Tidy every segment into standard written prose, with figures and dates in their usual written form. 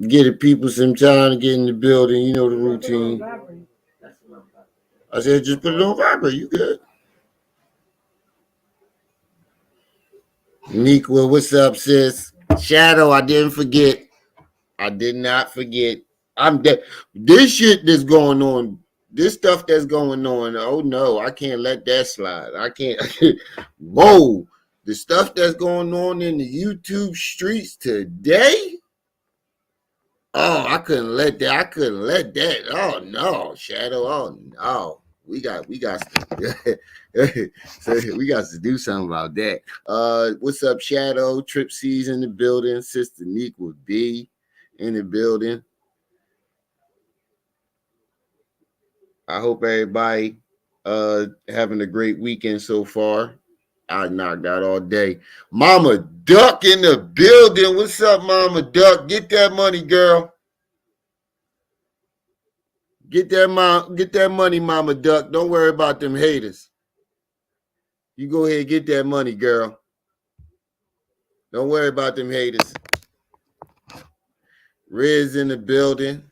Get the people some time to get in the building. You know the routine. I said, just put it on vibrate. You good. Nequa, what's up, sis? Shadow, I didn't forget. I did not forget. I'm dead. This shit that's going on, this stuff that's going on. Oh no, I can't let that slide. I can't. Whoa, the stuff that's going on in the YouTube streets today. Oh, I couldn't let that. I couldn't let that. Oh no, Shadow. Oh no. We got to, so we got to do something about that. What's up, Shadow? Trip C's in the building. Sister Neek would be in the building. I hope everybody having a great weekend so far. I knocked out all day. Mama Duck in the building. What's up, Mama Duck? Get that money, girl. Get that money, Mama Duck. Don't worry about them haters. You go ahead and get that money, girl. Don't worry about them haters. Riz in the building.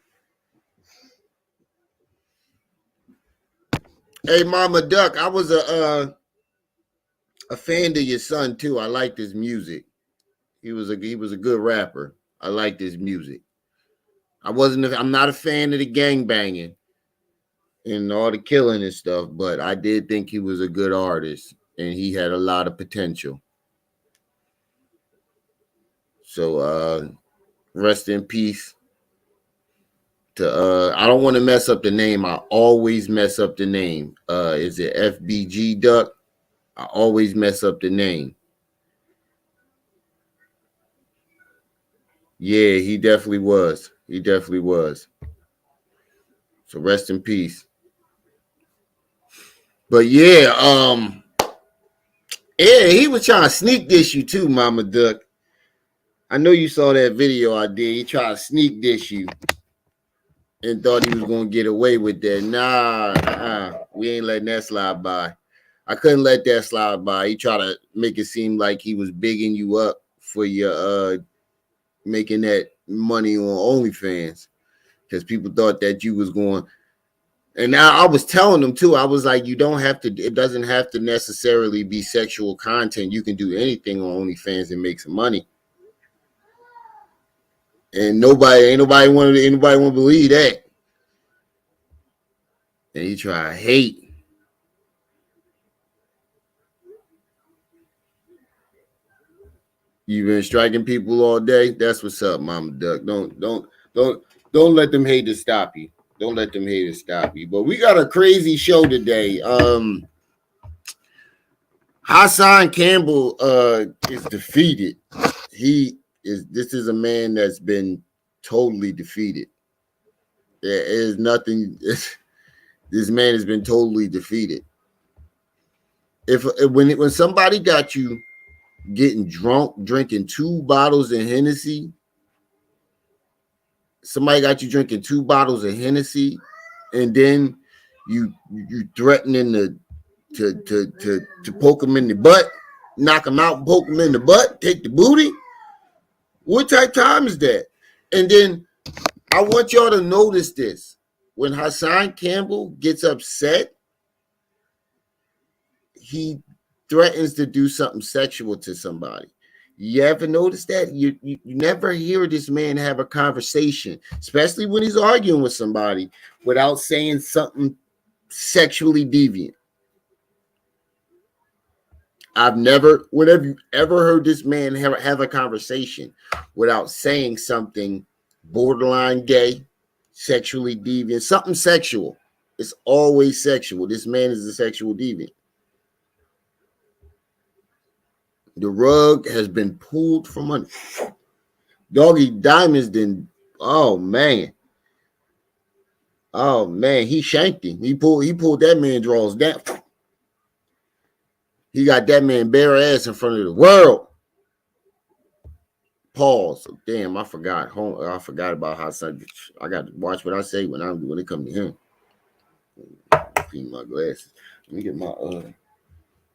Hey, Mama Duck, I was a fan of your son too. I liked his music. He was a good rapper. I liked his music. I'm not a fan of the gang banging and all the killing and stuff, but I did think he was a good artist and he had a lot of potential. So rest in peace to I don't want to mess up the name. I always mess up the name. Is it FBG Duck? I always mess up the name. Yeah, he definitely was. He definitely was. So rest in peace. But yeah, he was trying to sneak dish you too, Mama Duck. I know you saw that video I did. He tried to sneak dish you and thought he was gonna get away with that. Nah, we ain't letting that slide by. I couldn't let that slide by. He tried to make it seem like he was bigging you up for your making that money on OnlyFans because people thought that you was going. And now I was telling them too. I was like, you don't have to. It doesn't have to necessarily be sexual content. You can do anything on OnlyFans and make some money. And ain't nobody want to believe that. And he try to hate. You been striking people all day. That's what's up, Mama Duck. Don't let them haters stop you. Don't let them haters stop you. But we got a crazy show today. Hassan Campbell is defeated. This is a man that's been totally defeated. There is nothing. This man has been totally defeated. When somebody got you getting drunk, drinking 2 bottles of Hennessy, somebody got you drinking 2 bottles of Hennessy, and then you threatening to poke him in the butt, knock him out, poke him in the butt, take the booty. What type time is that? And then I want y'all to notice this. When Hassan Campbell gets upset, he threatens to do something sexual to somebody. You ever notice that? You never hear this man have a conversation, especially when he's arguing with somebody, without saying something sexually deviant. Whenever you ever heard this man have a conversation without saying something borderline gay, sexually deviant, something sexual? It's always sexual. This man is a sexual deviant. The rug has been pulled from under. Doggy Diamonds didn't. Oh man. He shanked him. He pulled that man draws down. He got that man bare ass in front of the world. Pause. Damn, I forgot. I forgot about how I got to watch what I say when it comes to him. Clean my glasses. Let me get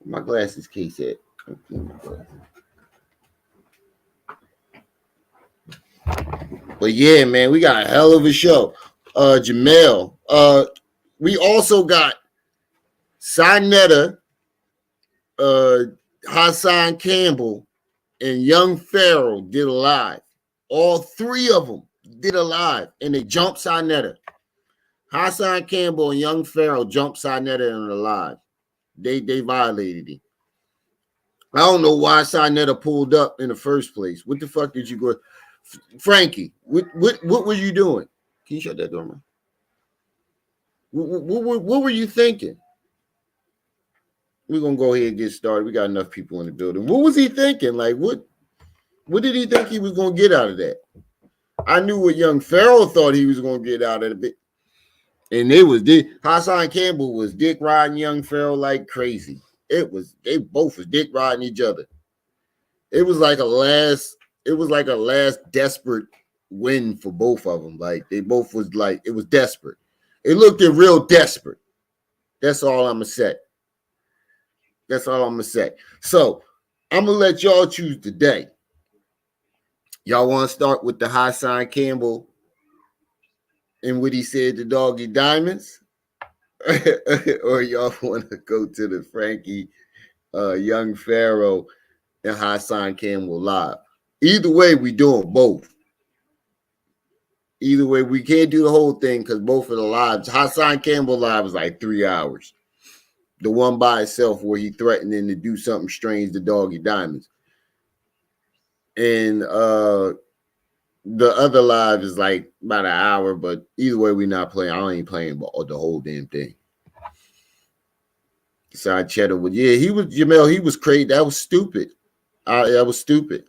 my glasses case at. But yeah, man, we got a hell of a show. Jamel. We also got Sinetta, uh, Hassan Campbell, and Young Pharaoh did a live. All three of them did a live, and they jumped Sinetta. Hassan Campbell and Young Pharaoh jumped Sinetta in the live. They violated him. I don't know why Sinetta pulled up in the first place. What the fuck did you go, Frankie? What were you doing? Can you shut that door, man? What were you thinking? We're gonna go ahead and get started. We got enough people in the building. What was he thinking? Like what did he think he was gonna get out of that? I knew what young Pharaoh thought he was gonna get out of it. And Hassan Campbell was dick riding young Pharaoh like crazy. They both was dick riding each other. It was like a last desperate win for both of them. Like they both was like, it was desperate. It looked real desperate. That's all I'm gonna say. So I'm gonna let y'all choose today. Y'all want to start with the Hassan Campbell and what he said to Doggy Diamonds? Or y'all want to go to the Frankie Young Pharaoh and Hassan Campbell live? Either way, we doing both. Either way, we can't do the whole thing because both of the lives. Hassan Campbell live was like 3 hours. The one by itself where he threatening to do something strange to Doggy Diamonds. And the other live is like about an hour, but either way, we're not playing. I ain't playing the whole damn thing. Side Cheddar with he was Jamel. He was crazy. That was stupid. That was stupid.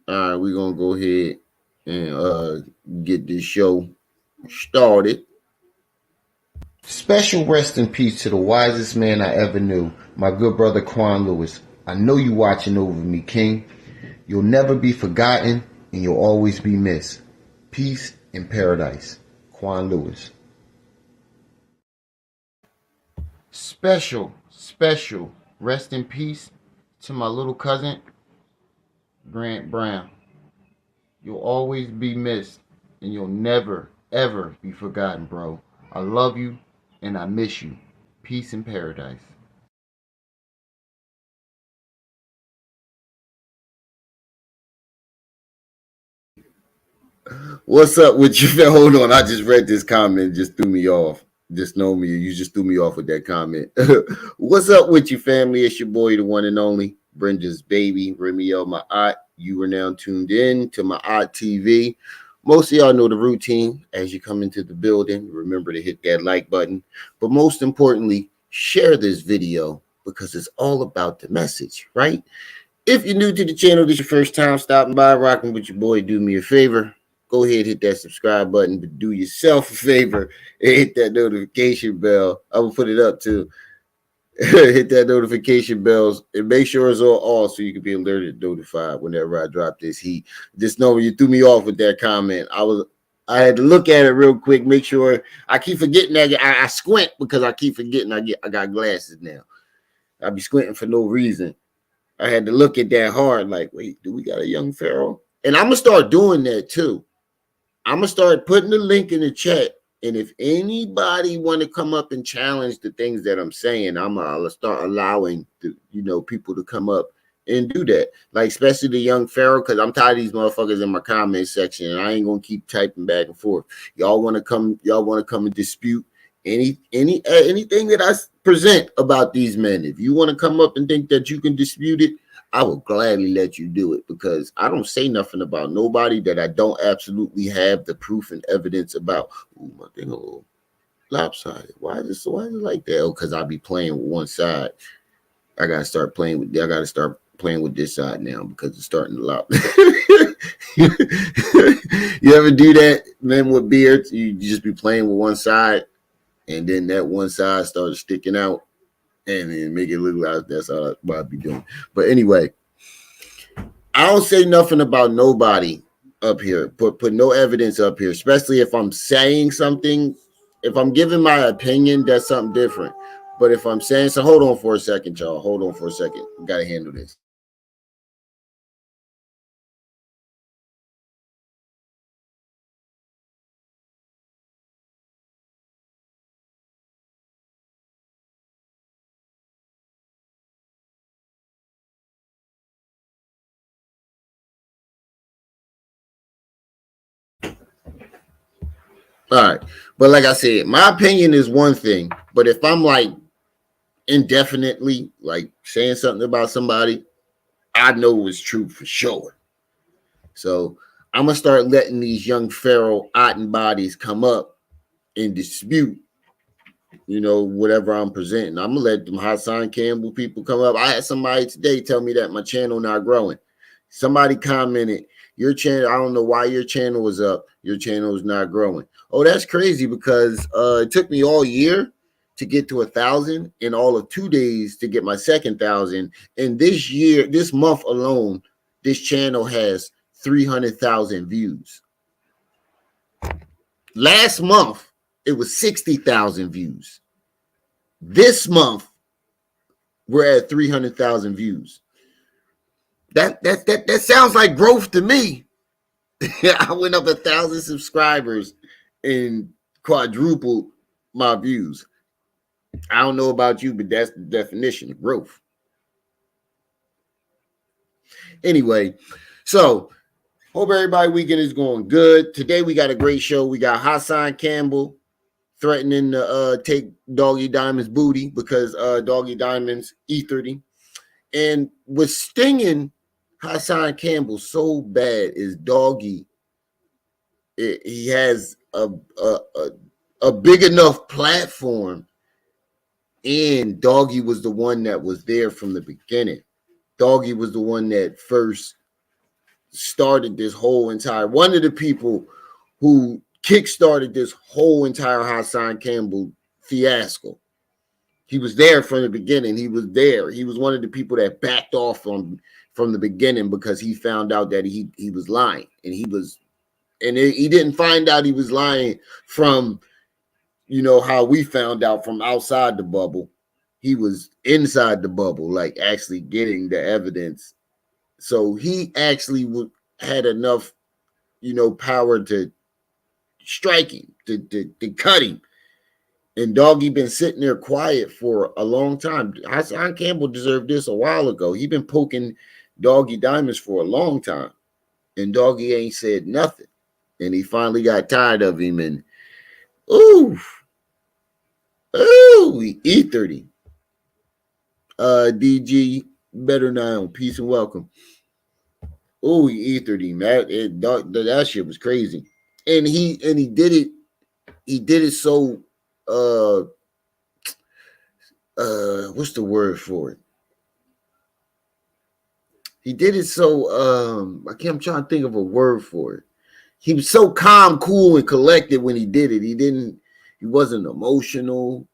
All right, we're gonna go ahead and get this show started. Special rest in peace to the wisest man I ever knew, my good brother Quan Lewis. I know you watching over me, King. You'll never be forgotten, and you'll always be missed. Peace in paradise. Quan Lewis. Special rest in peace to my little cousin, Grant Brown. You'll always be missed, and you'll never, ever be forgotten, bro. I love you, and I miss you. Peace in paradise. What's up with you? Hold on, I just read this comment, just threw me off. Just know me, you just threw me off with that comment. What's up with you, family? It's your boy, the one and only Brenda's baby, Remio, my aunt. You are now tuned in to my aunt TV. Most of y'all know the routine. As you come into the building, remember to hit that like button. But most importantly, share this video because it's all about the message, right? If you're new to the channel, this is your first time stopping by, rocking with your boy, do me a favor. Go ahead, hit that subscribe button, but do yourself a favor and hit that notification bell. I will put it up too. Hit that notification bells and make sure it's all so you can be alerted, notified whenever I drop this heat. Just know you threw me off with that comment. I had to look at it real quick, make sure. I keep forgetting that I squint because I keep forgetting I got glasses now. I be squinting for no reason. I had to look at that hard, like, wait, do we got a young Pharaoh? And I'm gonna start doing that too. I'm gonna start putting the link in the chat. And if anybody want to come up and challenge the things that I'm saying, I'm gonna start allowing people to come up and do that. Like especially the young Pharaoh, because I'm tired of these motherfuckers in my comment section, and I ain't gonna keep typing back and forth. Y'all want to come and dispute anything that I present about these men. If you want to come up and think that you can dispute it, I will gladly let you do it because I don't say nothing about nobody that I don't absolutely have the proof and evidence about. Ooh, my thing a little lopsided. Why is it like that? Oh, because I'll be playing with one side. I gotta start playing with this side now because it's starting to lop. You ever do that, men with beards? You just be playing with one side, and then that one side starts sticking out. And then make it look like that's all I be doing. But anyway, I don't say nothing about nobody up here. Put no evidence up here, especially if I'm saying something. If I'm giving my opinion, that's something different. But if I'm saying so, hold on for a second, y'all. Hold on for a second. We gotta handle this. All right. But like I said, my opinion is one thing. But if I'm like indefinitely like saying something about somebody, I know it's true for sure. So I'm gonna start letting these young Pharaoh Otten bodies come up and dispute, whatever I'm presenting. I'm gonna let them Hassan Campbell people come up. I had somebody today tell me that my channel not growing. Somebody commented, your channel, I don't know why your channel was up. Your channel is not growing. Oh, that's crazy because it took me all year to get to 1,000 and all of 2 days to get my second 1,000. And this month alone, this channel has 300,000 views. Last month, it was 60,000 views. This month, we're at 300,000 views. That sounds like growth to me. I went up 1,000 subscribers and quadrupled my views. I don't know about you, but that's the definition of growth. Anyway, so hope everybody weekend is going good. Today we got a great show. We got Hassan Campbell threatening to take Doggy Diamond's booty because Doggy Diamond's ethered him. And what's stinging Hassan Campbell so bad is Doggy. He has a big enough platform, and Doggy was the one that was there from the beginning. Doggy was the one that first started this whole entire, one of the people who kickstarted this whole entire Hassan Campbell fiasco. He was there from the beginning. He was there. He was one of the people that backed off from the beginning because he found out that he was lying, and he didn't find out he was lying from, how we found out from outside the bubble. He was inside the bubble, like actually getting the evidence. So he actually had enough, power to strike him, to cut him. And Doggy been sitting there quiet for a long time. Hassan Campbell deserved this a while ago. He been poking Doggy Diamonds for a long time, and Doggy ain't said nothing. And he finally got tired of him, and he ethered him. DG, better now. Peace and welcome. Oh, he ethered him. That shit was crazy. And he did it. He did it so what's the word for it? He did it so I'm trying to think of a word for it. He was so calm, cool, and collected when he did it. He wasn't emotional.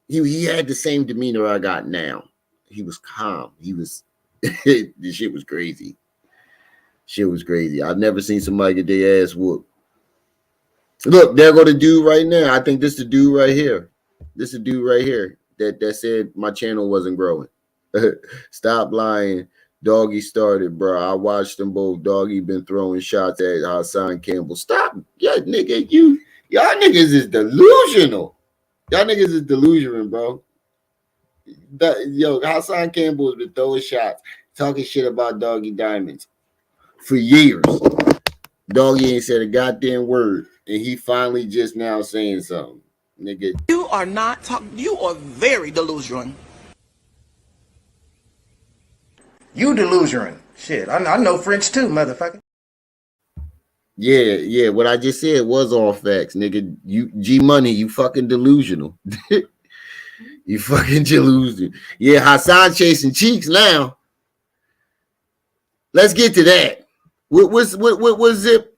He had the same demeanor I got now. He was calm. He was this shit was crazy. Shit was crazy. I've never seen somebody get their ass whooped. Look, there go the dude right now. I think this the dude right here. This the dude right here that said my channel wasn't growing. Stop lying. Doggy started, bro. I watched them both. Doggy been throwing shots at Hassan Campbell. Stop. Yeah, nigga, y'all niggas is delusional. Y'all niggas is delusional, bro. Hassan Campbell has been throwing shots, talking shit about Doggy Diamonds for years. Doggy ain't said a goddamn word, and he finally just now saying something. Nigga. You are not talking. You are very delusional. You delusional. Shit, I know French too, motherfucker. Yeah. What I just said was all facts, nigga. You G Money, you fucking delusional. You fucking delusional. Yeah, Hassan chasing cheeks now. Let's get to that. What was it?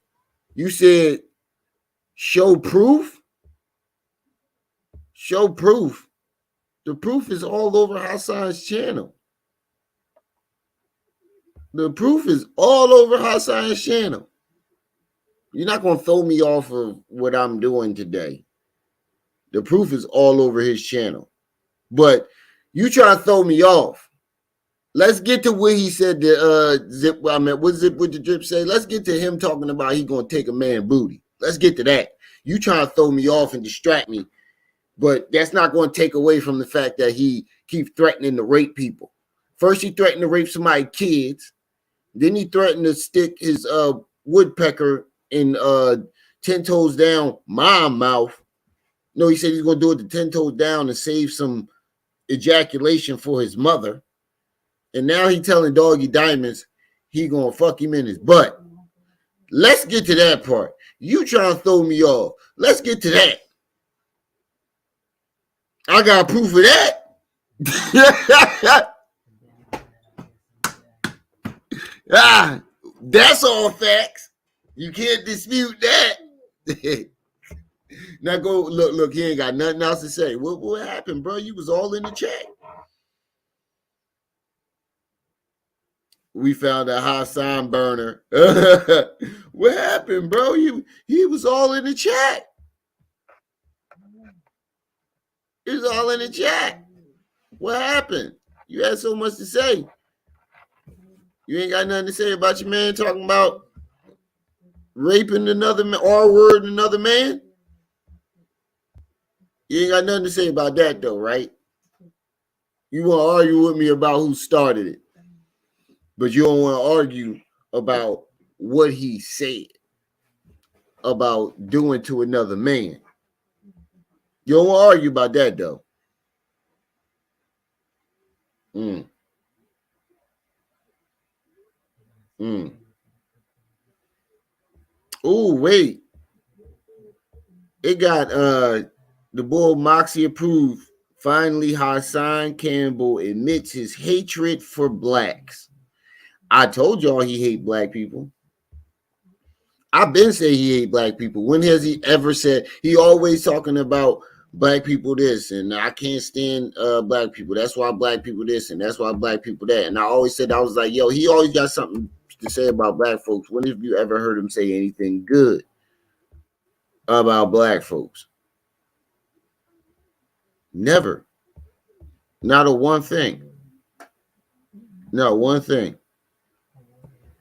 You said show proof? Show proof. The proof is all over Hassan's channel. The proof is all over Hassan's channel. You're not going to throw me off of what I'm doing today. The proof is all over his channel. But you try to throw me off. Let's get to what he said to what Zip with the Drip say. Let's get to him talking about he going to take a man booty. Let's get to that. You trying to throw me off and distract me. But that's not going to take away from the fact that he keeps threatening to rape people. First, he threatened to rape somebody's kids. Then he threatened to stick his woodpecker in 10 toes down my mouth. No, he said he's going to do it to 10 toes down and save some ejaculation for his mother. And now he telling Doggy Diamonds he going to fuck him in his butt. Let's get to that part. You trying to throw me off. Let's get to that. I got proof of that. That's all facts. You can't dispute that. Now go look. He ain't got nothing else to say. What happened, bro? You was all in the chat. We found a Hassan burner. What happened, bro? He was all in the chat. He was all in the chat. What happened? You had so much to say. You ain't got nothing to say about your man talking about raping another man, R-word another man? You ain't got nothing to say about that though, right? You want to argue with me about who started it, but you don't want to argue about what he said about doing to another man. You don't want to argue about that though. Oh, wait. It got the bull Moxie approved. Finally, Hassan Campbell admits his hatred for blacks. I told y'all he hate black people. I've been saying he hate black people. When has he ever said? He always talking about black people this, and I can't stand black people. That's why black people this, and that's why black people that. And I always said, I was like, yo, he always got something to say about black folks. When have you ever heard him say anything good about black folks? Never. Not a one thing. Not one thing.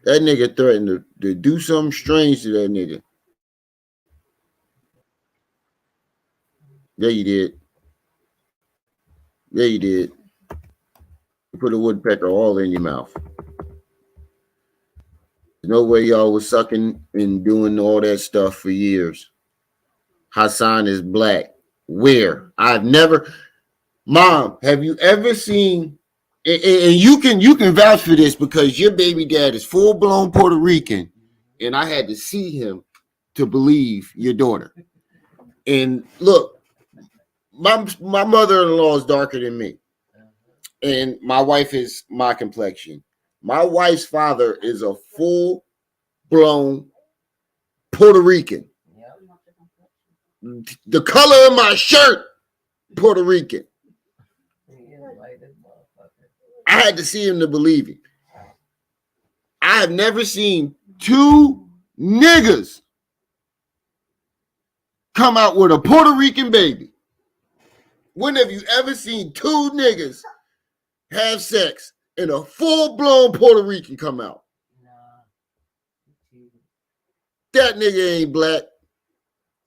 That nigga threatened to do something strange to that nigga. Yeah, you did. Yeah, you did. You put a woodpecker all in your mouth. There's no way y'all was sucking and doing all that stuff for years. Hassan is black. Where? I've never. Mom, have you ever seen? And you can vouch for this because your baby dad is full blown Puerto Rican, and I had to see him to believe your daughter. And look, my mother-in-law is darker than me, and my wife is my complexion. My wife's father is a full blown Puerto Rican. The color of my shirt, Puerto Rican. I had to see him to believe it. I have never seen two niggas come out with a Puerto Rican baby. When have you ever seen two niggas have sex and a full-blown Puerto Rican come out? That nigga ain't black.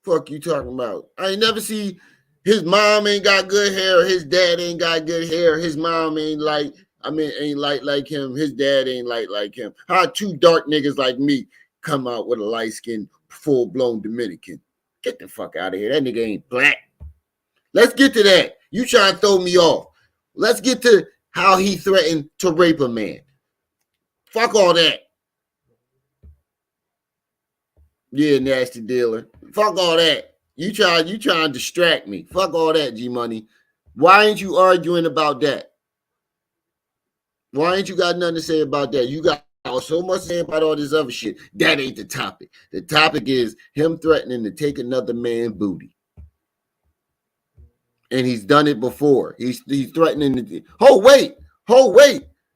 Fuck you talking about? I ain't never see his mom ain't got good hair, his dad ain't got good hair, his mom ain't like him, his dad ain't like him. How two dark niggas like me come out with a light-skinned, full-blown Dominican? Get the fuck out of here. That nigga ain't black. Let's get to that. You trying to throw me off. Let's get to how he threatened to rape a man. Fuck all that. Yeah, nasty dealer. Fuck all that. You trying to distract me. Fuck all that, G-Money. Why ain't you arguing about that? Why ain't you got nothing to say about that? You got so much to say about all this other shit. That ain't the topic. The topic is him threatening to take another man's booty. And he's done it before. He's threatening to. Oh, wait.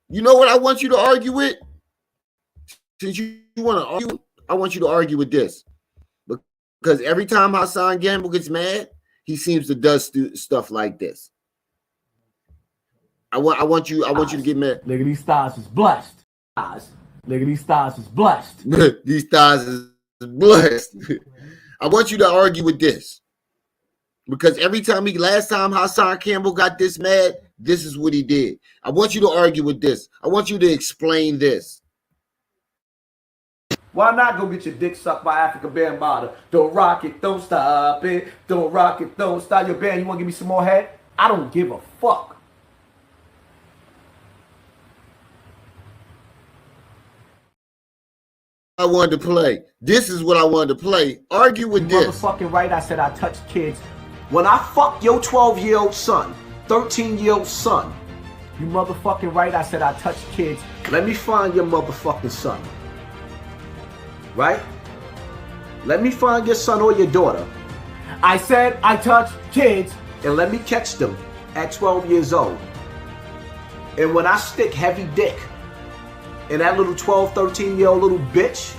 You know what I want you to argue with? Since you want to argue, I want you to argue with this. Because every time Hassan Campbell gets mad, he seems to do stuff like this. I want you to get mad. Nigga, these stars is blessed. Nigga, these stars is blessed. These stars is blessed. I want you to argue with this. Because last time Hassan Campbell got this mad, this is what he did. I want you to argue with this. I want you to explain this. Why not go get your dick sucked by African Bambaataa? Don't rock it, don't stop it. Don't rock it, don't stop. Your band, you want to give me some more head? I don't give a fuck. I wanted to play. This is what I wanted to play. Argue with this. Motherfucking right, I said I touch kids. When I fuck your 12-year-old son, 13-year-old son. You motherfucking right, I said I touch kids. Let me find your motherfucking son. Right? Let me find your son or your daughter. I said I touch kids. And let me catch them at 12 years old. And when I stick heavy dick in that little 12, 13-year-old little bitch.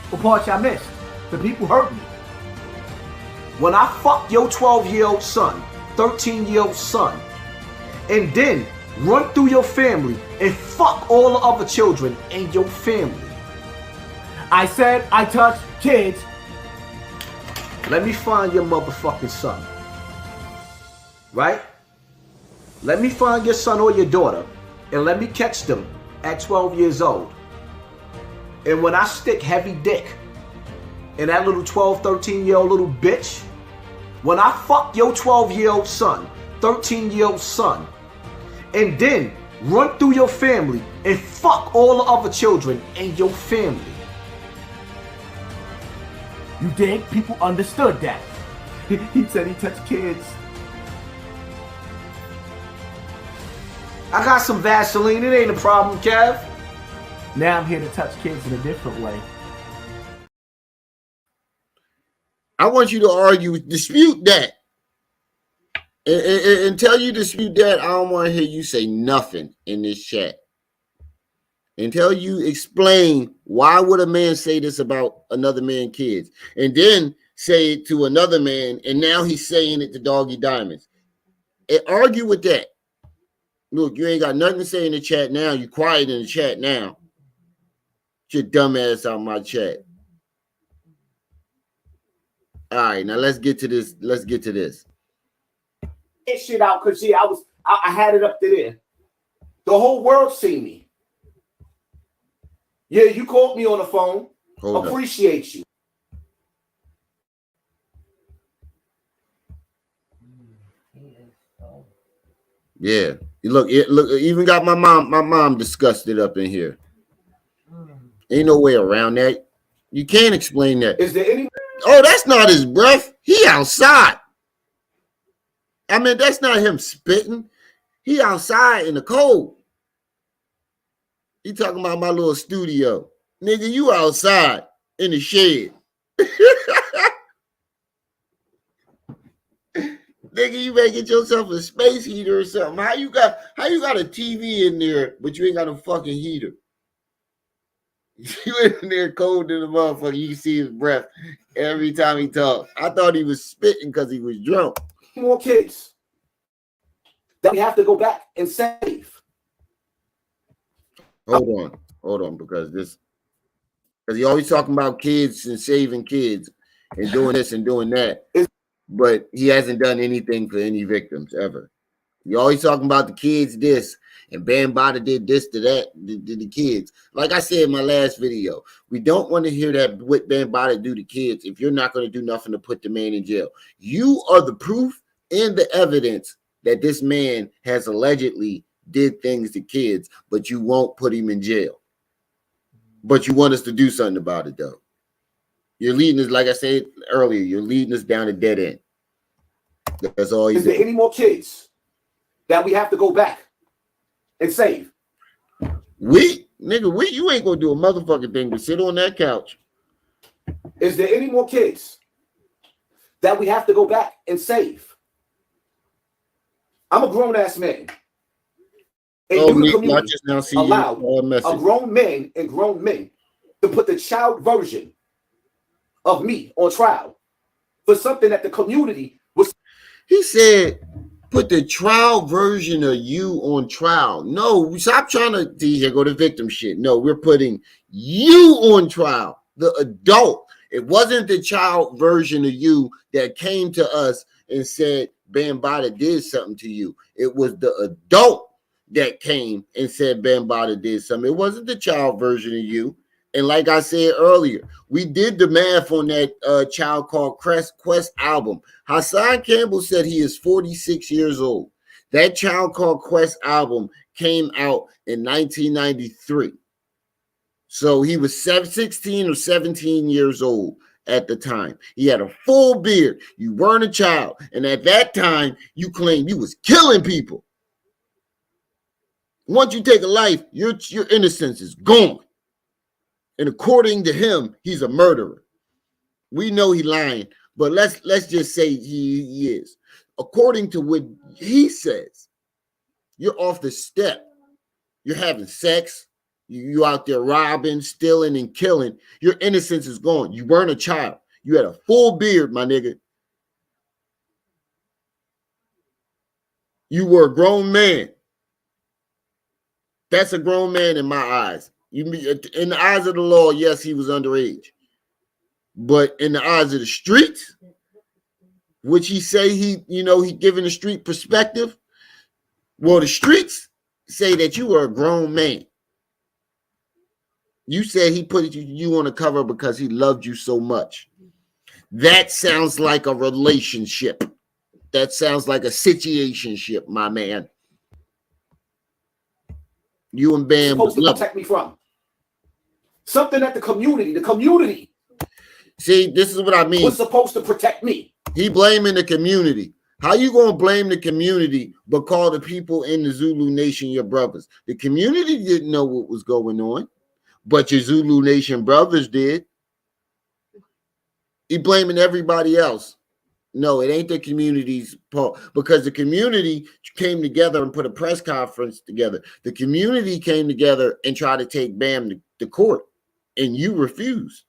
What part y'all missed? The people hurt me. When I fuck your 12-year-old son, 13-year-old son, and then run through your family and fuck all the other children in your family. I said I touch kids. Let me find your motherfucking son. Right? Let me find your son or your daughter and let me catch them at 12 years old. And when I stick heavy dick in that little 12, 13-year-old little bitch, when I fuck your 12-year-old son, 13-year-old son, and then run through your family and fuck all the other children in your family. You dig? People understood that. He said he touched kids. I got some Vaseline, it ain't a problem, Kev. Now I'm here to touch kids in a different way. I want you to argue, dispute that. And until you dispute that, I don't want to hear you say nothing in this chat. Until you explain why would a man say this about another man's kids, and then say it to another man, and now he's saying it to Doggy Diamonds. And argue with that. Look, you ain't got nothing to say in the chat now. You quiet in the chat now. Get your dumb ass out of my chat. All right, now let's get to this. Let's get to this. Get shit out because I had it up there. The whole world seen me. Yeah, you called me on the phone. Hold Appreciate you. Yeah. Look, even got my mom disgusted up in here. Ain't no way around that. You can't explain that. Is there any? Oh, that's not his breath. He outside. I mean, that's not him spitting. He outside in the cold. He talking about my little studio. Nigga, you outside in the shed. Nigga, you better get yourself a space heater or something. How you got a TV in there, but you ain't got a fucking heater? You in there cold in the motherfucker. You can see his breath every time he talks. I thought he was spitting because he was drunk. More kids that we have to go back and save. Hold on, because he always talking about kids and saving kids and doing this and doing that, but he hasn't done anything for any victims ever. He always talking about the kids this, and Bandit did this to that, to the kids. Like I said in my last video, we don't want to hear that what Bandit do to kids if you're not going to do nothing to put the man in jail. You are the proof and the evidence that this man has allegedly did things to kids, but you won't put him in jail. But you want us to do something about it, though. You're leading us, like I said earlier, you're leading us down a dead end. That's all you do. Is there any more kids that we have to go back and save? You ain't gonna do a motherfucking thing but sit on that couch. Is there any more kids that we have to go back and save? I'm a grown-ass man. And I just now see allowed a grown man and grown men to put the child version of me on trial for something that the community was. He said, put the trial version of you on trial. No, stop trying to here go the victim shit. No, we're putting you on trial, the adult. It wasn't the child version of you that came to us and said Bandit did something to you. It was the adult that came and said Bandit did something. It wasn't the child version of you. And like I said earlier, we did the math on that Child Called Quest album. Hassan Campbell said he is 46 years old. That Child Called Quest album came out in 1993. So he was 16 or 17 years old at the time. He had a full beard. You weren't a child. And at that time, you claimed you was killing people. Once you take a life, your innocence is gone. And according to him, he's a murderer. We know he's lying, but let's just say he is. According to what he says, you're off the step. You're having sex. You out there robbing, stealing, and killing. Your innocence is gone. You weren't a child. You had a full beard, my nigga. You were a grown man. That's a grown man in my eyes. In the eyes of the law, yes, he was underage. But in the eyes of the streets, which he say he giving the street perspective. Well, the streets say that you were a grown man. You said he put you on the cover because he loved you so much. That sounds like a relationship. That sounds like a situationship, my man. You and Bam supposed to protect me from. Something that the community. See, this is what I mean. Was supposed to protect me. He blaming the community. How you gonna blame the community but call the people in the Zulu Nation your brothers? The community didn't know what was going on, but your Zulu Nation brothers did. He blaming everybody else. No, it ain't the community's fault because the community came together and put a press conference together. The community came together and tried to take Bam to court, and you refused.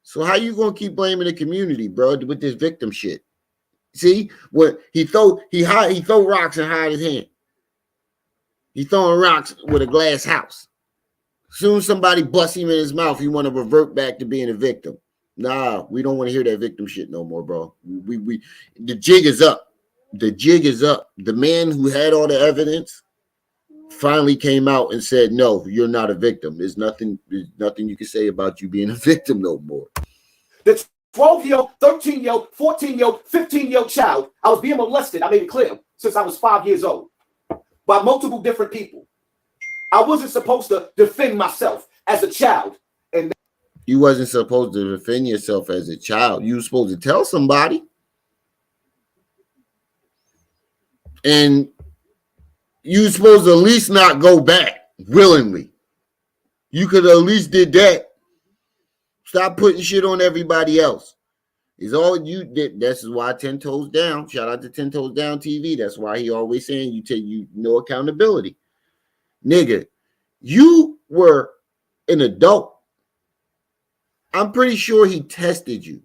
So how you gonna keep blaming the community, bro, with this victim shit? See what he throw rocks and hide his hand. He throwing rocks with a glass house. Soon somebody busts him in his mouth, he want to revert back to being a victim. Nah, we don't want to hear that victim shit no more, bro. The jig is up. The jig is up. The man who had all the evidence finally came out and said, no, you're not a victim. There's nothing you can say about you being a victim no more. The 12-year-old, 13-year-old, 14-year-old, 15-year-old child, I was being molested, I made it clear, since I was 5 years old by multiple different people. I wasn't supposed to defend myself as a child. And you wasn't supposed to defend yourself as a child. You were supposed to tell somebody. And you were supposed to at least not go back willingly. You could at least did that. Stop putting shit on everybody else. It's all you did. That's why 10 Toes Down. Shout out to 10 Toes Down TV. That's why he always saying you take no accountability. Nigga, you were an adult. I'm pretty sure he tested you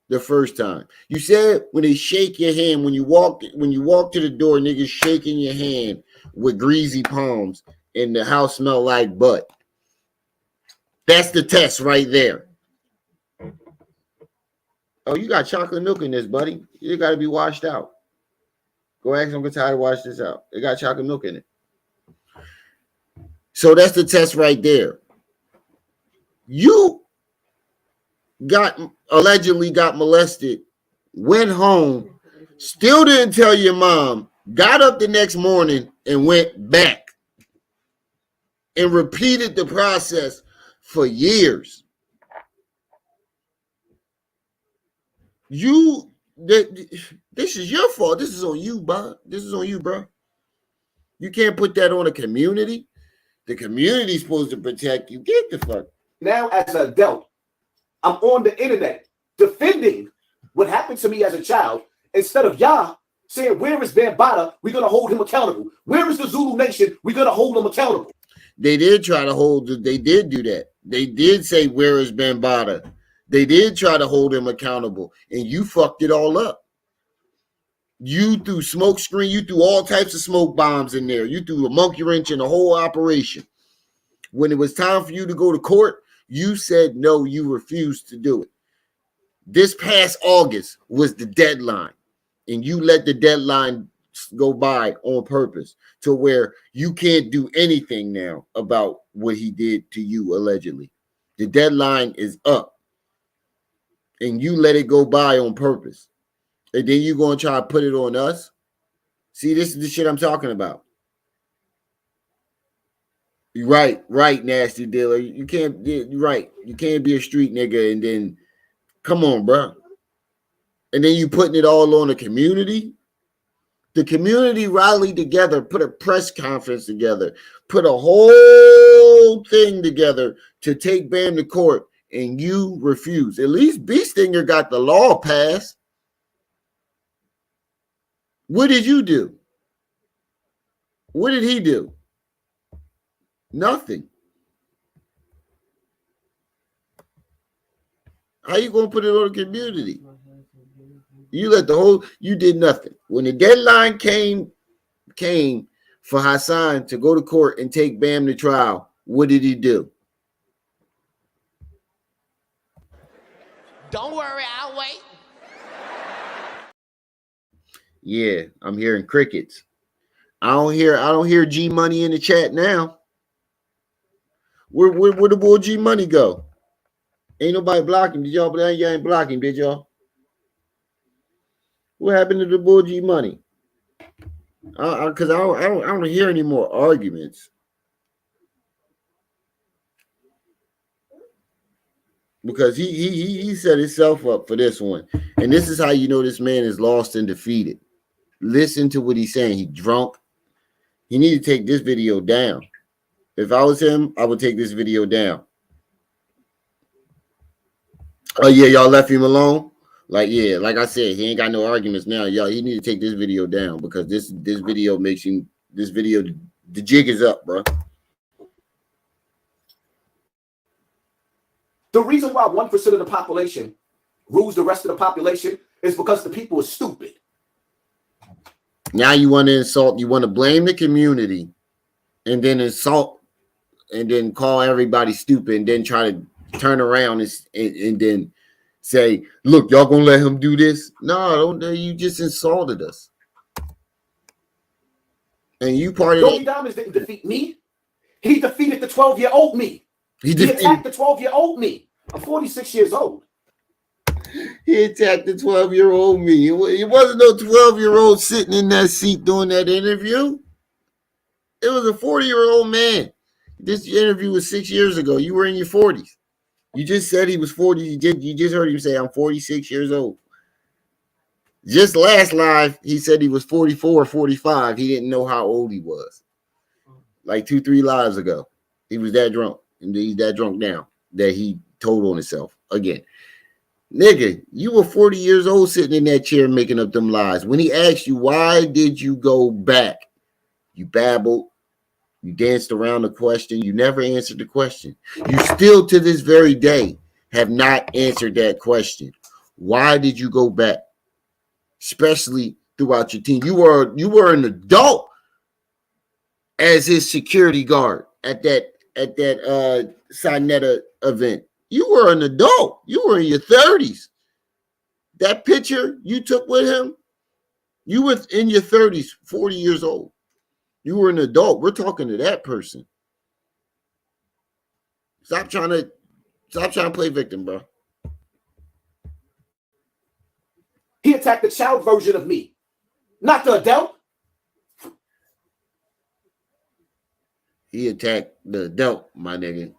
the first time. You said when they shake your hand, when you walk to the door, niggas shaking your hand with greasy palms and the house smell like butt. That's the test right there. Oh, you got chocolate milk in this, buddy. You got to be washed out. Go ask Uncle Ty to wash this out. It got chocolate milk in it. So that's the test right there. You allegedly got molested, went home, still didn't tell your mom, got up the next morning and went back and repeated the process for years. This is your fault. This is on you, bro. This is on you, bro. You can't put that on the community. The community's supposed to protect you. Get the fuck. Now, as an adult, I'm on the internet defending what happened to me as a child instead of y'all saying, where is Bambaataa? We're going to hold him accountable. Where is the Zulu Nation? We're going to hold him accountable. They did try to they did do that. They did say, where is Bambaataa? They did try to hold him accountable, and you fucked it all up. You threw smoke screen, you threw all types of smoke bombs in there. You threw a monkey wrench in the whole operation. When it was time for you to go to court, you said no, you refused to do it. This past August was the deadline, and you let the deadline go by on purpose to where you can't do anything now about what he did to you allegedly. The deadline is up. And you let it go by on purpose. And then you're going to try to put it on us. See, this is the shit I'm talking about. Right, nasty dealer. You can't, right. You can't be a street nigga and then, come on, bro. And then you putting it all on the community. The community rallied together, put a press conference together, put a whole thing together to take Bam to court, and you refuse. At least B Stinger got the law passed. What did you do? What did he do? Nothing. How you gonna put it on the community? You let the whole, you did nothing. When the deadline came for Hassan to go to court and take Bam to trial, what did he do? Don't worry, I'll wait. Yeah, I'm hearing crickets. I don't hear G Money in the chat now. Where the boy G Money go? Ain't nobody blocking. Did y'all? Y'all ain't blocking, did y'all? What happened to the boy G Money? Because I don't hear any more arguments. Because he set himself up for this one. And this is how you know this man is lost and defeated. Listen to what he's saying. He drunk. He need to take this video down. If I was him, I would take this video down. Oh yeah, y'all left him alone? Like, yeah, like I said, he ain't got no arguments now. Y'all, he need to take this video down because this video makes him, this video, the jig is up, bro. The reason why 1% of the population rules the rest of the population is because the people are stupid. Now you want to insult, you want to blame the community and then insult and then call everybody stupid and then try to turn around and then say, look, y'all gonna let him do this? No, don't. You just insulted us. And you part of Yogi Diamonds didn't defeat me. He defeated the 12-year-old me. He attacked the 12-year-old me. I'm 46 years old. He attacked the 12-year-old me. It wasn't no 12-year-old sitting in that seat doing that interview. It was a 40-year-old man. This interview was 6 years ago. You were in your 40s. You just said he was 40. You just heard him say, I'm 46 years old. Just last live, he said he was 44 or 45. He didn't know how old he was. Like 2-3 lives ago. He was that drunk. And he's that drunk now that he told on himself again. Nigga, you were 40 years old sitting in that chair making up them lies. When he asked you, why did you go back? You babbled. You danced around the question. You never answered the question. You still to this very day have not answered that question. Why did you go back? Especially throughout your team. You were an adult as his security guard at that Sinetta event. You were an adult. You were in your 30s. That picture you took with him, you were in your 30s, 40 years old. You were an adult. We're talking to that person. Stop trying to play victim, bro. He attacked the child version of me, not the adult. He attacked the adult, my nigga.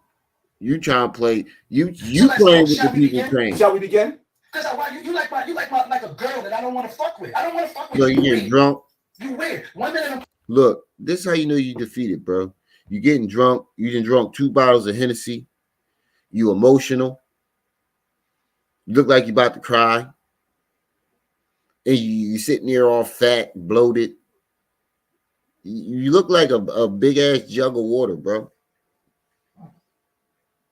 You trying to play? You playing with the people train? Shall we begin? Because you like a girl that I don't want to fuck with. I don't want to fuck with So you. you getting drunk? You weird. 1 minute. Look, this is how you know you defeated, bro. You getting drunk. You done drunk 2 bottles of Hennessy. You emotional. You look like you about to cry. And you sitting there all fat, bloated. You look like a big ass jug of water, bro.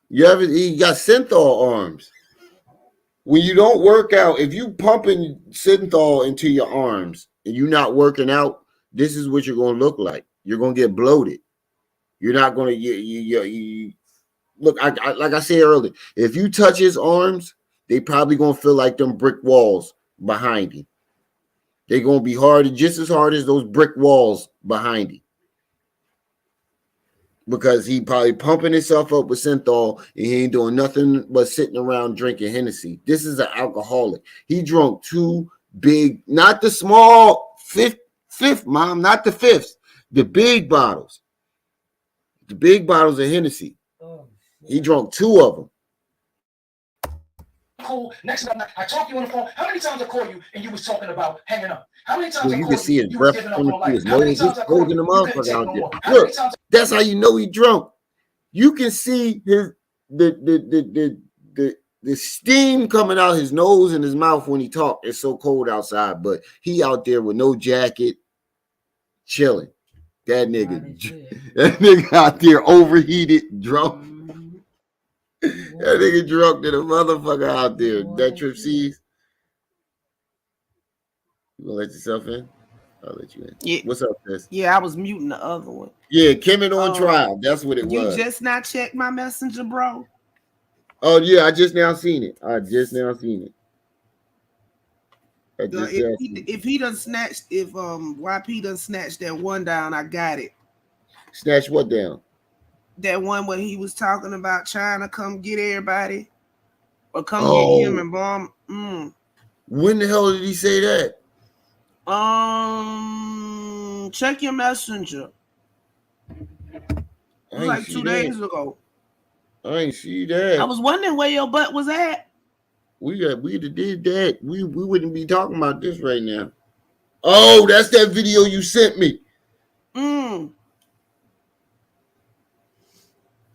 You got synthol arms. When you don't work out, if you pumping synthol into your arms and you're not working out, this is what you're going to look like. You're going to get bloated. You're not going to you look. Like I said earlier, if you touch his arms, they probably going to feel like them brick walls behind him. They're going to be hard, just as hard as those brick walls behind him. because he probably pumping himself up with synthol and he ain't doing nothing but sitting around drinking Hennessy. This is an alcoholic. He drunk 2 big, not the small fifth, mom, not the fifths, the big bottles. The big bottles of Hennessy. Oh, he drunk 2 of them. Cool. Next time I talk to you on the phone. How many times I call you and you was talking about hanging up? How many times Well, you can see his breath coming through his nose. He's holding the motherfucker out there. Look, that's how you know he drunk. You can see his the steam coming out his nose and his mouth when he talk. It's so cold outside, but he out there with no jacket, chilling. That nigga out there overheated, drunk. That nigga drunk to the motherfucker out there. That Trip C's. You gonna let yourself in? I'll let you in. Yeah. What's up, Chris? Yeah, I was muting the other one. Yeah, Kemet on trial. That's what it was. You just not checked my messenger, bro? Oh yeah, I just now seen it. If he done snatched, if YP done snatched that one down, I got it. Snatch what down? That one where he was talking about trying to come get everybody or come get him and bomb. When the hell did he say that? Check your messenger. It was like 2 days ago. I ain't see that. I was wondering where your butt was at. We did that. We wouldn't be talking about this right now. Oh, that's that video you sent me.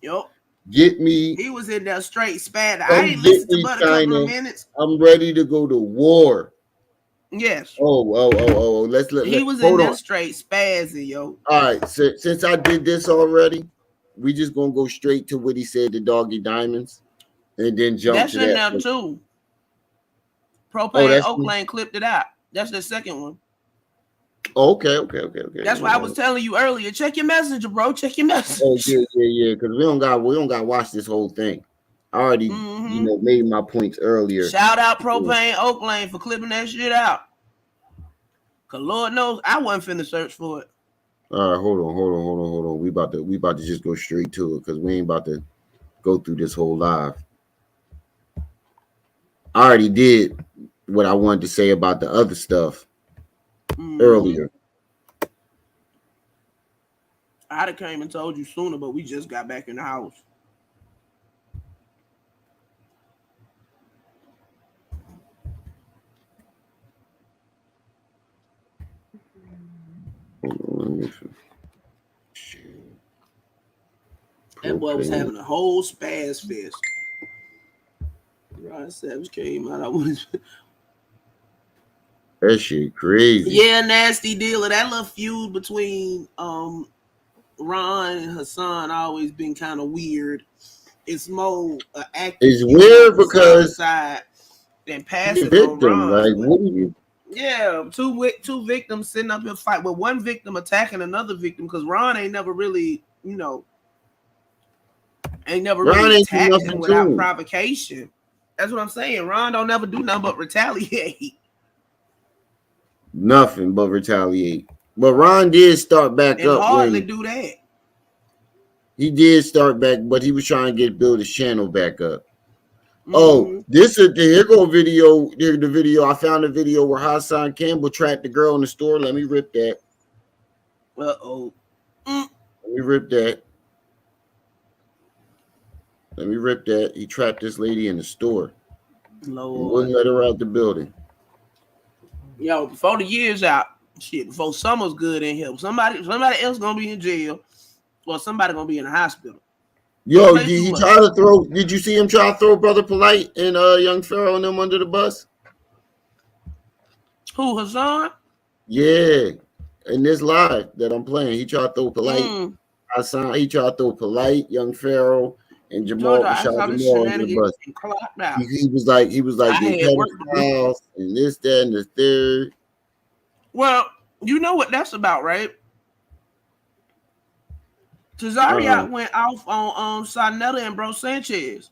Yup. Get me. He was in there straight spat. I ain't listened to but a couple of minutes. I'm ready to go to war. Yes. Oh. He was in there straight spazzing, yo. All right. Since I did this already, we just gonna go straight to what he said to Doggy Diamonds, and then jump that's to that. That's in there too. Propane Oakland clipped it out. That's the second one. Okay. That's why I was telling you earlier. Check your messenger, bro. Check your messenger. Oh yeah. Because we don't got to watch this whole thing. I already made my points earlier. Shout out Propane Oakland for clipping that shit out. Cause Lord knows I wasn't finna search for it. All right, hold on. We about to just go straight to it because we ain't about to go through this whole live. I already did what I wanted to say about the other stuff earlier. I'd have came and told you sooner, but we just got back in the house. That boy was having a whole spaz fest. Ron Savage came out. That shit crazy. Yeah, nasty dealer. That little feud between Ron and Hassan always been kind of weird. It's more active. It's weird because side than passive victim. On Ron. Like, what are you? Yeah, two victims sitting up in fight, with one victim attacking another victim because Ron ain't never really, attacked him without provocation. That's what I'm saying. Ron don't never do nothing but retaliate. Nothing but retaliate. But Ron did start back and up. Hardly do that. He did start back, but he was trying to build his channel back up. Oh, this is the here go video. Here's the video. I found a video where Hassan Campbell trapped the girl in the store. Let me rip that. Uh-oh. Let me rip that. He trapped this lady in the store. Lord. Wouldn't let her out the building. Yo, before the year's out, before summer's good in here, somebody else gonna be in jail, or somebody gonna be in the hospital. Yo, did he try to throw? Did you see him try to throw Brother Polite and young Pharaoh and them under the bus? Who, Hassan? Yeah, in this live that I'm playing, he tried to throw Polite. Hassan, he tried to throw Polite, young Pharaoh, and Jamal. Jamal under the bus. He was like they pedophiles and this, that, and the third. Well, you know what that's about, right? Cesario went off on Sarnetta and Bro Sanchez.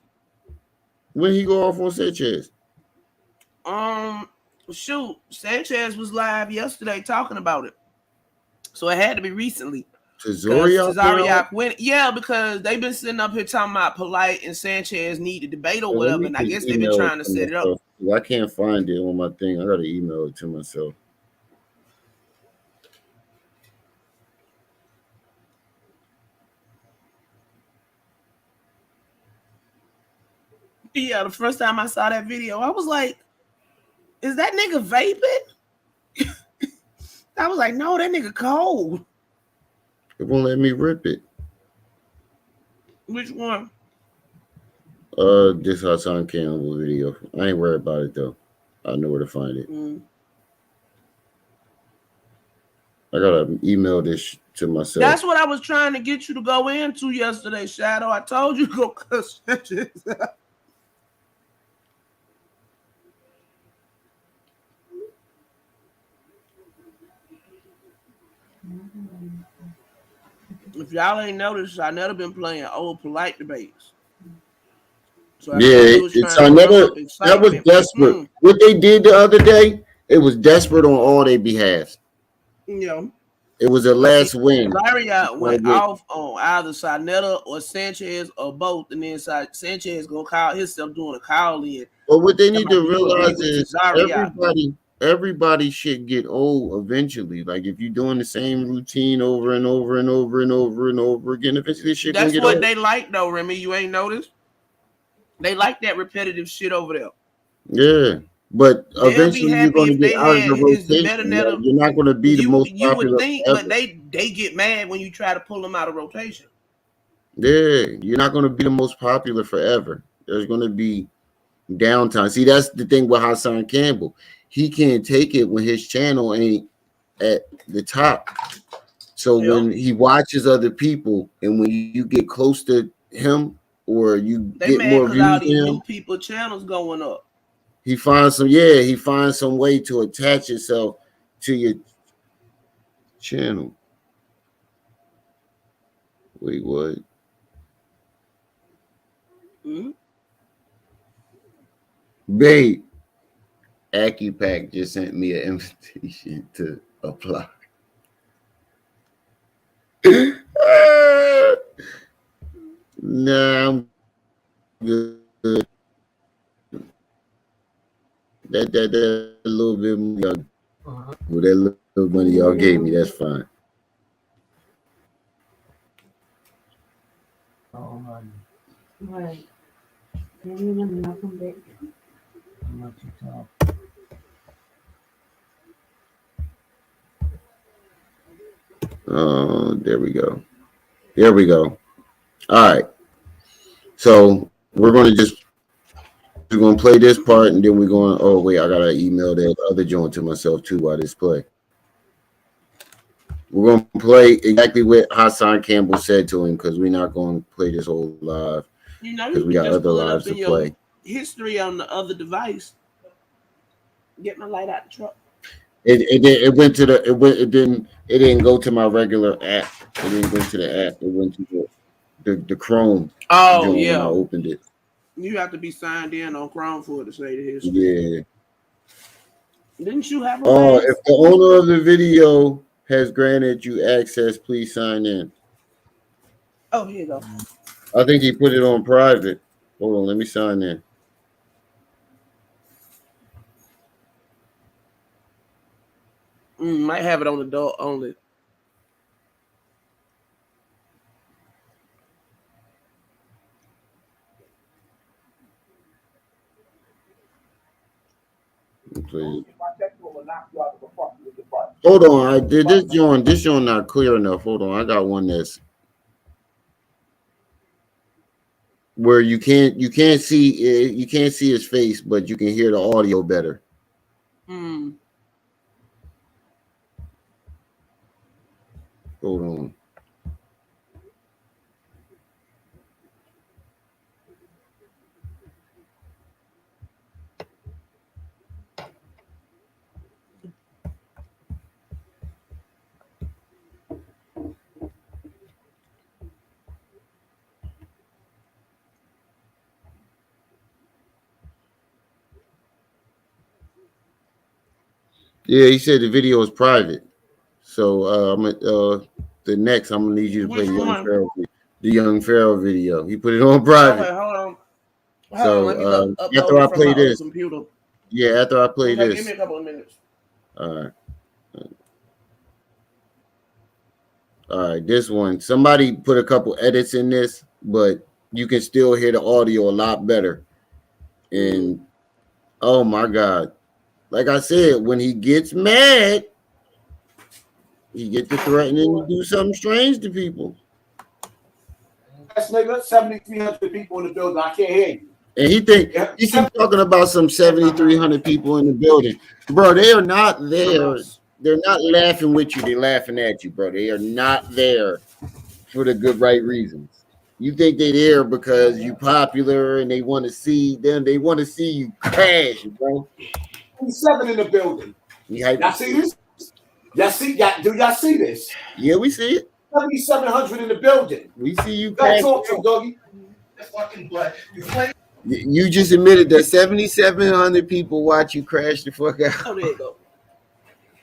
When he go off on Sanchez? Sanchez was live yesterday talking about it, so it had to be recently. Tazariak went, yeah, because they've been sitting up here talking about Polite and Sanchez need to debate or whatever, and I guess they've been trying to set it up. I can't find it on my thing. I gotta email it to myself. Yeah, the first time I saw that video, I was like, is that nigga vaping? I was like, no, that nigga cold. It won't let me rip it. Which one? This Hassan Campbell video. I ain't worried about it though. I know where to find it. I gotta email this to myself. That's what I was trying to get you to go into yesterday, Shadow. I told you to go cuss. If y'all ain't noticed, I never been playing old Polite debates. So that was desperate. What they did the other day, it was desperate on all their behalves. Yeah. It was a last win. Zaria went off on either Sinetta or Sanchez or both, and then Sanchez gonna call himself doing a call in. But what they need to realize is everybody should get old eventually. Like if you're doing the same routine over and over and over and over and over again, eventually shit gonna get old. That's what they like though, Remy. You ain't noticed? They like that repetitive shit over there. Yeah. But eventually you're going to get out of the rotation. You're not going to be the most popular. You would think, but they get mad when you try to pull them out of rotation. Yeah, you're not going to be the most popular forever. There's going to be downtime. See, that's the thing with Hassan Campbell. He can't take it when his channel ain't at the top. So when he watches other people and when you get close to him or you get more views all these new people channels going up. He finds some way to attach itself to your channel. Wait, what? Babe, AccuPack just sent me an invitation to apply. Nah, I'm good. That little bit money, with that little money y'all gave me, that's fine. Right. Come back. Oh, there we go. There we go. All right. So we're going to play this part and then we're going, oh, wait, I got to email that other joint to myself too while this play. We're going to play exactly what Hassan Campbell said to him because we're not going to play this whole live because we got other lives to play. History on the other device. Get my light out the truck. It didn't go to my regular app. It didn't go to the app. It went to the Chrome. Oh yeah. When I opened it. You have to be signed in on Chrome for it to say the history. Yeah. Didn't you have? If the owner of the video has granted you access, please sign in. Oh, here you go. I think he put it on private. Hold on, let me sign in. Might have it on the door only. Please. Hold on, I did this joint. This joint not clear enough. Hold on, I got one that's where you can't see his face, but you can hear the audio better. Hold on. Yeah, he said the video is private. So The next, I'm gonna need you to play Which one? the Young Pharaoh video. He put it on private. Okay, hold on. So Let me after upload I it from play my other this, computer. yeah, after I play Okay, this, give me a couple of minutes. all right, this one. Somebody put a couple edits in this, but you can still hear the audio a lot better. And oh my God, like I said, when he gets mad, he get to threatening to do something strange to people. Yes, nigga, 7,300 people in the building. I can't hear you. And he keep talking about some 7,300 people in the building, bro. They are not there. They're not laughing with you. They're laughing at you, bro. They are not there for the good right reasons. You think they're there because you popular and they want to see them. They want to see you crash, bro. 7 in the building. Y'all see this? Do y'all see this? Yeah, we see it. 7,700 in the building. We see you crash. crash. Talk to doggy. Fucking butt. You play. You just admitted that 7,700 people watch you crash the fuck out. Oh, there you go.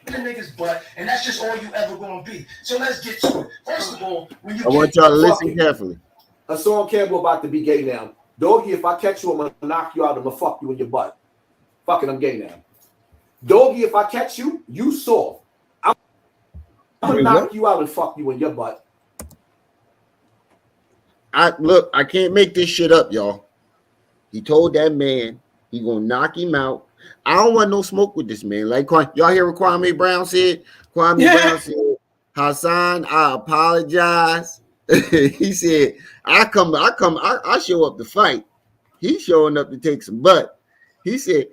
The nigga's butt, and that's just all you ever gonna be. So let's get to it. First of all, when you I want y'all to listen carefully. Hassan Campbell about to be gay now. Doggy, if I catch you, I'm gonna knock you out. I'm gonna fuck you in your butt. Fucking, I'm gay now. Doggy, if I catch you, you soft. I'm gonna knock you out and fuck you in your butt. I can't make this shit up, y'all. He told that man he gonna knock him out. I don't want no smoke with this man. Like y'all hear what Kwame Brown said? Kwame Brown said, Hassan, I apologize. He said, I show up to fight. He's showing up to take some butt. He said,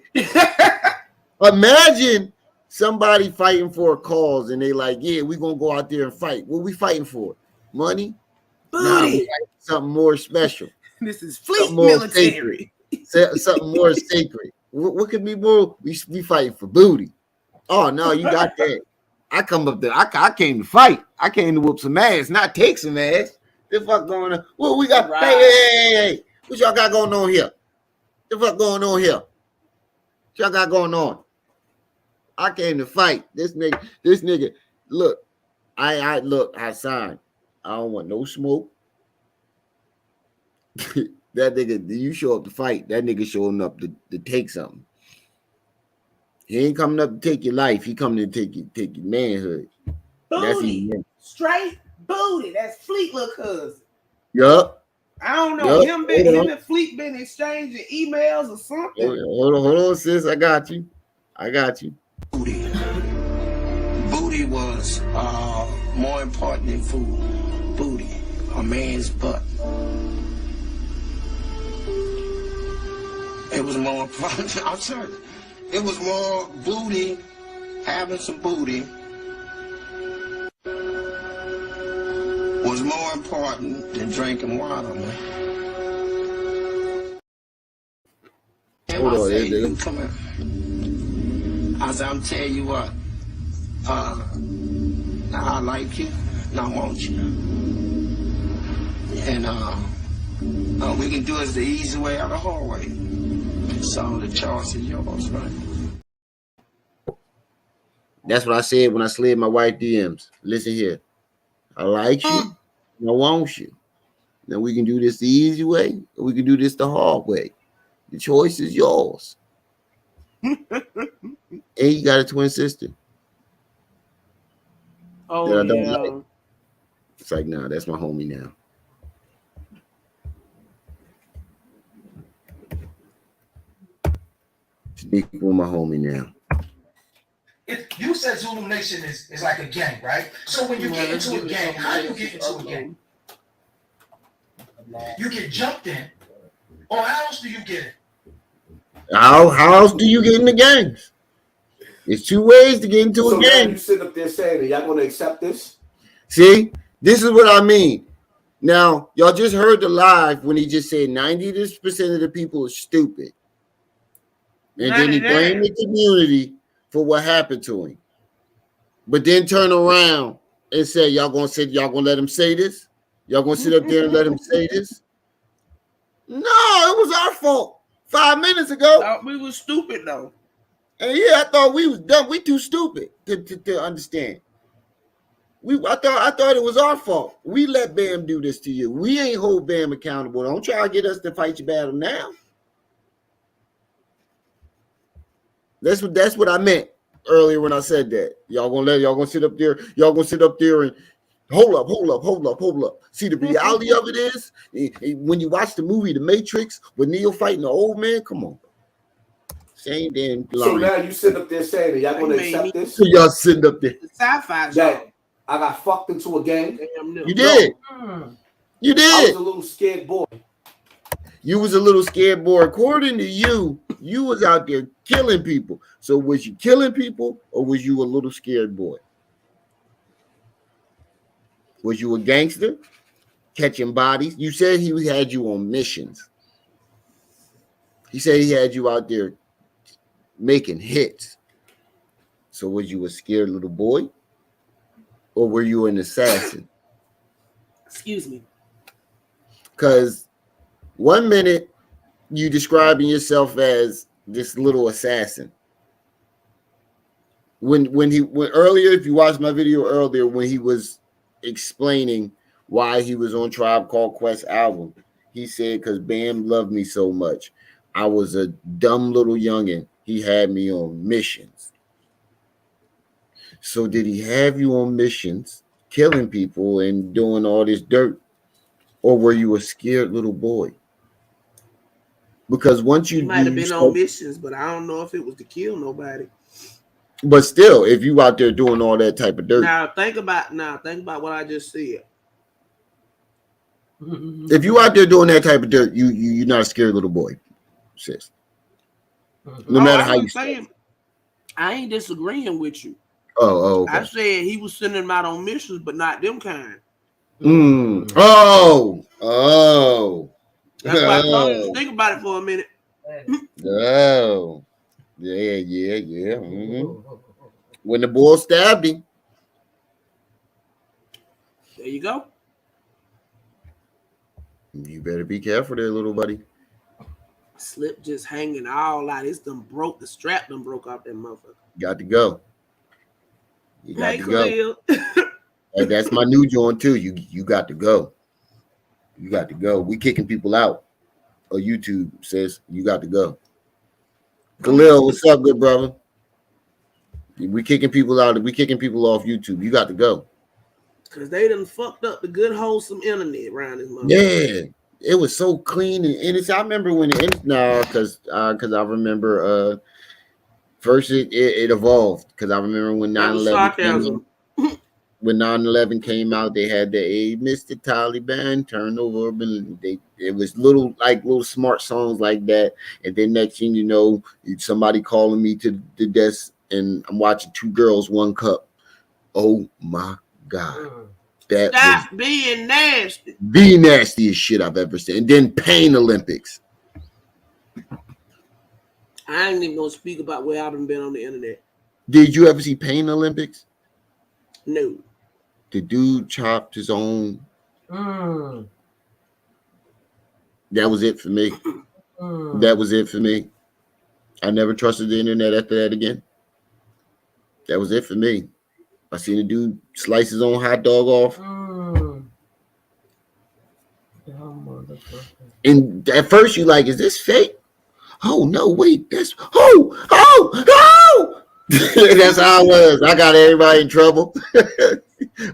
imagine somebody fighting for a cause and they like, yeah, we're gonna go out there and fight. What we fighting for? Money? Nah, we something more special. This is fleet military. Something more sacred. What could be more? We fighting for booty. Oh no, you got that. I come up there. I came to fight. I came to whoop some ass, not take some ass. The fuck going on? What we got? Right. Hey. What y'all got going on here? The fuck going on here? What y'all got going on? I came to fight. This nigga. Look, I look, Hassan. I don't want no smoke. That nigga, you show up to fight. That nigga showing up to take something. He ain't coming up to take your life. He coming to take your manhood. Booty. Straight booty. That's Fleet little cousin. Yup. I don't know. Him and Fleet been exchanging emails or something. Hold on, sis. I got you. Booty was more important than food. Booty. A man's butt. It was more important. I'm sorry. It was more booty, having some booty was more important than drinking water, man. Hold on, you come here. I'm telling you what, I like you, and I want you. And we can do it the easy way or the hard way. So the choice is yours, right? That's what I said when I slid my white DMs. Listen here. I like you. I want you. Now we can do this the easy way, or we can do this the hard way. The choice is yours. And you got a twin sister. Oh, that I don't like. It's like, nah, that's my homie now. Speak with my homie now. You said Zulu Nation is like a gang, right? So when you get into a gang, how do you get into a gang? You get jumped in, or how else do you get it? How else do you get in the gangs? There's two ways to get into a gang. You sit up there saying, are y'all going to accept this? See, this is what I mean. Now, y'all just heard the live when he just said 90% of the people are stupid. And then he blamed the community for what happened to him. But then turn around and say, y'all gonna let him say this? Y'all gonna sit up there and let him say this? No, it was our fault 5 minutes ago. Thought we was stupid though. And yeah, I thought we was dumb. We too stupid to understand. I thought it was our fault. We let Bam do this to you. We ain't hold Bam accountable. Don't try to get us to fight your battle now. That's what I meant earlier when I said that. Y'all gonna sit up there and hold up. See, the reality of it is when you watch the movie The Matrix with Neo fighting the old man, come on. Same damn line. So now you sit up there saying that y'all gonna accept this? So y'all sitting up there. Sci-fi That I got fucked into a gang. You did. You did. I was a little scared boy. You was a little scared boy. According to you, you was out there killing people. So was you killing people or was you a little scared boy? Was you a gangster catching bodies? You said he had you on missions. He said he had you out there making hits. So was you a scared little boy or were you an assassin? Excuse me. Because 1 minute you describing yourself as this little assassin. When earlier, if you watched my video earlier, when he was explaining why he was on Tribe Called Quest album, he said, because Bam loved me so much. I was a dumb little youngin'. He had me on missions. So did he have you on missions, killing people and doing all this dirt? Or were you a scared little boy? Because once you might have been on missions, but I don't know if it was to kill nobody. But still, if you out there doing all that type of dirt. Now think about what I just said. If you out there doing that type of dirt, you're not a scared little boy, sis. No matter how you say it. I ain't disagreeing with you. Oh, okay. I said he was sending them out on missions, but not them kind. Oh. That's why I told you to think about it for a minute. Oh. Yeah. When the bull stabbed him. There you go. You better be careful there, little buddy. Slip just hanging all out. It's done broke. The strap done broke off that motherfucker. Got to go. You got to Khalil. go. Hey, that's my new joint too. You got to go. You got to go. We kicking people out. Or YouTube says you got to go. Khalil, what's up, good brother? We kicking people out. We kicking people off YouTube. You got to go. Cause they done fucked up the good wholesome internet around this motherfucker. Yeah, it was so clean and innocent. I remember when because I remember first it evolved because I remember when 9/11 when 9/11 came out, they had the Mr. Taliban turn over, and it was little smart songs like that. And then next thing you know, somebody calling me to the desk, and I'm watching Two Girls, One Cup. Oh my God. Stop being nasty. The nastiest shit I've ever seen. And then Pain Olympics. I ain't even gonna speak about where I've been on the internet. Did you ever see Pain Olympics? No. The dude chopped his own. That was it for me. That was it for me. I never trusted the internet after that again. That was it for me. I seen a dude slice his own hot dog off. And at first you like, is this fake? Oh no, wait, that's that's how I was. I got everybody in trouble.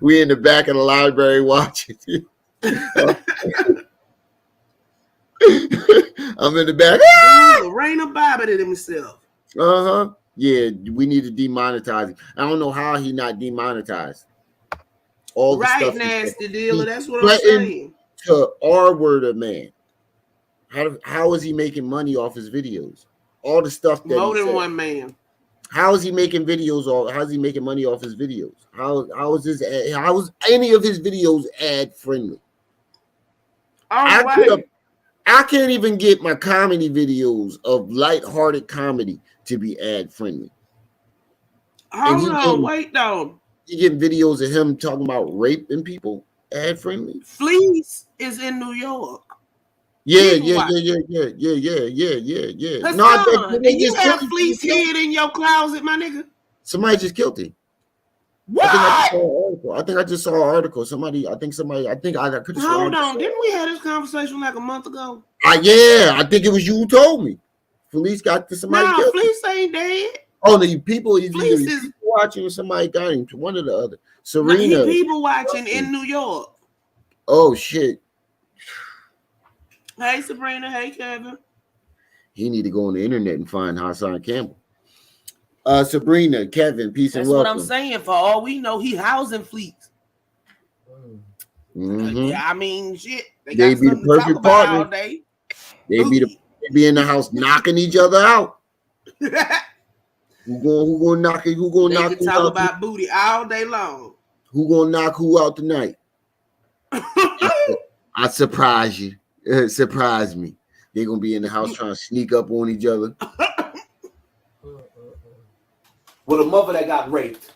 We in the back of the library watching. I'm in the back. Lorena Bobbitt himself. Yeah, we need to demonetize him. I don't know how he not demonetized. All the right, stuff nasty dealer. That's what I'm saying. To R-word a man. How is he making money off his videos? All the stuff that more than one man. How is he making videos off? How's he making money off his videos? How is any of his videos ad friendly? I can't even get my comedy videos of lighthearted comedy to be ad friendly. Hold on, wait though. You get videos of him talking about raping people ad friendly. Felice is in New York. Yeah. Hassan, do you have Felice hid in your closet, my nigga? Somebody just killed him. What? I think I just saw an article. I think I could have. Hold on. Didn't we have this conversation like a month ago? Yeah, I think it was you who told me. Felice got somebody No, killed. Felice ain't dead. Oh, the people Felice is people watching or somebody got him. One or the other. Serena. People watching in New York. Oh shit. Hey Sabrina. Hey Kevin. He need to go on the internet and find Hassan Campbell. Sabrina, Kevin, peace and welcome. That's what I'm saying. For all we know, he housing fleets. Yeah, I mean, shit. They be the perfect partner. All day. They be in the house knocking each other out. Who gonna knock it? Who gonna knock? They can talk about booty all day long. Who gonna knock who out tonight? I surprise you. Surprise me. They're gonna be in the house trying to sneak up on each other. With a mother that got raped.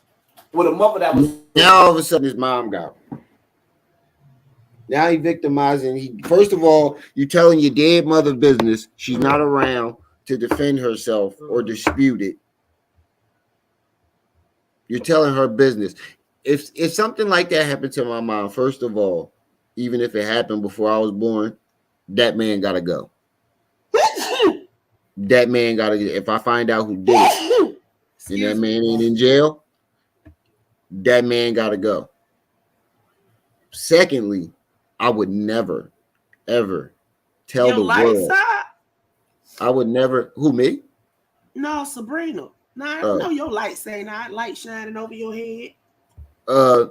With a mother that was now all of a sudden his mom got him. Now he victimizing. First of all, you telling your dead mother business. She's not around to defend herself or dispute it. You're telling her business. If something like that happened to my mom, first of all, even if it happened before I was born, that man gotta go. That man gotta. If I find out who did it, and that man ain't in jail, that man gotta go. Secondly, I would never, ever tell the world. I would never. Who, me? No, Sabrina. No, I know your light saying that light shining over your head. No,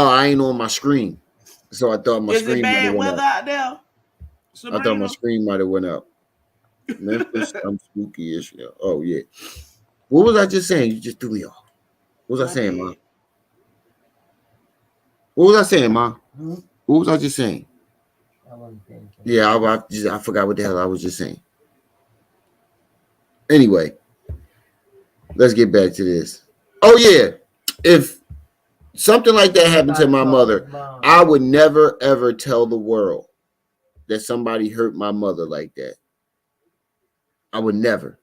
I ain't on my screen, so I thought my screen. Is it bad weather out there? Sabrina? I thought my screen might have went up. Memphis, I'm spooky-ish. Oh yeah. What was I just saying? You just threw me off. What was I saying, Ma? What was I saying, Ma? What was I just saying? Yeah, I forgot what the hell I was just saying. Anyway, let's get back to this. Oh yeah, if something like that happened to my mother, I would never ever tell the world that somebody hurt my mother like that. I would never.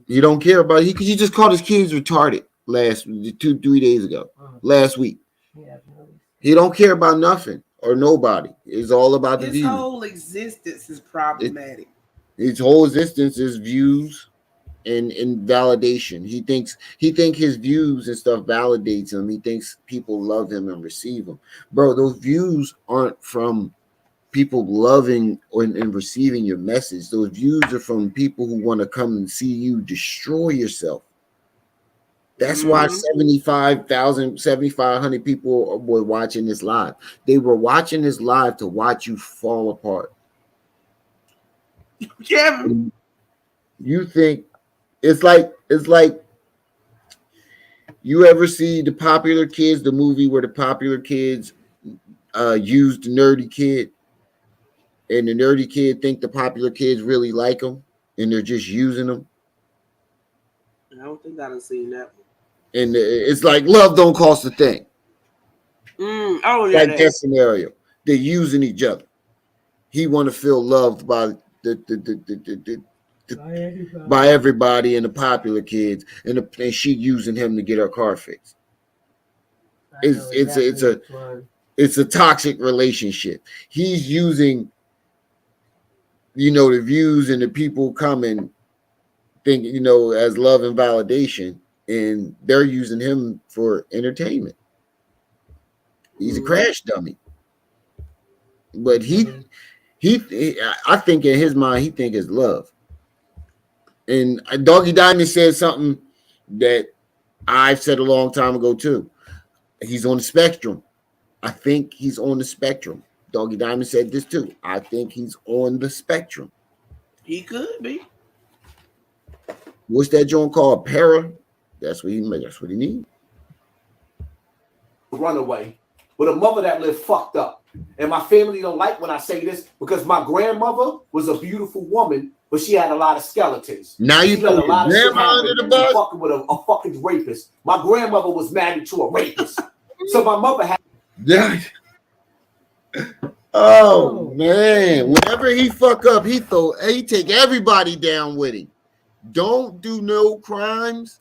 You don't care about it. He just called his kids retarded 2-3 days ago. Last week. He don't care about nothing or nobody. It's all about the views. His whole existence is problematic. His whole existence is views and validation. He thinks his views and stuff validates him. He thinks people love him and receive him. Bro, those views aren't from people loving and receiving your message. Those views are from people who want to come and see you destroy yourself. That's why 7,500 people were watching this live. They were watching this live to watch you fall apart. Yeah. You think it's like you ever see The Popular Kids, the movie where the popular kids used the nerdy kid, and the nerdy kid think the popular kids really like him, and they're just using them. I don't think I've seen that one. And it's like love don't cost a thing. Like that scenario, they're using each other. He want to feel loved by by everybody and the popular kids, and she using him to get her car fixed. It's a toxic relationship. He's using, the views and the people coming, think, as love and validation, and they're using him for entertainment. He's a crash dummy. But I think in his mind, he think it's love. And Doggy Diamond said something that I've said a long time ago too. He's on the spectrum. I think he's on the spectrum. Doggy Diamond said this too. I think he's on the spectrum. He could be. What's that joint called? Para? That's what he needs. Runaway with a mother that lived fucked up. And my family don't like when I say this because my grandmother was a beautiful woman, but she had a lot of skeletons. Now you put a lot of grandma under the bus? Fucking with a fucking rapist. My grandmother was married to a rapist. So my mother had... Oh, man. Whenever he fuck up, he take everybody down with him. Don't do no crimes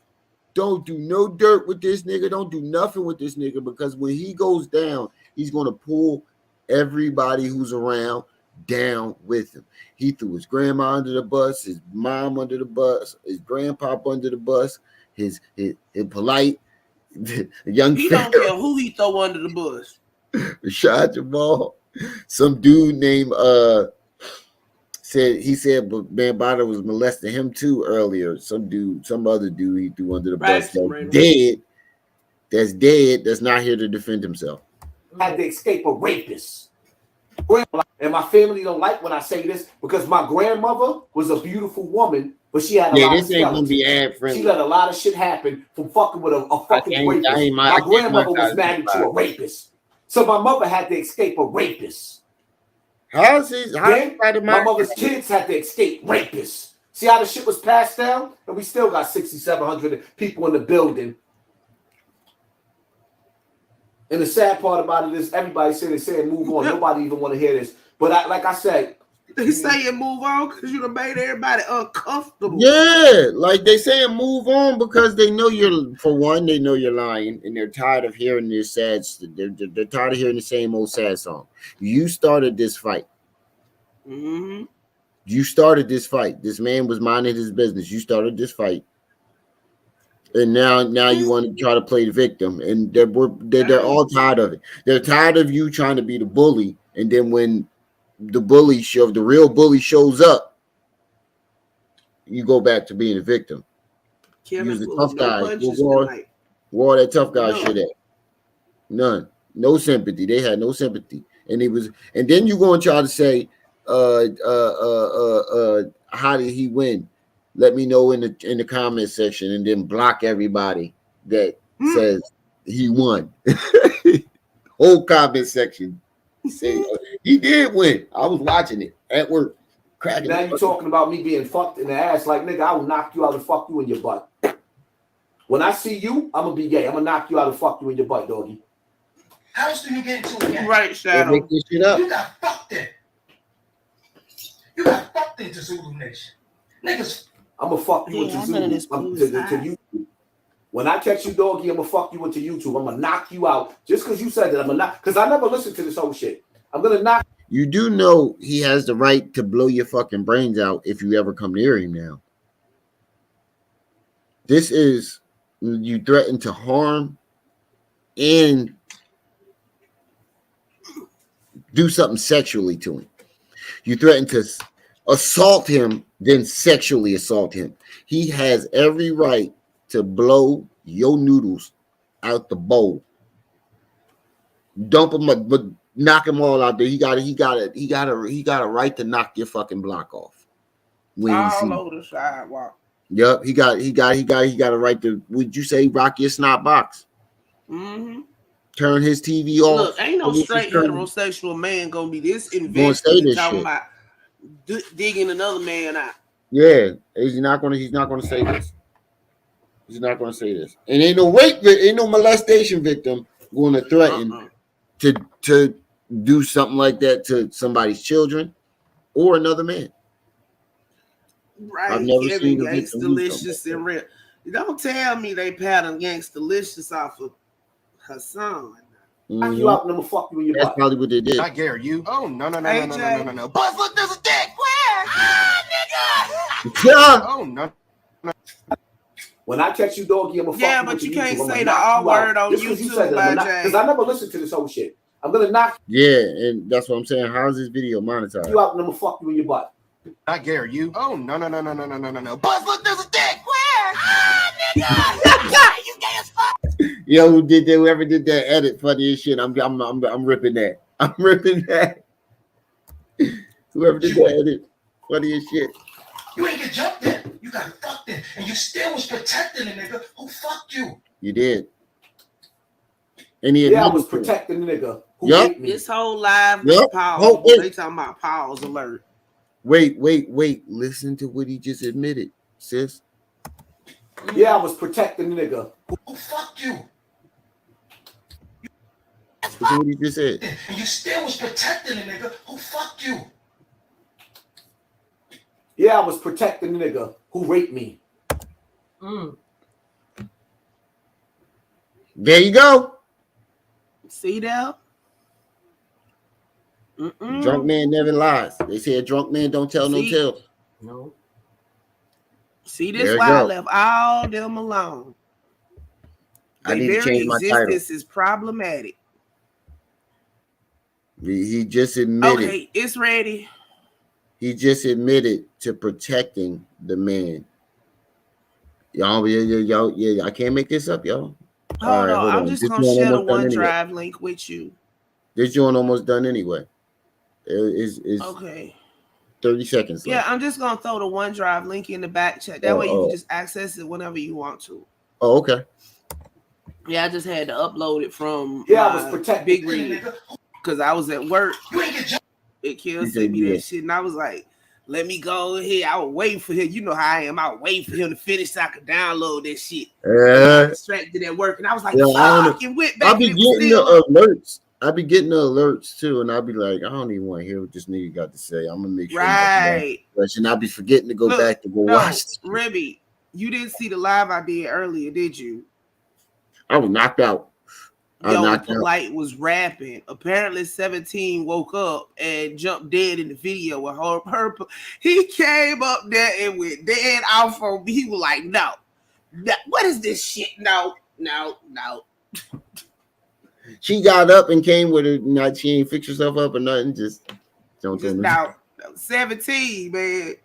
don't do no dirt with this nigga. Don't do nothing with this nigga because when he goes down, he's gonna pull everybody who's around down with him. He threw his grandma under the bus, his mom under the bus, his grandpa under the bus, his polite young. He don't care who he throw under the bus. Rashad Jamal, some dude named said but Bandit was molesting him too earlier. Some other dude he threw under the bus that's dead, that's not here to defend himself. Had to escape a rapist. And my family don't like when I say this because my grandmother was a beautiful woman, but she had a lot of this ain't gonna be ad friendly. She let a lot of shit happen from fucking with a fucking rapist. My grandmother was married to a rapist. So my mother had to escape a rapist. My mother's kids had to escape rapists. See how the shit was passed down? And we still got 6,700 people in the building. And the sad part about it is everybody saying move on. Nobody even want to hear this. But like I said, they saying move on because you done made everybody uncomfortable. Yeah, like they saying move on because they know they know you're lying and they're tired of hearing this sad. They're tired of hearing the same old sad song. You started this fight. Mm-hmm. You started this fight. This man was minding his business. You started this fight. And now you want to try to play the victim, and they're all tired of it. They're tired of you trying to be the bully, and then when the real bully shows up, you go back to being a victim. Use the tough guy. Where that tough guy shit at? None. No sympathy. They had no sympathy, and then you go and try to say, how did he win? Let me know in the comment section, and then block everybody that says he won. Whole comment section. Say he did win. I was watching it at work. Cracking. Now you talking about me being fucked in the ass, like nigga, I will knock you out and fuck you in your butt. When I see you, I'm gonna be gay. I'm gonna knock you out and fuck you in your butt, doggy. How else do you get into it? Right, Shadow. Make this shit up. You got fucked in. You got fucked into Zulu Nation. Niggas. I'm gonna fuck you into YouTube. When I text you, doggy, I'm gonna fuck you into YouTube. I'm gonna knock you out just because you said that. I'm gonna knock because I never listened to this whole shit. I'm gonna knock. You do know he has the right to blow your fucking brains out if you ever come near him now. This is you threaten to harm and do something sexually to him. You threaten to assault him, then sexually assault him. He has every right to blow your noodles out the bowl. Dump them, but knock them all out there. He got a right to knock your fucking block off. All over the sidewalk. Yep, he got a right to. Would you say rock your snot box? Mm-hmm. Turn his TV off. Look, ain't no straight heterosexual man gonna be this invested in talking about digging another man out. Yeah, he's not gonna say this. He's not gonna say this. And ain't no ain't no molestation victim gonna threaten to do something like that to somebody's children or another man. Right. I've never seen a Gangsta Delicious and real. Don't tell me they pattern Gangsta Delicious off of Hassan. Knock you out and I'm gonna fuck you in your butt. That's probably what they did. I dare you. Oh no. Buzz, look, there's a dick. Where? Nigga. Yeah. Oh no. When I text you, doggy, I'm gonna fuck you. Yeah, but you can't say the R word on YouTube, because I never listened to this whole shit. I'm gonna knock. Yeah, and that's what I'm saying. How's this video monetized? You out and I'm gonna fuck you in your butt. I dare you. Oh no. Buzz, look, there's a dick. Where? Nigga. You gay as fuck. Yo, whoever did that edit, funny as shit. I'm ripping that. I'm ripping that. Whoever did that edit, funny as shit. You ain't get jumped in. You got fucked in, and you still was protecting the nigga who fucked you. You did. And I was protecting the nigga who hit me. This whole live was pause. They talking about pause alert. Wait. Listen to what he just admitted, sis. Yeah, I was protecting the nigga who fucked you. Listen what he just said. And you still was protecting the nigga who fucked you. Yeah, I was protecting the nigga who raped me. There you go. See there? Drunk man never lies. They say a drunk man don't tell no tales. No. See, this There you why I go. left all them alone. I Their need to very change my title. existence is problematic. He just admitted. Okay, it's ready. He just admitted to protecting the man. Y'all, yeah, I can't make this up, y'all. Hold on. I'm just This gonna joint share the almost done anyway. OneDrive link with you. This joint almost done anyway. It's Okay. 30 seconds Yeah, left. I'm just gonna throw the OneDrive link in the back chat. That way you can just access it whenever you want to. Oh, okay. Yeah, I just had to upload it from I was protected. Big Rig because I was at work. It killed You me said, that shit, and I was like, "Let me go ahead." I was waiting for him. You know how I am. I was waiting for him to finish so I could download that shit. I was distracted at work, and I was like, "Fuck!" And went back. I'll be getting the alerts. I'll be getting the alerts too, and I'll be like, I don't even want to hear what this nigga got to say. I'm gonna make sure. Right. And I'll be forgetting to go back to go watch. Remy, you didn't see the live I did earlier, did you? I was knocked out. Polite was rapping. Apparently 17 woke up and jumped dead in the video with her. He came up there and went dead off on me. He was like, no. What is this shit? No. She got up and came with it. Not she ain't fix herself up or nothing. Just don't do now 17, man.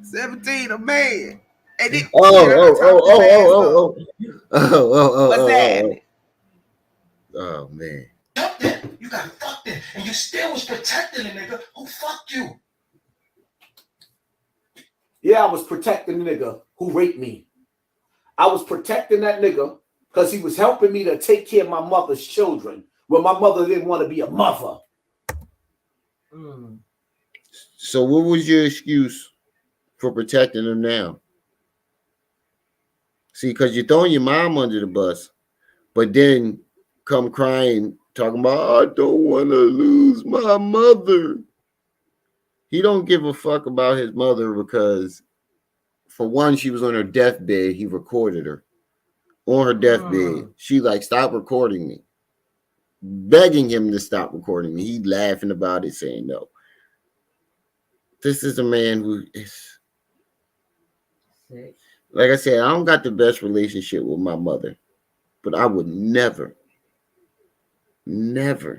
17, a man. And it, oh. What's that? Oh man. You got fucked in, and you still was protecting the nigga who fucked you. Yeah, I was protecting the nigga who raped me. I was protecting that nigga because he was helping me to take care of my mother's children when my mother didn't want to be a mother. So what was your excuse for protecting him now? See, because you're throwing your mom under the bus, but then come crying, talking about, I don't want to lose my mother. He don't give a fuck about his mother because, for one, she was on her deathbed. He recorded her on her deathbed. She like, stop recording me, begging him to stop recording me. He laughing about it, saying no. This is a man who is, like I said, I don't got the best relationship with my mother, but I would never, ever.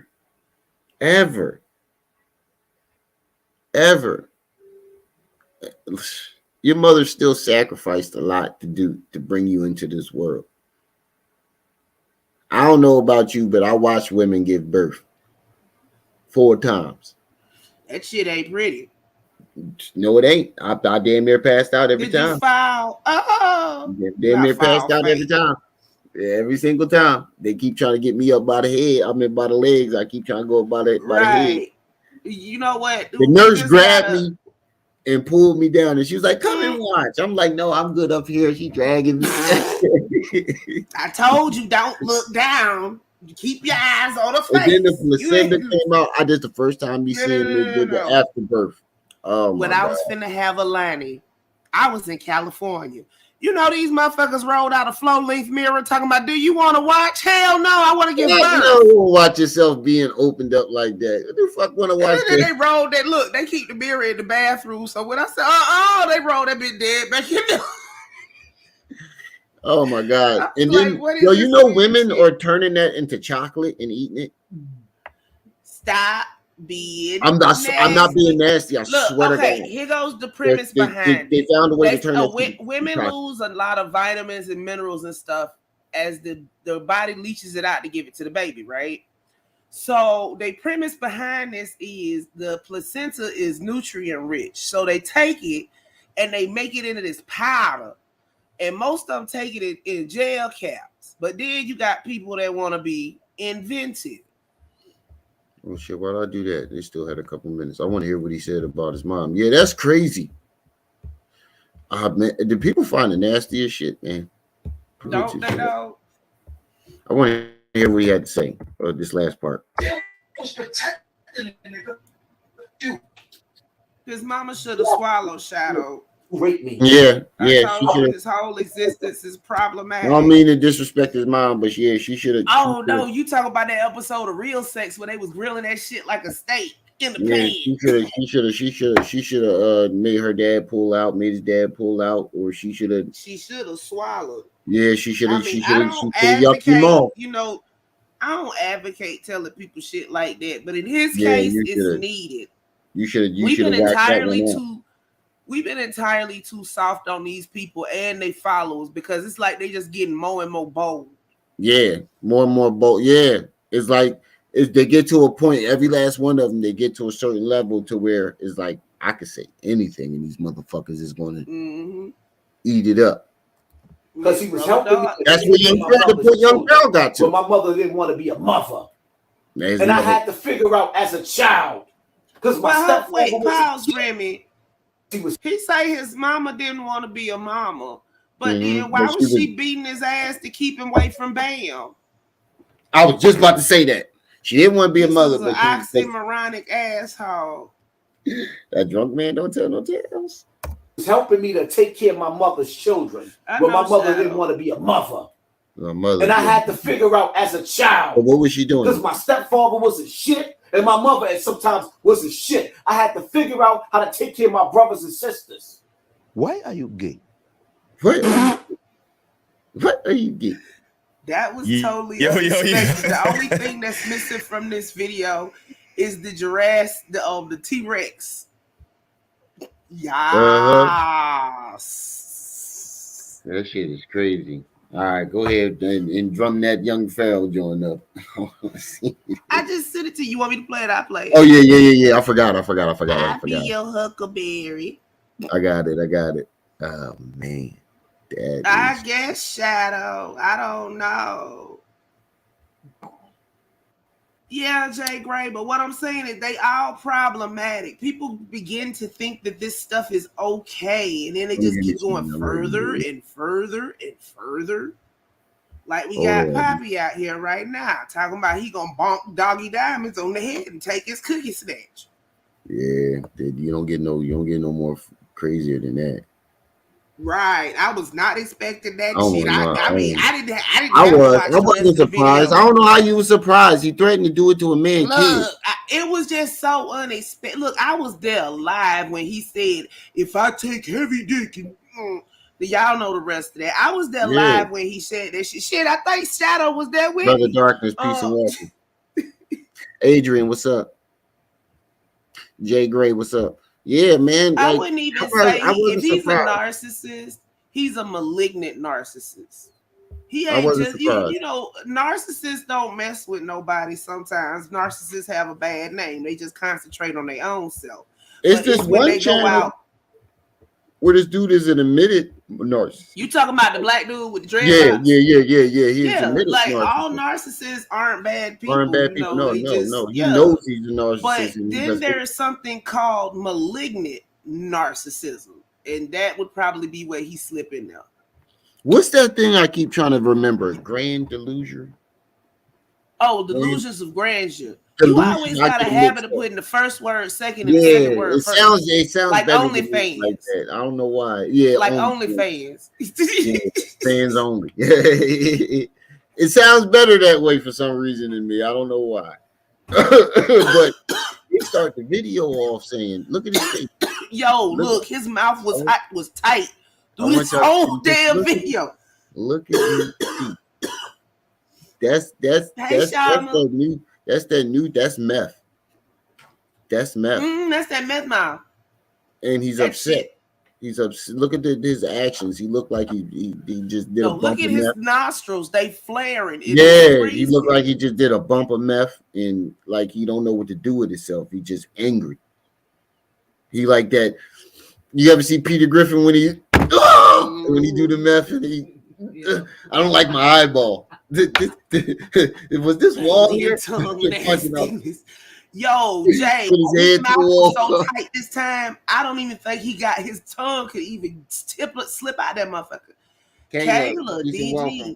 Your mother still sacrificed a lot to bring you into this world. I don't know about you, but I watch women give birth 4 times. That shit ain't pretty. No, it ain't. I damn near passed out every time. Did you foul? Oh, damn near passed out every time. Every single time. They keep trying to get me up by the head. I mean, by the legs. I keep trying to go up by the head. You know what? The nurse grabbed me and pulled me down, and she was like, come and watch. I'm like, no, I'm good up here. She dragging me. I told you, don't look down. Keep your eyes on the face. And then the placenta came out. I did the first time you seen me did the afterbirth. Oh, when I was finna have Alani, I was in California. You know, these motherfuckers rolled out a flow-length mirror talking about, do you want to watch? Hell no, I want to give birth. You don't watch yourself being opened up like that. What the fuck want to watch that? They rolled that. Look, they keep the mirror in the bathroom. So when I said, they rolled that bitch dead back in there. Oh, my God. And then, you know women are turning that into chocolate and eating it? Stop being I'm not being nasty. I swear to God. Here goes the premise behind they found a way to turn it. Women lose a lot of vitamins and minerals and stuff as the body leaches it out to give it to the baby, right? So the premise behind this is the placenta is nutrient rich. So they take it and they make it into this powder. And most of them take it in gel caps. But then you got people that want to be inventive. Oh shit, why'd I do that? They still had a couple minutes. I want to hear what he said about his mom. Yeah, that's crazy. Man, do people find the nastiest shit, man? Don't they know? I want to hear what he had to say. This last part. His mama should have swallowed Shadow raped me. Yeah, I yeah. told you his whole existence is problematic. I don't mean to disrespect his mom, but yeah, she should have. Oh no, you talk about that episode of Real Sex where they was grilling that shit like a steak in the pan. She should have made her dad pull out, made his dad pull out, or she should have swallowed. Yeah, she should have. I mean, She should have. She advocate, yucked him off. you know, I don't advocate telling people shit like that, but in his Yeah, case, you it's should've. needed. You should have. You We've should been have whacked that entirely one out. too. We've been entirely too soft on these people and they followers because it's like they just getting more and more bold. Yeah, more and more bold. Yeah, it's like they get to a point. Every last one of them, they get to a certain level to where it's like I could say anything, and these motherfuckers is going to eat it up. Because he was helping me. That's what young girl got to. But my mother didn't want to be a mother, and I had to figure out as a child because my stepfather pause, Remy. He say his mama didn't want to be a mama, but then why was she beating his ass to keep him away from Bam? I was just about to say that she didn't want to be a mother, but an oxymoronic asshole. That drunk man don't tell no tales. Was helping me to take care of my mother's children, but my mother didn't want to be a mother. And I had to figure out as a child. But what was she doing? Because my stepfather was a shit, and my mother at sometimes was a shit. I had to figure out how to take care of my brothers and sisters. Why are you gay? What are you gay? That was totally unexpected. The only thing that's missing from this video is the giraffe, the T-Rex. Yes. That shit is crazy. All right, go ahead and drum that young Pharaoh joint up. I just sent it to you. You want me to play it? I play it. Oh yeah. I forgot. I be your huckleberry. I got it. Oh man. I guess Shadow. I don't know. Yeah, Jay Gray, but what I'm saying is they all problematic. People begin to think that this stuff is okay, and then they just keep going further and further and further. Like we got Poppy out here right now talking about he gonna bonk Doggy Diamonds on the head and take his cookie snatch. Yeah, you don't get no more crazier than that. Right, I was not expecting that shit. I wasn't surprised. I don't know how you were surprised. He threatened to do it to a man. Look, it was just so unexpected. Look, I was there live when he said, "If I take heavy dick," and y'all know the rest of that. I was there live when he said that shit. Shit, I think Shadow was there with Brother me. Darkness, peace and welcome. Adrian, what's up? Jay Gray, what's up? Yeah, man. I wouldn't even say if he's a narcissist, he's a malignant narcissist. He ain't just you know, narcissists don't mess with nobody. Sometimes narcissists have a bad name. They just concentrate on their own self. It's this one channel where this dude is an admitted narcissist. You talking about the black dude with the dreadlocks? Yeah. He's admitted like narcissist. All narcissists aren't bad people. No. He knows he's a narcissist. But then there's something called malignant narcissism, and that would probably be where he slip in there. What's that thing I keep trying to remember? Grand delusion. Oh, delusions of grandeur. You always got a habit of putting the first word second and the second word first. It sounds like OnlyFans. Like that. I don't know why. Yeah, like OnlyFans. Fans only. It sounds better that way for some reason than me. I don't know why. But he started the video off saying, "Look at his face." Look, his mouth was tight through this whole damn video. Look at his feet. That's meth. That's meth. That's that meth mouth. And he's upset. Shit. He's upset. Look at his actions. He looked like he just did a bump. Look at his nostrils. They flaring. He looked like he just did a bump of meth and like he don't know what to do with himself. He just angry. He like that. You ever see Peter Griffin when he do the meth and he I don't like my eyeball. Was this wall here? Yo, Jay, his mouth was so tight this time. I don't even think he got his tongue could even slip out that motherfucker. Kayla, DG.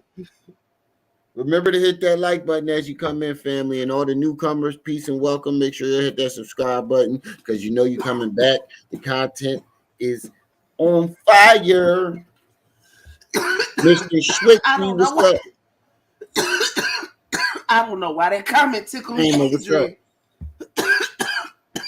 Remember to hit that like button as you come in, family, and all the newcomers. Peace and welcome. Make sure you hit that subscribe button because you know you're coming back. The content is on fire. Mr. Switchy, I don't know what's why. up? I don't know why that comment tickled me, Hey, man, what's up? Adrian.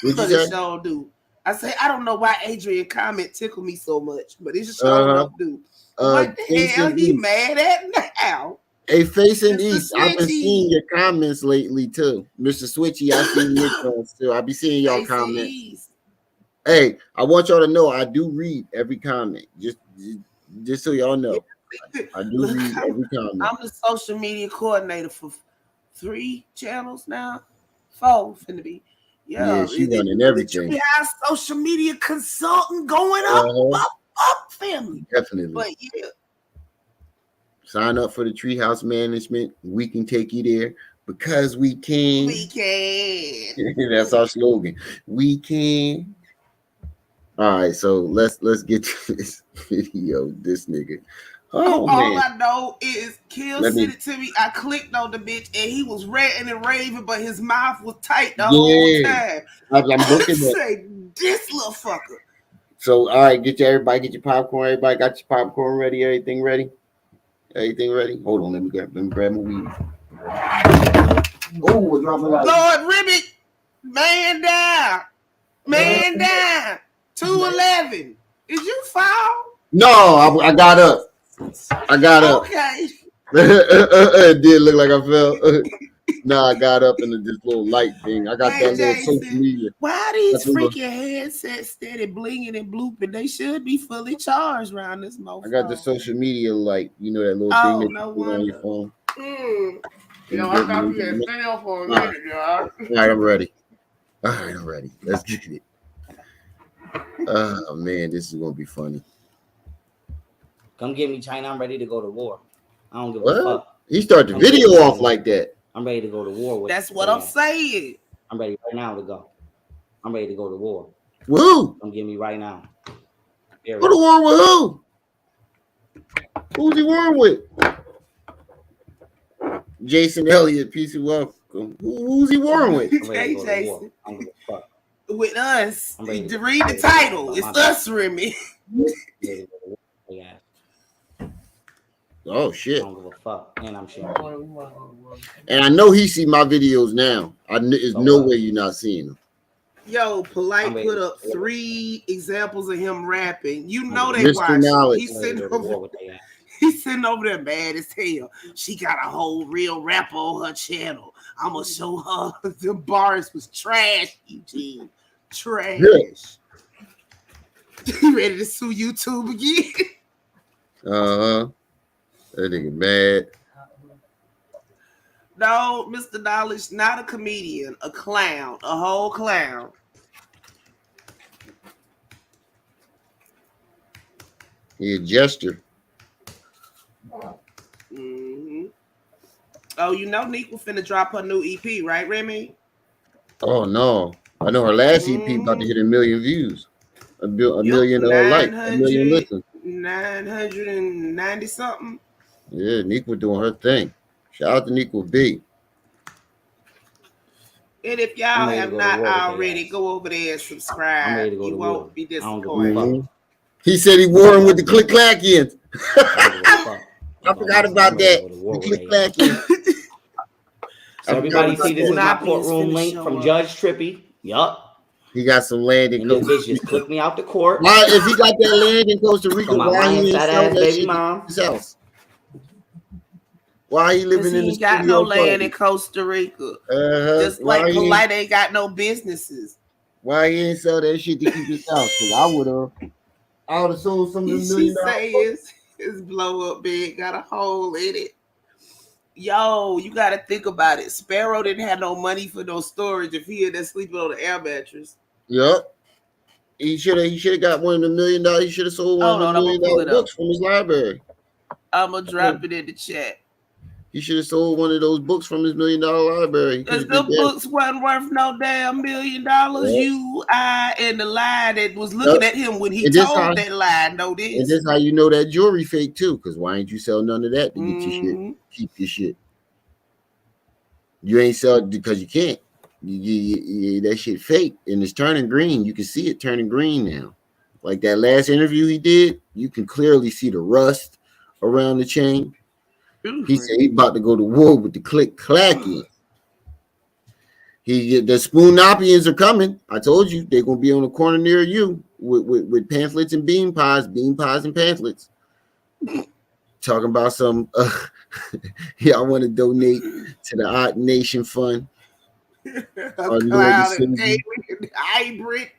What'd But you it say? sure do. I say I don't know why Adrian comment tickled me so much, but it just Uh-huh. sure do. What the hell Facing he East. mad at now? Hey, Facing Mr. East, I've been Switchy. seeing your comments lately too. Mr. Switchy, I see your comments too. I be seeing y'all Facing comments. East. Hey, I want y'all to know I do read every comment. Just so y'all know. I do Look, read every comment. I'm the social media coordinator for 3 channels now. 4 finna be. Yeah, she running The everything. Treehouse social media consultant going up, up, family. Definitely. But yeah, sign up for the Treehouse Management. We can take you there because we can. we can. That's our slogan. We can. All right, so let's get to this video. This nigga. Oh All man. I know is Kill sent it to me. I clicked on the bitch and he was ranting and raving, but his mouth was tight the whole time. I'm looking at say this little fucker. So all right, everybody get your popcorn. Everybody got your popcorn ready? Everything ready? Everything ready? Hold on, let me grab my weed. Oh, we're dropping like Lord Ribbit, man down. Man down. 211. Did you fall? No, I got up. I got up. Okay. It did look like I fell. No, I got up in this little light thing. I got that little Jason, social media. Why these freaking headsets steady blinging and blooping? They should be fully charged around this motherfucker. I got the social media light. You know that little thing that you put on your phone. Yo, I got you at fail for a minute, y'all. All right, I'm ready. All right, I'm ready. Let's get it. Oh man, this is gonna be funny. Come get me, China. I'm ready to go to war. I don't give a fuck. He started the video off like that. I'm ready to go to war with. That's what I'm saying. I'm ready right now to go. I'm ready to go to war. Woo! Come get me right now. Go to war with who? Who's he warring with? Jason Elliott, peace and welcome. Who's he warring with? Hey, Jason. I don't give a fuck. With us. Read the title. It's us, Remy. Oh shit! I don't give a fuck, and I'm sharing. And I know he see my videos now. There's no way you're not seeing them. Yo, Polite put up 3 examples of him rapping. You know they Mr. Knowledge. He's sitting over there mad as hell. She got a whole real rapper on her channel. I'ma show her the bars was trash, Eugene. Trash. You ready to sue YouTube again? That nigga mad. No, Mr. Knowledge, not a comedian, a clown, a whole clown. He a jester. Mm-hmm. Oh, you know Nick was finna drop her new EP, right, Remy? Oh no, I know her last EP about to hit 1 million views, a million likes, 1 million listens, 990 something. Yeah, Niqua doing her thing. Shout out to Niqua B. And if y'all have not already, go over there and subscribe. You won't be disappointed. He said he warring with the Click Clackians. I forgot about that. The Click Clackians. So everybody see this is my courtroom link from Judge Trippy. Yup. He got some land in Costa Rica. Just click me out the court. Why, if he got that land in Costa Rica, why he ain't sell that baby shit mom? in his house? Why he living in the studio? He got no land in Costa Rica. Just like Polite ain't got no businesses. Why he ain't sell that shit to keep his house? Because I would have sold some of the $1 million. She say his blow up bed got a hole in it. Yo, you got to think about it. Pharaoh didn't have no money for no storage if he had been sleeping on the air mattress. Yep. He should have got one of the $1 million. He should have sold one of the $1 million books from his library. I'm going to drop it in the chat. He should have sold one of those books from his $1 million library. Because the books wasn't worth no damn $1 million. Yep. You, I, and the lie that was looking at him when he told that lie know this. And this how you know that jewelry fake too. Because why ain't you sell none of that to get your shit? Keep your shit. You ain't sell it because you can't. That shit fake and it's turning green. You can see it turning green now. Like that last interview he did, you can clearly see the rust around the chain. He said he about to go to war with the click clacky. The Spoonopians are coming. I told you they're gonna be on the corner near you with pamphlets and bean pies and pamphlets. Talking about some yeah, I want to donate to the Odd Nation Fund. Hybrid.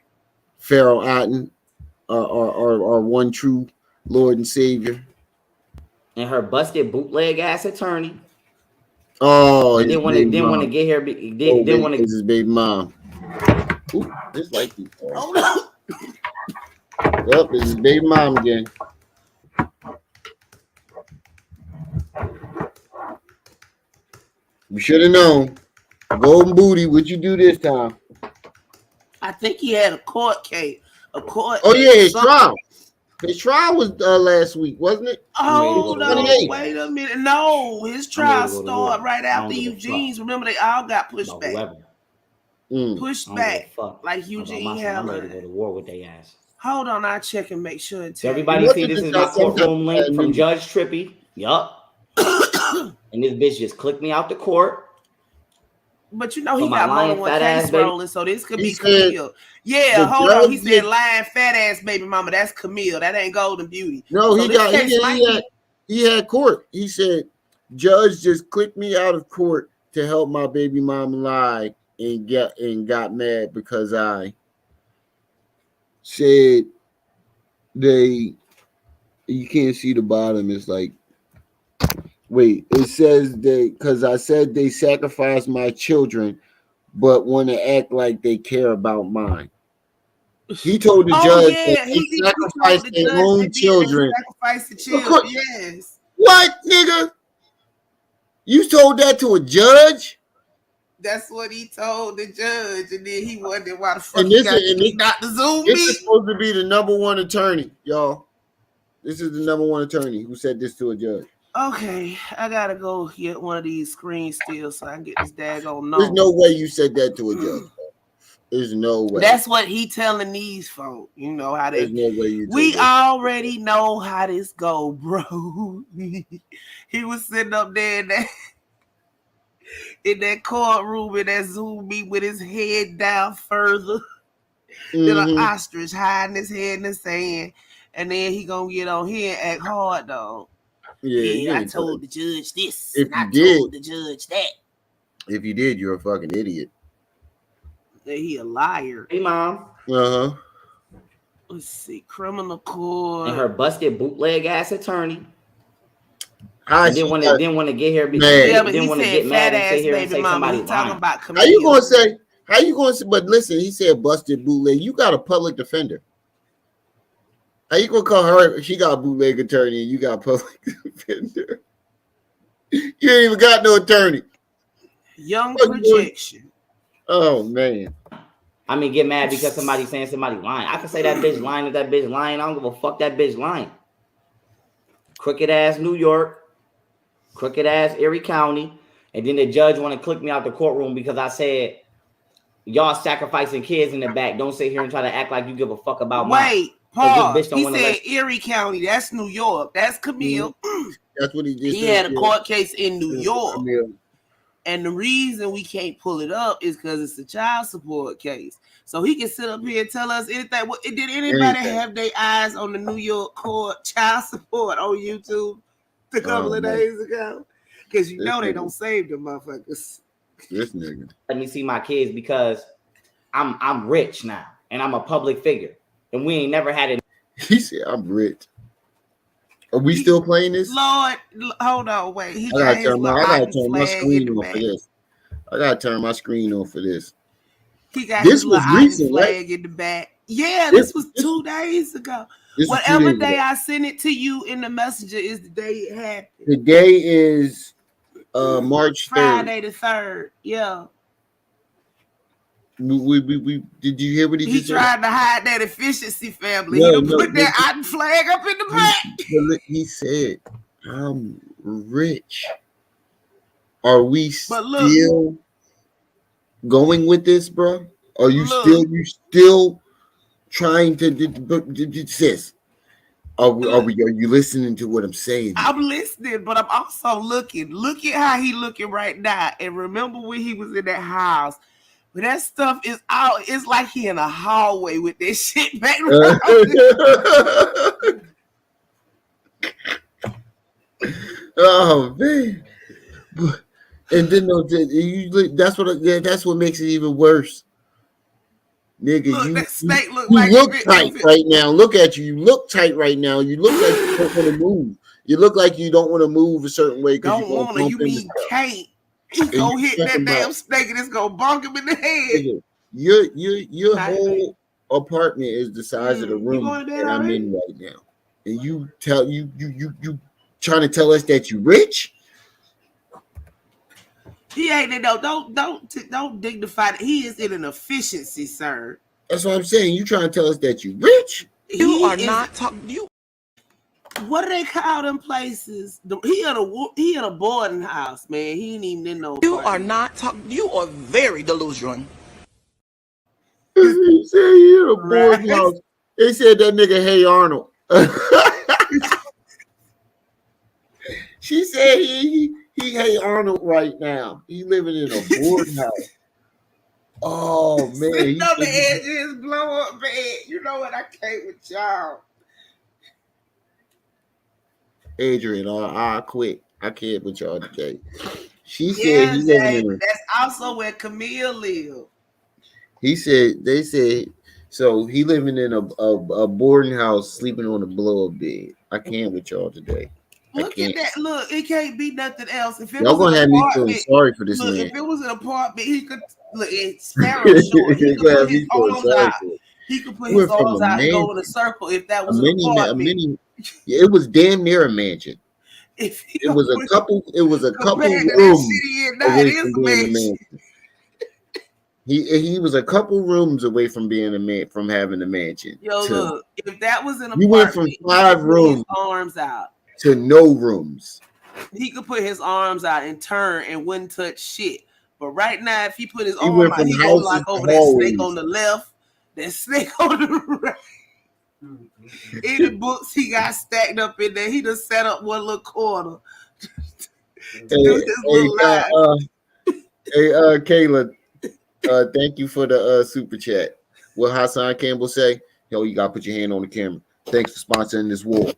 Pharaoh Otten, our one true Lord and Savior. And her busted bootleg ass attorney. Oh, and didn't want to get here. Didn't want to. His baby mom. Ooh, this like you. Oh no. Yep, this is baby mom again. We should have known. Golden Booty, what'd you do this time? I think he had a court case. Oh yeah, his trial. His trial was last week, wasn't it? Oh no! Wait a minute. No, his trial started right after Eugene's. Remember, they all got pushed back. Pushed back like Eugene I'm ready to go to war with their ass. Hold on, I'll check and make sure. Everybody see this is my courtroom link from Judge Trippy. Yup. And this bitch just clicked me out the court. But you know he got more than one case rolling, so this could be Camille. Yeah, hold on. He said lying fat ass baby mama. That's Camille. That ain't Golden Beauty. No, so he had court. He said, judge just clicked me out of court to help my baby mama lie and got mad because I said you can't see the bottom. It's like, wait, it says because I said they sacrificed my children, but want to act like they care about mine. He told the judge that they sacrificed their own children. Sacrifice the children, yes. What, nigga? You told that to a judge? That's what he told the judge, and then he wondered why the fuck he got the Zoom meeting. This is supposed to be the number one attorney, y'all. This is the number one attorney who said this to a judge. Okay, I gotta go get one of these screens still so I can get this daggone number. There's no way you said that to a judge. There's no way. That's what he telling these folks. You know how they. There's no way you. We already know how this go, bro. He was sitting up there in that courtroom in that Zoom meet with his head down further than an ostrich, hiding his head in the sand, and then he gonna get on here and act hard though. Yeah, I told the judge this. If and you I did, told the judge that. If you did, you're a fucking idiot. That he a liar. Hey, mom. Uh-huh. Let's see, criminal court. And her busted bootleg ass attorney. Didn't want to get here because didn't want to get mad and sit here and say somebody talking about Camille. How you gonna say? But listen, he said busted bootleg. You got a public defender. How you gonna call her? She got a bootleg attorney, and you got a public defender. You ain't even got no attorney. Young projection. Oh man. I mean, get mad because somebody's saying somebody lying. I can say that bitch lying if that bitch lying. I don't give a fuck that bitch lying. Crooked ass New York, crooked ass Erie County, and then the judge want to click me out the courtroom because I said y'all sacrificing kids in the back. Don't sit here and try to act like you give a fuck about mine. Wait, Paul. He said Erie County. That's New York. That's Camille. That's what he did. He had a court case in New York. And the reason we can't pull it up is because it's a child support case. So he can sit up here and tell us anything. Did anybody have their eyes on the New York court child support on YouTube a couple of days ago? Because you know they don't save them motherfuckers. This nigga. Let me see my kids because I'm rich now and I'm a public figure. And we ain't never had it. He said, I'm rich. Are we still playing this? Lord, hold on, wait. I gotta turn my screen on for this. I gotta turn my screen on for this. He got this was recent flag in the back. Yeah, this was 2 days ago. Whatever day I sent it to you in the messenger is the day it happened. The day is March 3rd. Friday the 3rd. Yeah. We did you hear what he said? Tried to hide that efficiency, family. He put that Otten flag up in the back. He said, I'm rich. Are we still going with this, bro? Are you still trying to sis. Are you listening to what I'm saying? I'm listening, but I'm also looking. Look at how he looking right now. And remember when he was in that house. But that stuff is out. It's like he in a hallway with that shit back Oh man. And then that's what makes it even worse. Nigga, look, that snake you like look tight right now. Look at you. You look tight right now. You look like you don't want to move. You look like you don't want to move a certain way because don't want to. You mean can't? He go hit that damn snake and it's gonna bonk him in the head. Your whole apartment is the size of the room that I'm in right now, and you trying to tell us that you rich? He ain't it though. Don't dignify it. He is in an efficiency, sir. That's what I'm saying. You trying to tell us that you rich? You are not talking. You. What do they call them places? He in a boarding house, man. He ain't even in no. You are not talking. You are very delusional. He said he in a boarding house. They said that nigga Hey Arnold. She said he Hey Arnold right now. He living in a boarding house. Oh man, sitting on the edge of his blow up bed. You know what? I can't with y'all. Adrian, I quit. I can't with y'all today. She said he living in. That's also where Camille live. He said they said so. He living in a boarding house, sleeping on a blow up bed. I can't with y'all today. Look at that. Look, it can't be nothing else. If it y'all was gonna have me feeling sorry for this man. If it was an apartment, he could look. It's Pharaoh short. He could put his arms out. He could put his arms out and go in a circle. If that was an apartment, it was damn near a mansion. It was a couple rooms away from being a mansion. He was a couple rooms away from being from having a mansion. Yo, look, if that was an apartment, you went from 5 rooms arms out to no rooms. He could put his arms out and turn and wouldn't touch shit. But right now, if he put his arm out, he go like over that snake on the left, that snake on the right. In the books he got stacked up in there, he just set up one little corner. Kayla, thank you for the super chat. What Hassan Campbell say? Yo, you gotta put your hand on the camera. Thanks for sponsoring this war.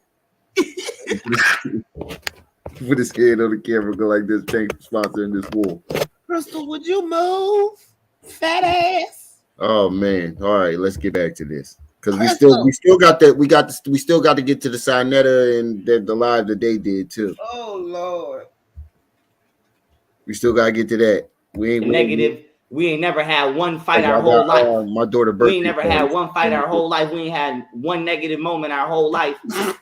Put his hand on the camera, go like this. Thanks for sponsoring this war. Crystal, would you move? Fat ass. Oh man. All right, let's get back to this. Because we still got that. We still got to get to the Sinetta and the live that they did too. Oh Lord. We still gotta get to that. We ain't never had one fight our whole life. My daughter birthday. We ain't never had one fight our whole life. We ain't had one negative moment our whole life.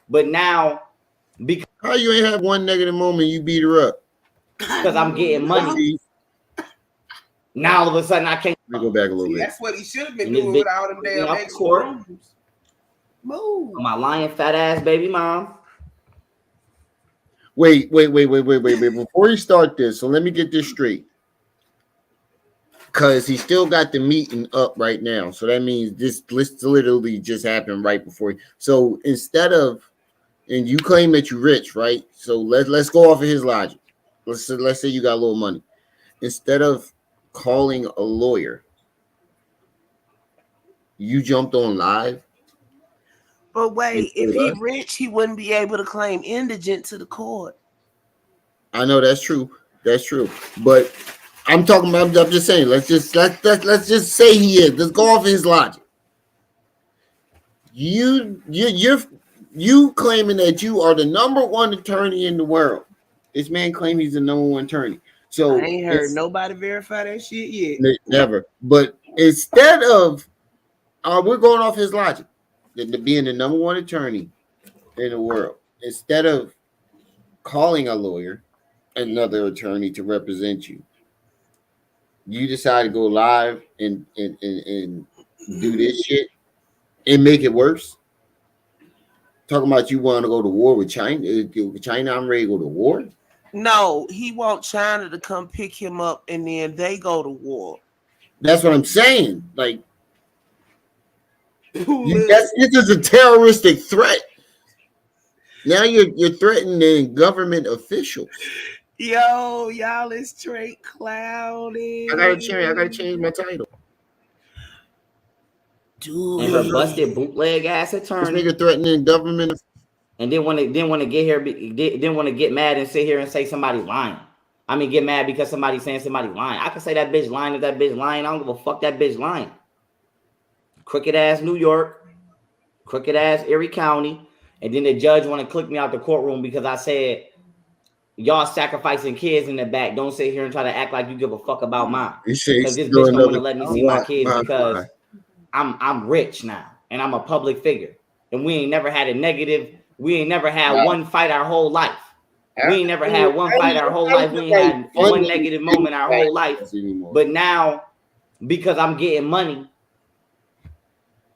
But now, because how you ain't have one negative moment, you beat her up? Because I'm getting money. Now all of a sudden I can't. Let me go back a little bit. That's what he should have been doing without them damn extra rooms. Move. My lying fat ass baby mom. Wait. Before you start this, so let me get this straight. Because he still got the meeting up right now. So that means this literally just happened right before. So instead of, and you claim that you're rich, right? So let's go off of his logic. Let's say you got a little money. Instead of calling a lawyer, you jumped on live. But wait, if he rich, he wouldn't be able to claim indigent to the court. I know that's true. That's true. But I'm talking about. I'm just saying. Let's just say he is. Let's go off his logic. You claiming that you are the number one attorney in the world. This man claims he's the number one attorney. So I ain't heard nobody verify that shit yet. Never. But instead of, we're going off his logic, that being the number one attorney in the world, instead of calling a lawyer, another attorney to represent you, you decide to go live and do this shit and make it worse. Talking about you want to go to war with China. China, I'm ready to go to war. No, he want China to come pick him up and then they go to war. That's what I'm saying. Like, Listen, This is a terroristic threat. Now you're threatening government officials. yo, y'all is straight clouded. I gotta change my title. Dude, And her busted bootleg ass This attorney. nigga threatening government. And then want to get here, didn't want to get mad and sit here and say somebody lying. I mean, get mad because somebody's saying somebody lying. I can say that bitch lying if that bitch lying. I don't give a fuck that bitch lying. Crooked ass New York, crooked ass Erie County, and then the judge want to click me out the courtroom because I said y'all sacrificing kids in the back. Don't sit here and try to act like you give a fuck about mine. Because this bitch don't want to let me see my kids because I'm rich now and I'm a public figure. And we ain't never had a negative. We ain't never had one fight our whole life. We ain't never had one fight our whole life. We ain't had one negative moment our whole life. But now, because I'm getting money,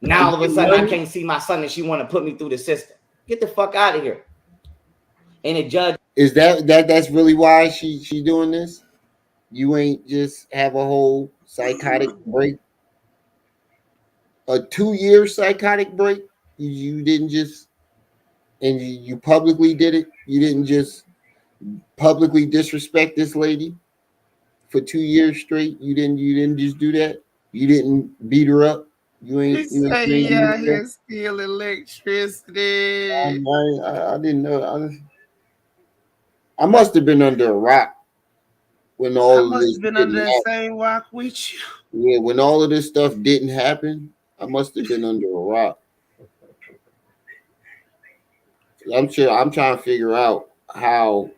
now all of a sudden I can't see my son and she want to put me through the system. Get the fuck out of here. And the judge is that's really why she doing this? You ain't just have a whole psychotic break, a 2-year psychotic break. You didn't just, and you publicly did it. You didn't just publicly disrespect this lady for 2 years straight. You didn't just do that. You didn't beat her up. You ain't. he say he out here stealing electricity. I didn't know. I must have been under a rock when all of this. I must have been under that same rock with you. Yeah, when all of this stuff didn't happen, I must have been under a rock. I'm trying to figure out how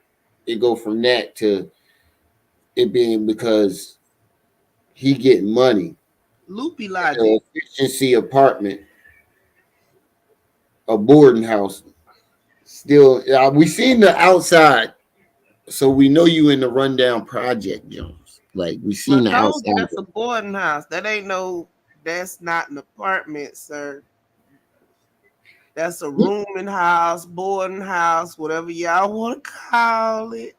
it go from that to it being because he getting money. Loopy logic. Efficiency apartment, a boarding house. Still, we seen the outside, so we know you in the rundown project, Jones. Like we seen the outside. That's a boarding house. That's not an apartment, sir. That's a rooming house, boarding house, whatever y'all want to call it.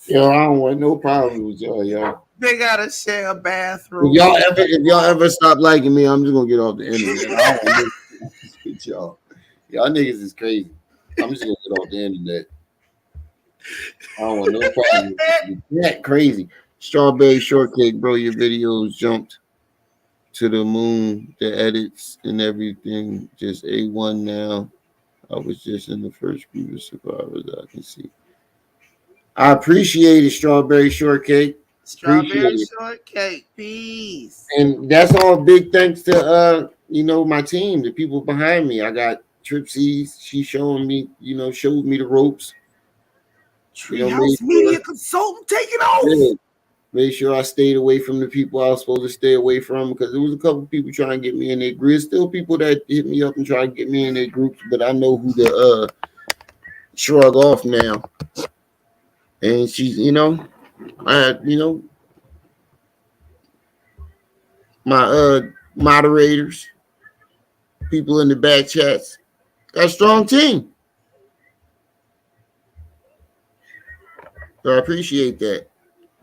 Yo, I don't want no problems with y'all. They gotta share a bathroom. If y'all ever stop liking me, I'm just gonna get off the internet. I don't want to with y'all. Y'all niggas is crazy. I'm just gonna get off the internet. I don't want no problems. That crazy. Strawberry shortcake, bro. Your videos jumped to the moon. The edits and everything, just A1 now. I was just in the first group of survivors I can see. I appreciate it, Strawberry Shortcake. Strawberry Shortcake, peace. And that's all big thanks to my team, the people behind me. I got Tripsies. She showed me the ropes. Treehouse Media Consultant taking off. Yeah. Made sure I stayed away from the people I was supposed to stay away from because there was a couple people trying to get me in their groups. Still people that hit me up and try to get me in their groups, but I know who to shrug off now. And she's, my moderators, people in the back chats, got a strong team. So I appreciate that.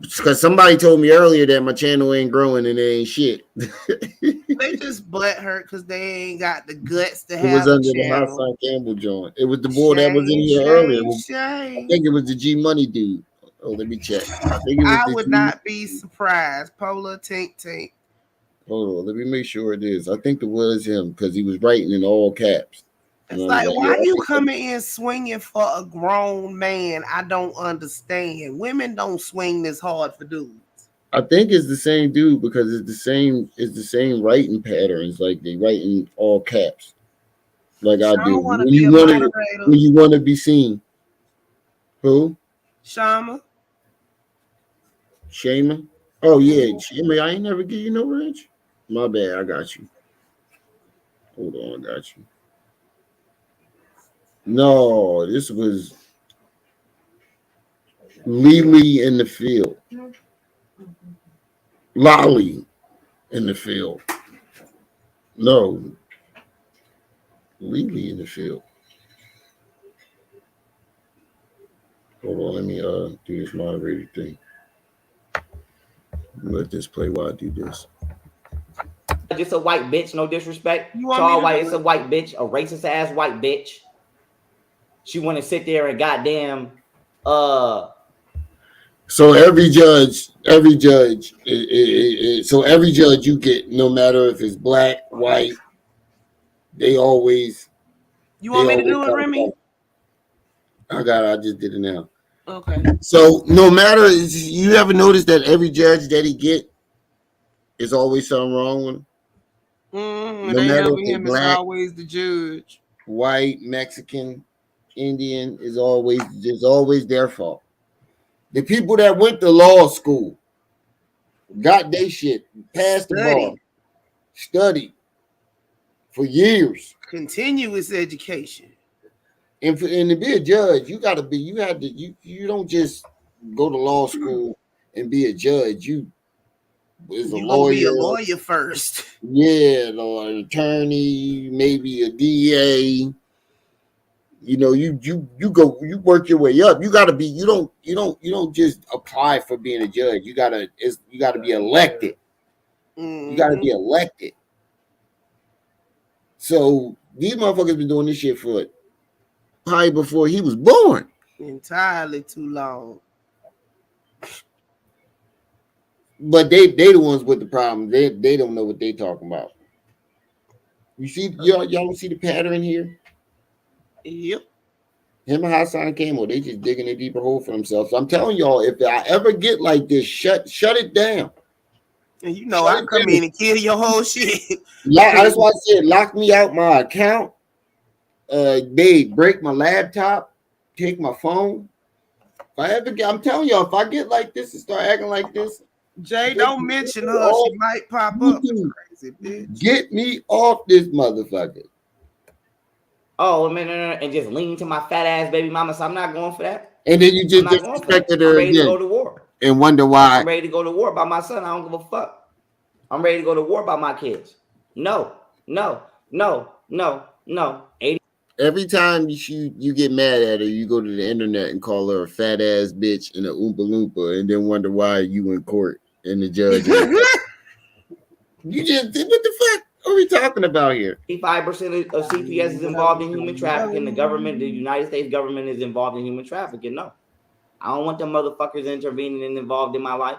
Because somebody told me earlier that my channel ain't growing and it ain't shit. They just butt hurt because they ain't got the guts to have it was under a the channel. Hassan Campbell joint. It was the boy that was in here earlier. I think it was the G Money dude. Oh, let me check. I would not be surprised. Polar Tink Tink. Hold on, let me make sure it is. I think it was him because he was writing in all caps. It's like, why you coming in swinging for a grown man? I don't understand. Women don't swing this hard for dudes. I think it's the same dude because it's the same writing patterns. Like they write in all caps, like I do. When you want to be seen. Who? Shama. Shama. Oh yeah, Shama. I ain't never give you no ranch. My bad. I got you. Hold on, I got you. No, this was Lily in the field. Lolly in the field. No. Lily in the field. Hold on, let me do this moderator thing. Let this play while I do this. just a white bitch, no disrespect. You want Tall me to white, do it's a white bitch, a racist ass white bitch. She want to sit there and goddamn So every judge, so every judge you get, no matter if it's black, white, they always. You want me to do it, talk Remy? about, I just did it now. Okay. So no matter, you ever notice that every judge that he get is always something wrong with him? Mm-hmm. No They matter never if they him is black, always the judge. white, Mexican, Indian, is always their fault. The people that went to law school got their shit, passed the bar, studied for years. Continuous education. And to be a judge, you don't just go to law school and be a judge. You is a You gonna be a lawyer. lawyer first. Yeah, an attorney, maybe a DA. You know, you work your way up. You gotta be, you don't just apply for being a judge. You gotta be elected. Mm-hmm. You gotta be elected. So these motherfuckers been doing this shit for probably before he was born. Entirely too long. But they the ones with the problem. They don't know what they talking about. You see, y'all don't see the pattern here? Yep. Him and Hassan Campbell, they just digging a deeper hole for themselves. So I'm telling y'all, if I ever get like this, shut it down. And you know, I come in and kill your whole shit. That's why I said lock me out my account. They break my laptop, take my phone. I'm telling y'all, if I get like this and start acting like this, Jay, don't mention her. She might pop up. Crazy bitch. Get me off this motherfucker. Oh, man, and just lean to my fat ass baby mama. So I'm not going for that. And then you just disrespected her I'm ready again. to go to war. And wonder why. I'm ready to go to war by my son. I don't give a fuck. I'm ready to go to war by my kids. No. 80. Every time you get mad at her, you go to the internet and call her a fat ass bitch and a oompa loompa, and then wonder why you in court and the judge. You just, what the fuck are we talking about here? 85% of CPS is involved in human trafficking. The United States government is involved in human trafficking. No, I don't want them motherfuckers intervening and involved in my life.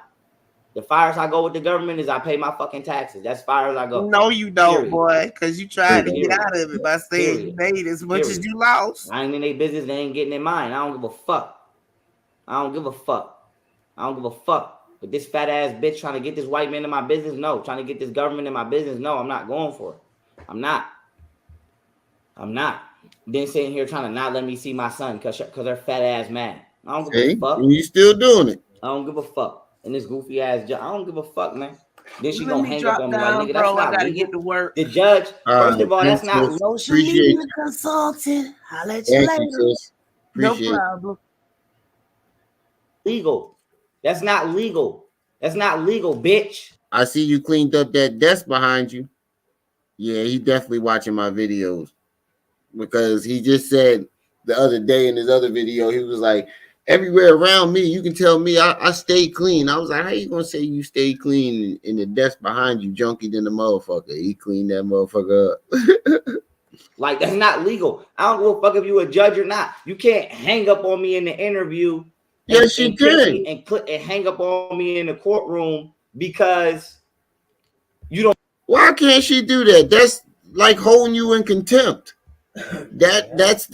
The far as I go with the government is I pay my fucking taxes. That's far as I go. No, you don't, boy, because you tried to get out of it by saying you made as much as you lost. I ain't in their business. They ain't getting in mine. I don't give a fuck. But this fat ass bitch trying to get this white man in my business, no. Trying to get this government in my business, no. I'm not going for it. I'm not. Then sitting here trying to not let me see my son because they're fat ass mad. I don't give a fuck. You still doing it. I don't give a fuck. And this goofy ass judge, I don't give a fuck, man. Then she gonna hang up on me like, nigga, that's not I gotta legal. get to work. The judge, first of all, that's not social media consultant. I'll let you later. No problem. Legal. That's not legal. That's not legal, bitch. I see you cleaned up that desk behind you. Yeah, he definitely watching my videos because he just said the other day in his other video, he was like, everywhere around me, you can tell me I stay clean. I was like, how you gonna say you stay clean in the desk behind you, junkie than the motherfucker? He cleaned that motherfucker up. Like, that's not legal. I don't give a fuck if you a judge or not. You can't hang up on me in the interview. Yes, you can. And hang up on me in the courtroom because you don't. Why can't she do that? That's like holding you in contempt. That's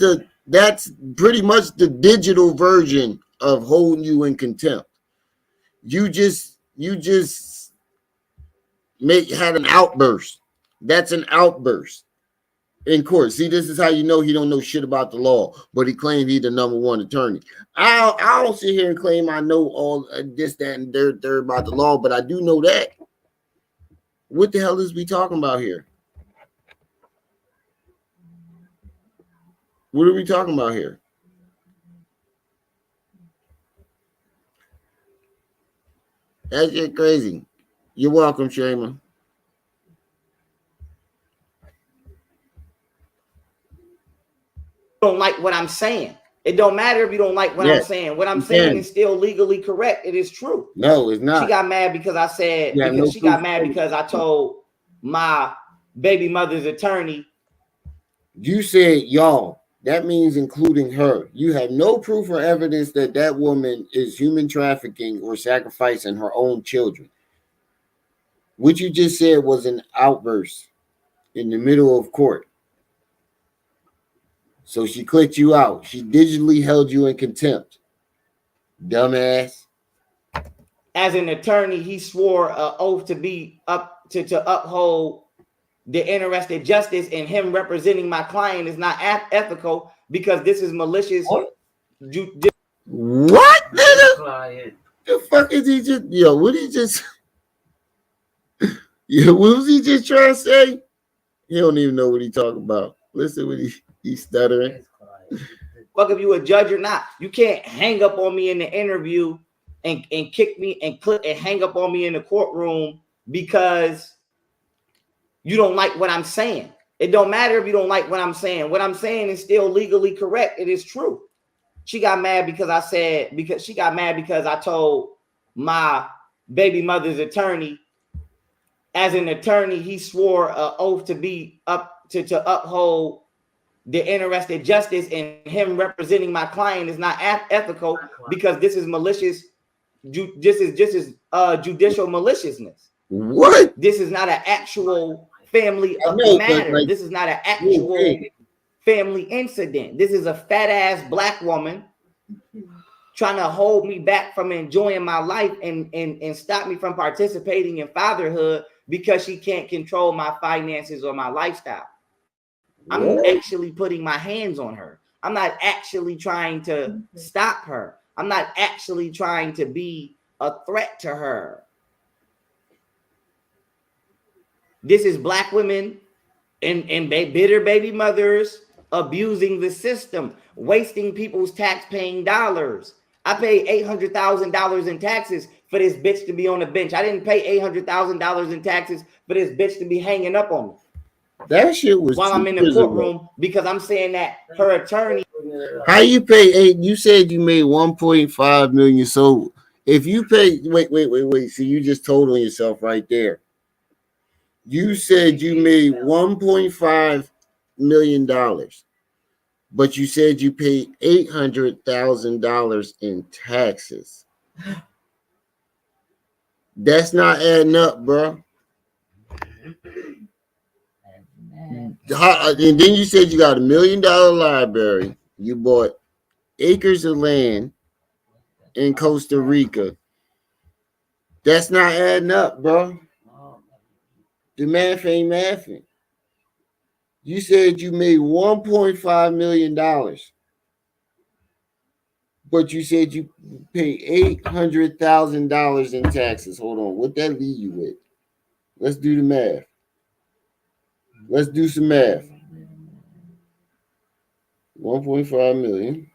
pretty much the digital version of holding you in contempt. You just had an outburst. That's an outburst in court. See, this is how you know he don't know shit about the law, but he claimed he's the #1 attorney. I don't sit here and claim I know all this, that, and third about the law, but I do know that. What the hell is we talking about here? What are we talking about here? That's just crazy. You're welcome, Shayma. Don't like what I'm saying. It don't matter if you don't like what I'm saying. What I'm saying is still legally correct. It is true. No, it's not. She got mad because I said, got mad because I told my baby mother's attorney. You said y'all. That means including her. You have no proof or evidence that that woman is human trafficking or sacrificing her own children. What you just said was an outburst in the middle of court. So she clicked you out. She digitally held you in contempt. Dumbass. As an attorney, he swore an oath to be to uphold the interested justice, and him representing my client is not ethical because this is malicious. What, nigga? The fuck is he just? Yo, what he just? Yo, what was he just trying to say? He don't even know what he talking about. Listen, what he's stuttering. Fuck if you a judge or not. You can't hang up on me in the interview and kick me and click and hang up on me in the courtroom because you don't like what I'm saying. It don't matter if you don't like what I'm saying. What I'm saying is still legally correct. It is true. She got mad because I told my baby mother's attorney. As an attorney, he swore an oath to be to uphold the interested justice, and him representing my client is not ethical because this is malicious. This is judicial maliciousness. What? This is not an actual family matter. Like, this is not an actual family incident. This is a fat ass black woman trying to hold me back from enjoying my life and stop me from participating in fatherhood because she can't control my finances or my lifestyle. I'm actually putting my hands on her. I'm not actually trying to stop her. I'm not actually trying to be a threat to her. This is black women and bitter baby mothers abusing the system, wasting people's tax-paying dollars. I paid $800,000 in taxes for this bitch to be on the bench. I didn't pay $800,000 in taxes for this bitch to be hanging up on me. That shit was while I'm in the courtroom because I'm saying that her attorney. How you pay 8? You said you made 1.5 million. So if you pay, wait. See, you just told on yourself right there. You said you made $1.5 million, but you said you paid $800,000 in taxes. That's not adding up, bro. And then you said you got $1 million library. You bought acres of land in Costa Rica. That's not adding up, bro. The math ain't mathing. You said you made $1.5 million, but you said you paid $800,000 in taxes. Hold on, what that leave you with? Let's do the math. Let's do some math. 1.5 million.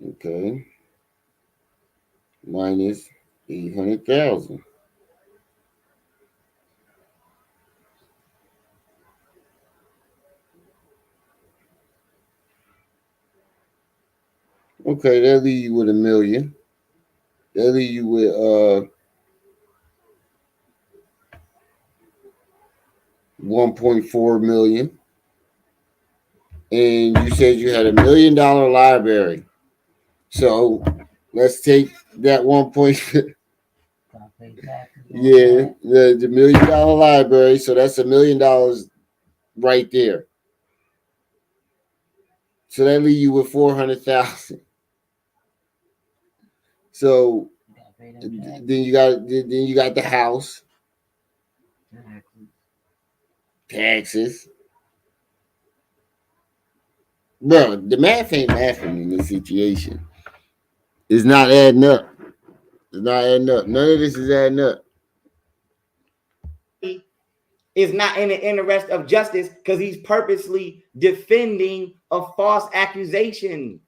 Okay. Minus 800,000. Okay, that leave you with $1 million. That leave you with 1.4 million. And you said you had $1 million library. So let's take that 1. Yeah, the $1 million library. So that's $1 million right there. So that leave you with 400,000. So then you got the house, taxes. Bro, the math ain't mathing in this situation. It's not adding up. It's not adding up. None of this is adding up. Is not in the interest of justice because he's purposely defending a false accusation.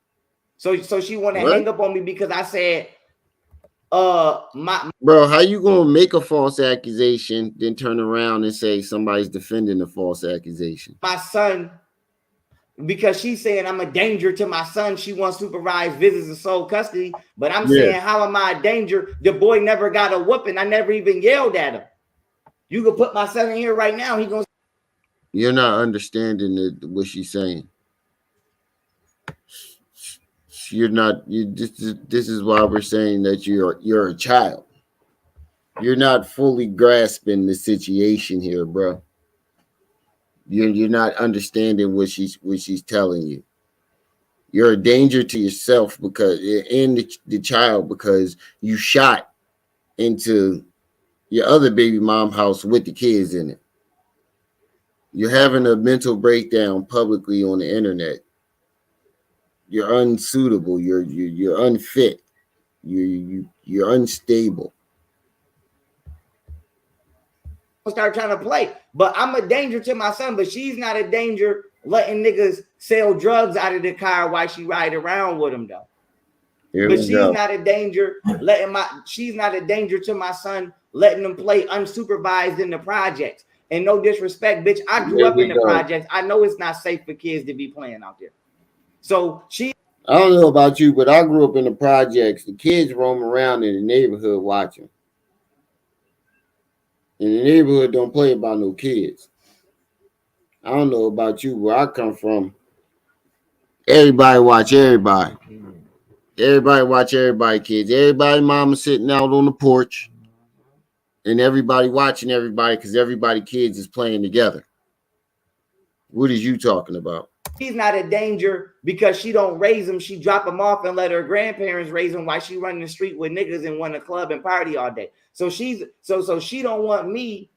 So she want to hang up on me because I said, bro, how you gonna make a false accusation, then turn around and say somebody's defending a false accusation? My son because she's saying I'm a danger to my son. She wants supervised visits and sole custody. But I'm saying, how am I a danger? The boy never got a whooping. I never even yelled at him. You can put my son in here right now. He gonna. You're not understanding what she's saying. You're not. This is why we're saying that you're a child. You're not fully grasping the situation here, bro. You're not understanding what she's telling you. You're a danger to yourself because and the child because you shot into your other baby mom house with the kids in it. You're having a mental breakdown publicly on the internet. You're unsuitable. You're unfit. You're unstable. Start trying to play, but I'm a danger to my son. But she's not a danger letting niggas sell drugs out of the car while she ride around with them though. But she's not a danger she's not a danger to my son letting them play unsupervised in the projects. And no disrespect, bitch, I grew up in the projects. I know it's not safe for kids to be playing out there. So I don't know about you, but I grew up in the projects. The kids roam around in the neighborhood watching. In the neighborhood don't play about no kids. I don't know about you, where I come from. Everybody watch everybody. Everybody watch everybody, kids. Everybody mama sitting out on the porch. And everybody watching everybody because everybody kids is playing together. What is you talking about? She's not a danger because she don't raise them. She drop them off and let her grandparents raise them while she running the street with niggas and run a club and party all day. So she don't want me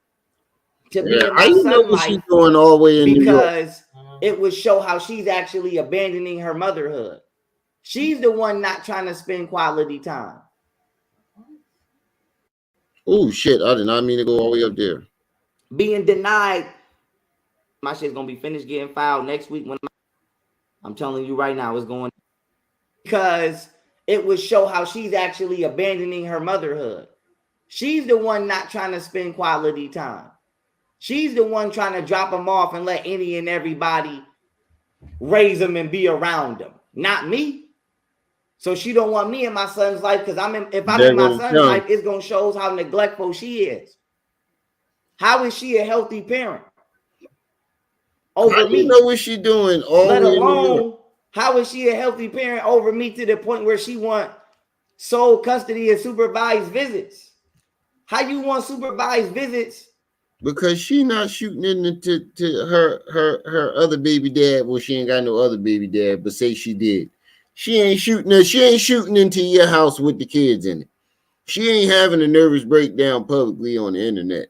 to be in my son's life. She's going all the way in because it would show how she's actually abandoning her motherhood. She's the one not trying to spend quality time. Oh shit! I did not mean to go all the way up there. Being denied. My shit's gonna be finished getting filed next week. When I'm telling you right now, it's going because it would show how she's actually abandoning her motherhood. She's the one not trying to spend quality time. She's the one trying to drop them off and let any and everybody raise them and be around them. Not me. So she don't want me in my son's life because if I'm in my son's life, it's gonna show how neglectful she is. How is she a healthy parent? Over me. You know what she doing? Let alone, how is she a healthy parent over me to the point where she want sole custody and supervised visits? How you want supervised visits? Because she not shooting into her other baby dad. Well, she ain't got no other baby dad, but say she did. She ain't shooting into your house with the kids in it. She ain't having a nervous breakdown publicly on the internet.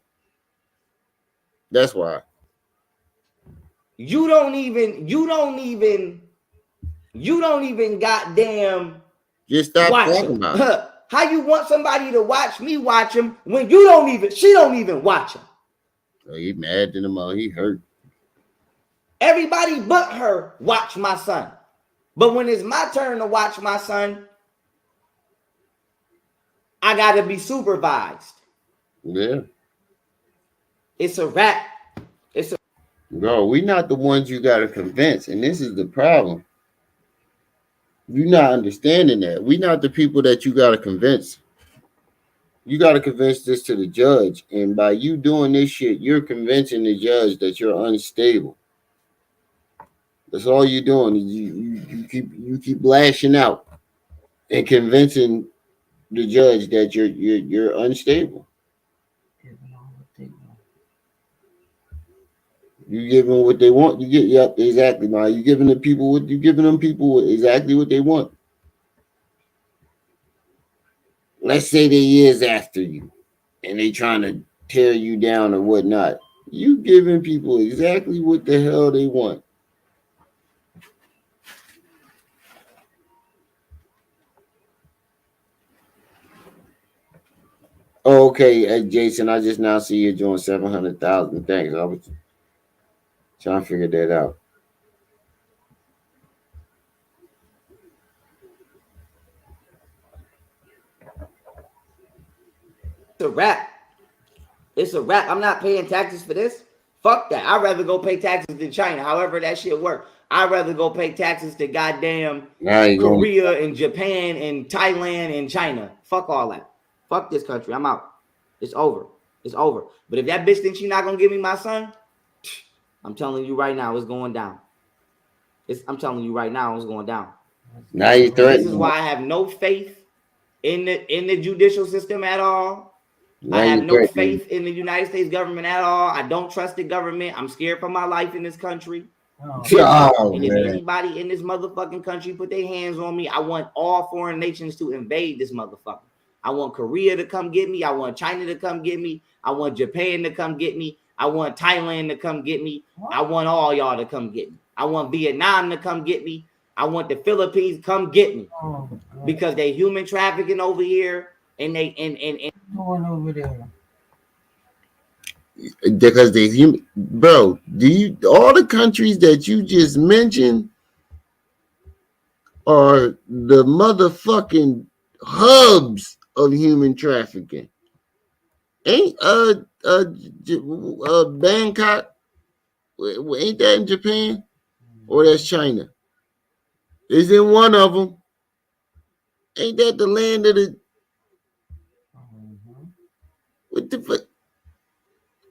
That's why. You don't even goddamn just stop talking about it. How you want somebody to watch me watch him when she don't even watch him? Oh, he mad at him all. He hurt. Everybody but her watch my son. But when it's my turn to watch my son, I gotta be supervised. Yeah. It's a wrap. No, we're not the ones you gotta convince, and this is the problem. You're not understanding that. We're not the people that you gotta convince. You gotta convince this to the judge, and by you doing this shit, you're convincing the judge that you're unstable. That's all you're doing. Is you keep lashing out and convincing the judge that you're unstable. You give them what they want. You get exactly, man. You giving them people exactly what they want. Let's say they years after you, and they trying to tear you down or whatnot. You giving people exactly what the hell they want. Oh, okay, hey, Jason, I just now see you doing 700,000. Thanks. I was trying to figure that out. It's a wrap. It's a wrap. I'm not paying taxes for this. Fuck that. I'd rather go pay taxes in China. However that shit work. I'd rather go pay taxes to goddamn Now Korea and Japan and Thailand and China. Fuck all that. Fuck this country. I'm out. It's over. It's over. But if that bitch thinks she's not gonna give me my son, I'm telling you right now, it's going down. I'm telling you right now, it's going down. Now you threatening. This is why I have no faith in the judicial system at all. Now I have no faith in the United States government at all. I don't trust the government. I'm scared for my life in this country. Oh, and if man. anybody in this motherfucking country put their hands on me, I want all foreign nations to invade this motherfucker. I want Korea to come get me. I want China to come get me. I want Japan to come get me. I want Thailand to come get me. I want all y'all to come get me. I want Vietnam to come get me. I want the Philippines to come get me. Because they human trafficking over here and they going over there. Because they human, bro. All the countries that you just mentioned are the motherfucking hubs of human trafficking. Ain't Bangkok? Ain't that in Japan? Or that's China? Is in one of them? Ain't that the land of the? What the fuck?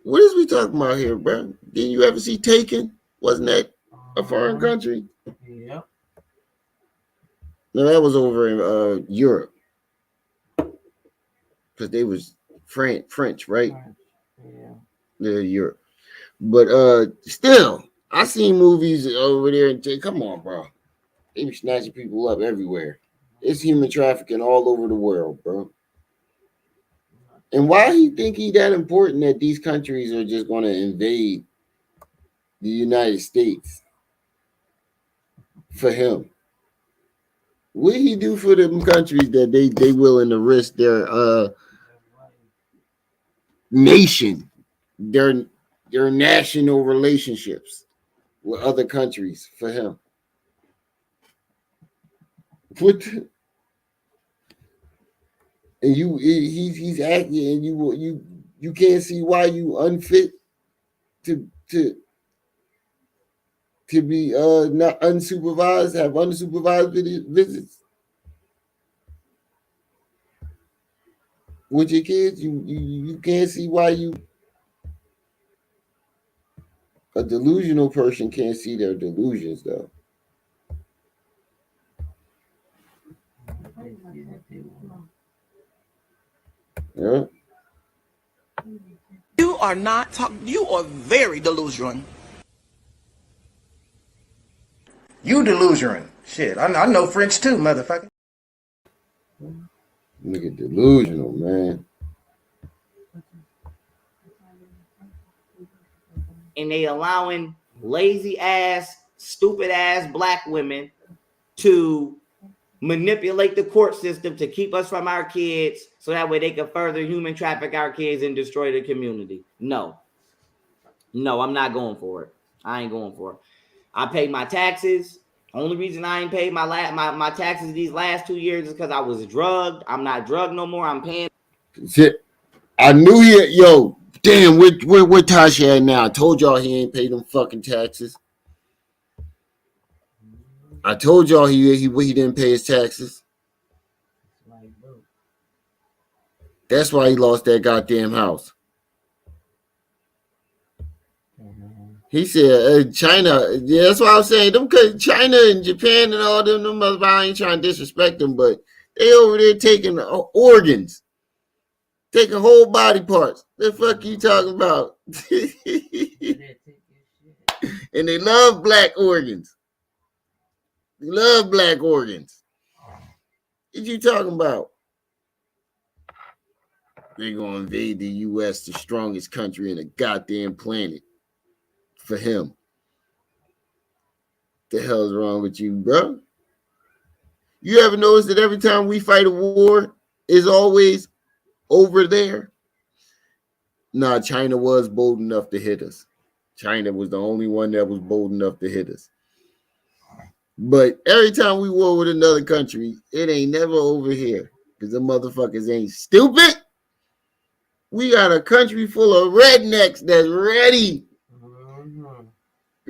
What is we talking about here, bro? Didn't you ever see Taken? Wasn't that a foreign country? Yeah. No, that was over in Europe. Because they was French, right? Yeah. Yeah, Europe. But still, I seen movies over there and come on, bro. They be snatching people up everywhere. It's human trafficking all over the world, bro. And why he think he that important that these countries are just going to invade the United States for him? What he do for them countries that they willing to risk their nation, their national relationships with other countries for him? What? And he's acting, and you can't see why you unfit to be not unsupervised, have unsupervised visits with your kids. You can't see why a delusional person can't see their delusions though. Yeah. You are not talking. You are very delusional. You delusion. Shit, I know French too, motherfucker. Look at delusional, man. and they allowing lazy ass, stupid ass black women to manipulate the court system to keep us from our kids so that way they can further human traffic our kids and destroy the community. No, I'm not going for it. I ain't going for it. I paid my taxes. Only reason I ain't paid my taxes these last 2 years is because I was drugged. I'm not drugged no more. I'm paying. Shit. I knew he, yo, damn, where Tasha at now? I told y'all he ain't paid them fucking taxes. I told y'all he didn't pay his taxes. That's why he lost that goddamn house. He said, China, yeah, that's what I was saying. Them China and Japan and all them I ain't trying to disrespect them, but they over there taking organs, taking whole body parts. The fuck you talking about? And they love black organs. They love black organs. What you talking about? They're going to invade the U.S., the strongest country in the goddamn planet, for him. The hell's wrong with you, bro? You ever notice that every time we fight a war, it's always over there? Nah, China was bold enough to hit us. China was the only one that was bold enough to hit us. But every time we war with another country, it ain't never over here because the motherfuckers ain't stupid. We got a country full of rednecks that's ready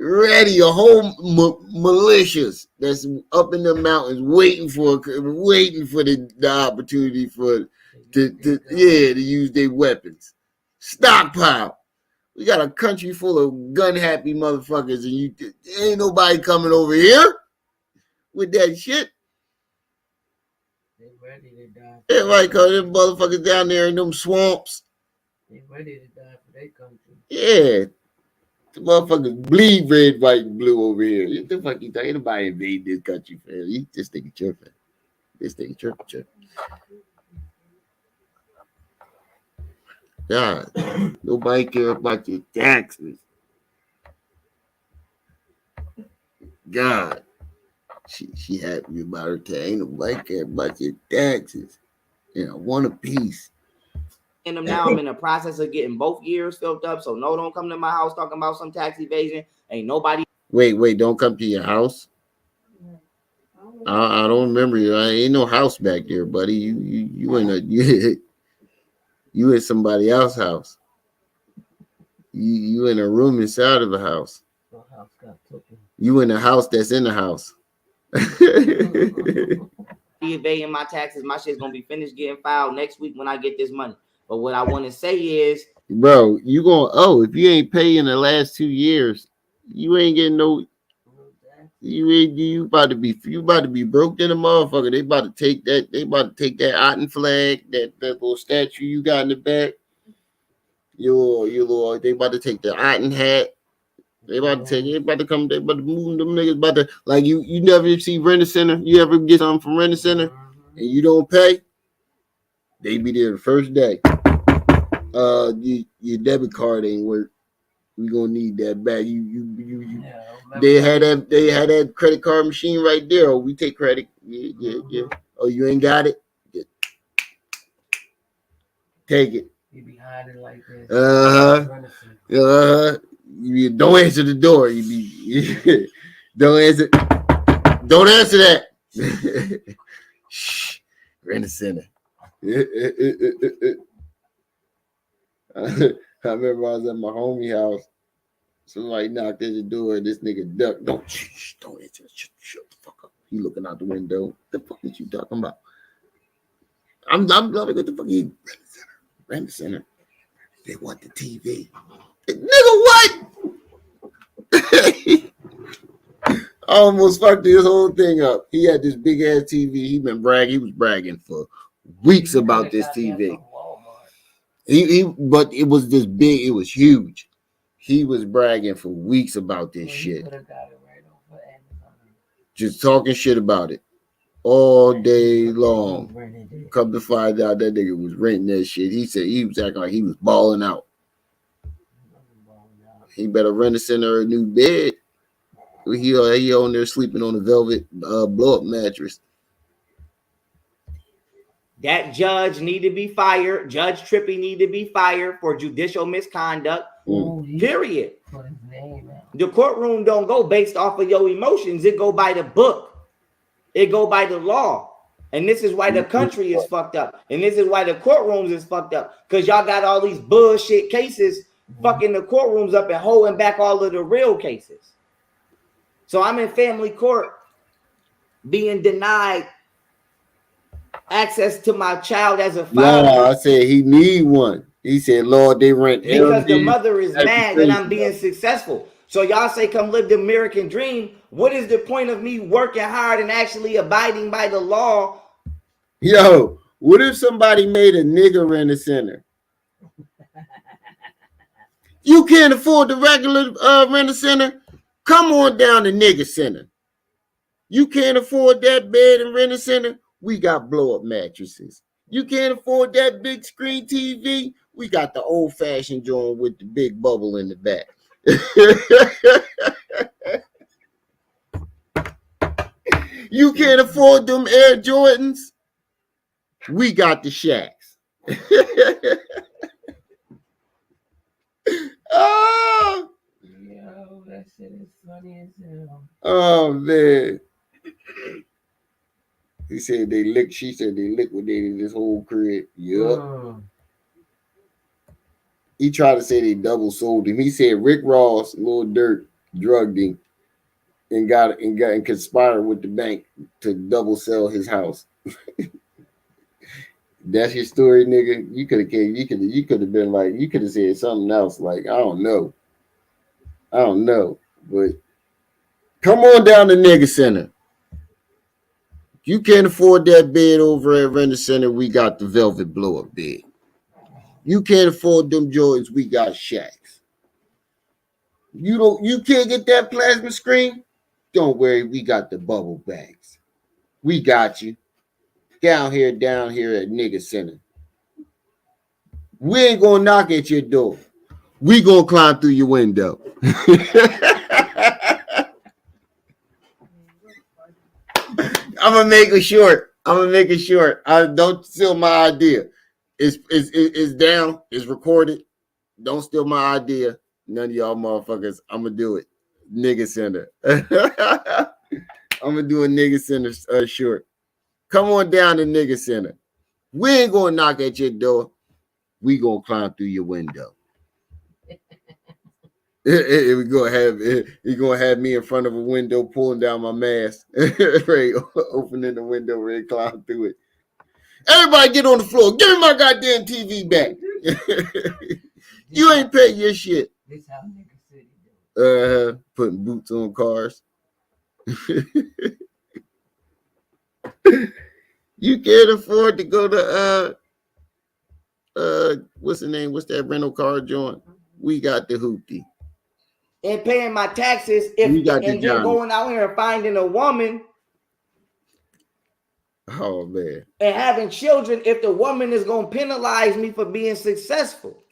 ready, a whole militias that's up in the mountains waiting for the opportunity to use their weapons. Stockpile. We got a country full of gun happy motherfuckers, and ain't nobody coming over here with that shit. They ready to die. Yeah, right, cause them motherfuckers down there in them swamps. They ready to die for their country. Yeah. The motherfuckers bleed red, white, and blue over here. What the fuck you think? Ain't nobody invade this country, fam. You just think it's tripping. This thing tripping. God, nobody care about your taxes. God, she happy about her tax. Ain't nobody care about your taxes. And I want a piece. In them now, I'm in the process of getting both years filled up. So no, don't come to my house talking about some tax evasion. Ain't nobody. Wait, don't come to your house. I don't remember you. Ain't no house back there, buddy. You in somebody else's house. You in a room inside of a house. You in a house that's in the house. Evading my taxes. My shit's gonna be finished getting filed next week when I get this money. But what I want to say is, bro, you gonna if you ain't paying the last 2 years, you ain't getting no. You about to be broke in a motherfucker. They about to take that. They about to take that Otten flag, that little statue you got in the back. Your little. They about to take the Otten hat. They about to take. They about to come. They about to move them niggas. About to like you. You never see Rent a Center. You ever get something from Rent a Center and you don't pay? They be there the first day. Your debit card ain't work. We gonna need that back. They had that credit card machine right there. Oh, we take credit. Yeah. Oh, you ain't got it? Yeah. Take it. You be hiding like this. You don't answer the door. Don't answer. Don't answer that. Shh. Rent a Center. I remember I was at my homie house. Somebody knocked at the door. This nigga ducked. Don't answer. Shut the fuck up. He looking out the window. What the fuck is you talking about? I'm loving what the fuck you Rent a Center. They want the TV. Nigga, what? I almost fucked this whole thing up. He had this big ass TV. He was bragging for weeks about this TV. But it was this big. It was huge. He was bragging for weeks about this shit. Just talking shit about it all day long. Come to find out that nigga was renting that shit. He said he was acting like he was balling out. He better Rent a Center a new bed. He on there sleeping on a velvet blow-up mattress. That judge need to be fired. Judge Trippy need to be fired for judicial misconduct. Period. The courtroom don't go based off of your emotions. It go by the book. It go by the law. And this is why the country is fucked up. And this is why the courtrooms is fucked up. Because y'all got all these bullshit cases fucking the courtrooms up and holding back all of the real cases. So I'm in family court being denied access to my child as a father. No, I said he need one. He said, Lord, they rent because the mother is mad that I'm being successful. So y'all say come live the American dream. What is the point of me working hard and actually abiding by the law? Yo, what if somebody made a nigga Rent a Center? You can't afford the regular Rent a Center? Come on down to Nigga Center. You can't afford that bed and Rent a Center? We got blow-up mattresses. You can't afford that big screen TV? We got the old-fashioned joint with the big bubble in the back. You can't afford them Air Jordans? We got the Shacks. Oh! Yo, that shit is funny as hell. Oh, man. She said they liquidated this whole crib. Yup. He tried to say they double sold him. He said Rick Ross, Lil Durk, drugged him, and conspired with the bank to double sell his house. That's your story, nigga. You could have came. You could have been like, you could have said something else. Like, I don't know, but come on down to Nigga Center. You can't afford that bed over at Renter Center. We got the velvet blow up bed. You can't afford them Jordans. We got Shaqs. You can't get that plasma screen. Don't worry, we got the bubble bags. We got you. Down here at Nigga Center. We ain't gonna knock at your door. We gonna climb through your window. I'm gonna make it short. I don't steal my idea. It's down. It's recorded. Don't steal my idea. None of y'all motherfuckers. I'm gonna do it. Nigga Center. I'm gonna do a Nigga Center short. Come on down to Nigga Center. We ain't gonna knock at your door. We gonna climb through your window. We're gonna have me in front of a window pulling down my mask, right, opening the window, ready to climb through it. Everybody get on the floor. Give me my goddamn TV back. You ain't pay your shit. This how Nigga City do. Putting boots on cars. You can't afford to go to what's the name? What's that rental car joint? We got the hoopty. And paying my taxes and then going out here and finding a woman. Oh man. And having children if the woman is gonna penalize me for being successful.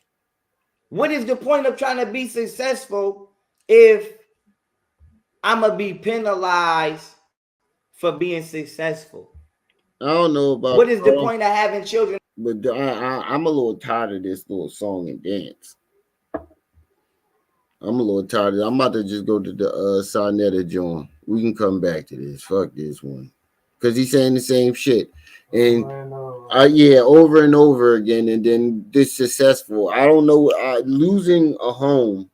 What is the point of trying to be successful if I'm gonna be penalized for being successful? I don't know about what is the point of having children. But I'm a little tired of this little song and dance. I'm a little tired of it. I'm about to just go to the Sonetta joint. We can come back to this. Fuck this one. Because he's saying the same shit. And yeah, over and over again. And then this successful. I don't know. Losing a home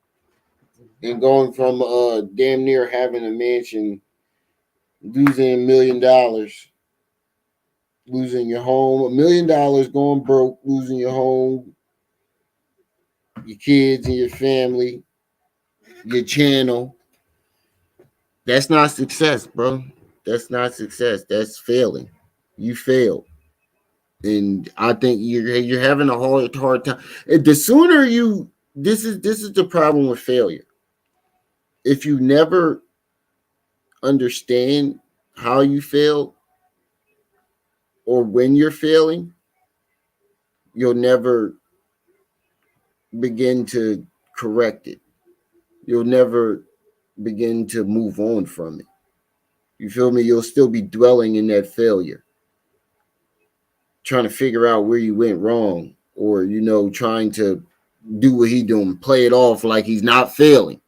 and going from damn near having a mansion, losing $1 million, losing your home, $1 million, going broke, losing your home, your kids and your family, your channel. That's not success, bro. That's not success. That's failing. You failed. And I think you're having a hard time. The sooner you this is the problem with failure. If you never understand how you fail or when you're failing, you'll never begin to correct it. You'll never begin to move on from it. You feel me? You'll still be dwelling in that failure, trying to figure out where you went wrong, or trying to do what he's doing, play it off like he's not failing,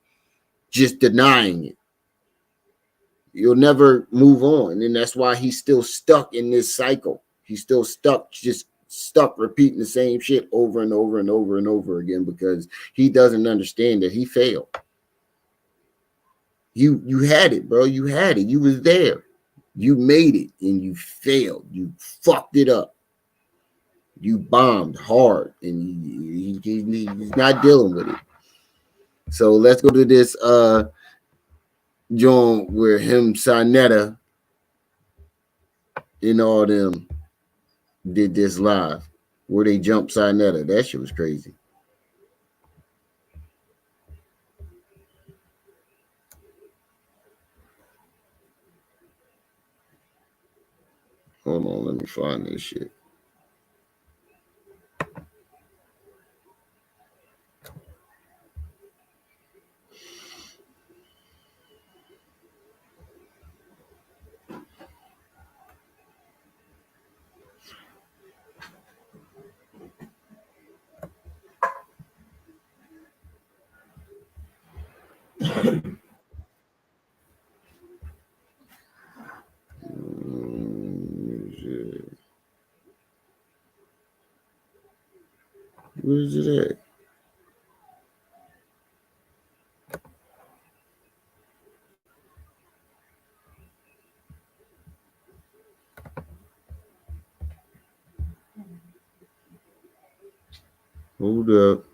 just denying it. You'll never move on, and that's why he's still stuck in this cycle. He's still stuck repeating the same shit over and over and over and over again because he doesn't understand that he failed. You had it, bro. You had it. You was there. You made it, and you failed. You fucked it up. You bombed hard, and he's not dealing with it. So let's go to this joint where him, Sonetta, and all them did this live, where they jumped Sonetta. That shit was crazy. Hold on, let me find this shit. Where is it at? Hold up.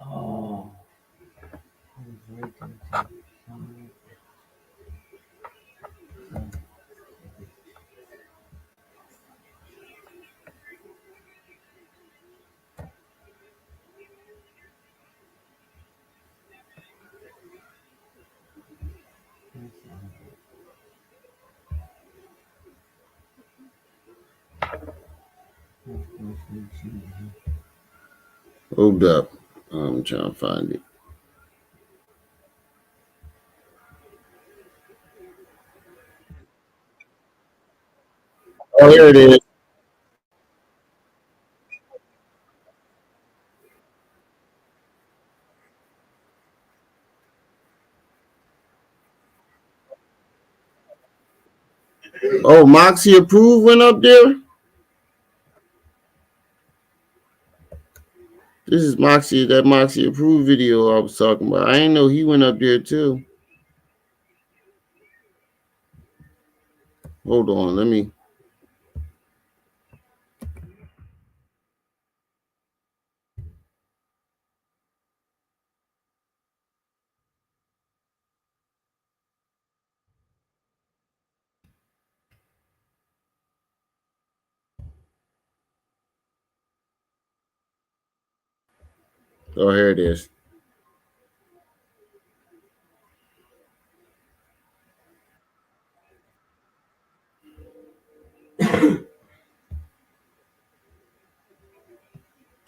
Oh. Hold up. I'm trying to find it. Oh, here it is. Oh, Moxie Approved went up there? This is Moxie, that Moxie Approved video I was talking about. I didn't know he went up there too. Hold on, let me. Oh, here it is.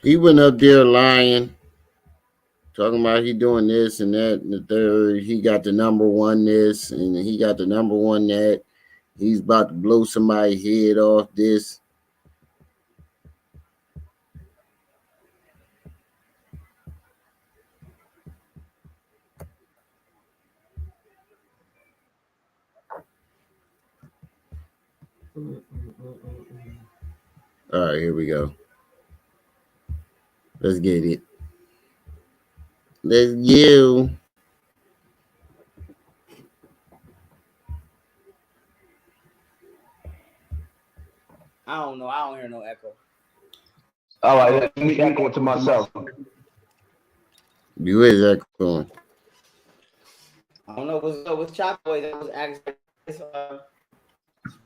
He went up there lying, talking about he doing this and that and the third. He got the number one this and he got the number one that. He's about to blow somebody's head off this. All right, here we go. Let's get it. Let's go. I don't know. I don't hear no echo. All right, let me echo it to myself. You is echoing. I don't know what's up with Chop Boy. That was actually this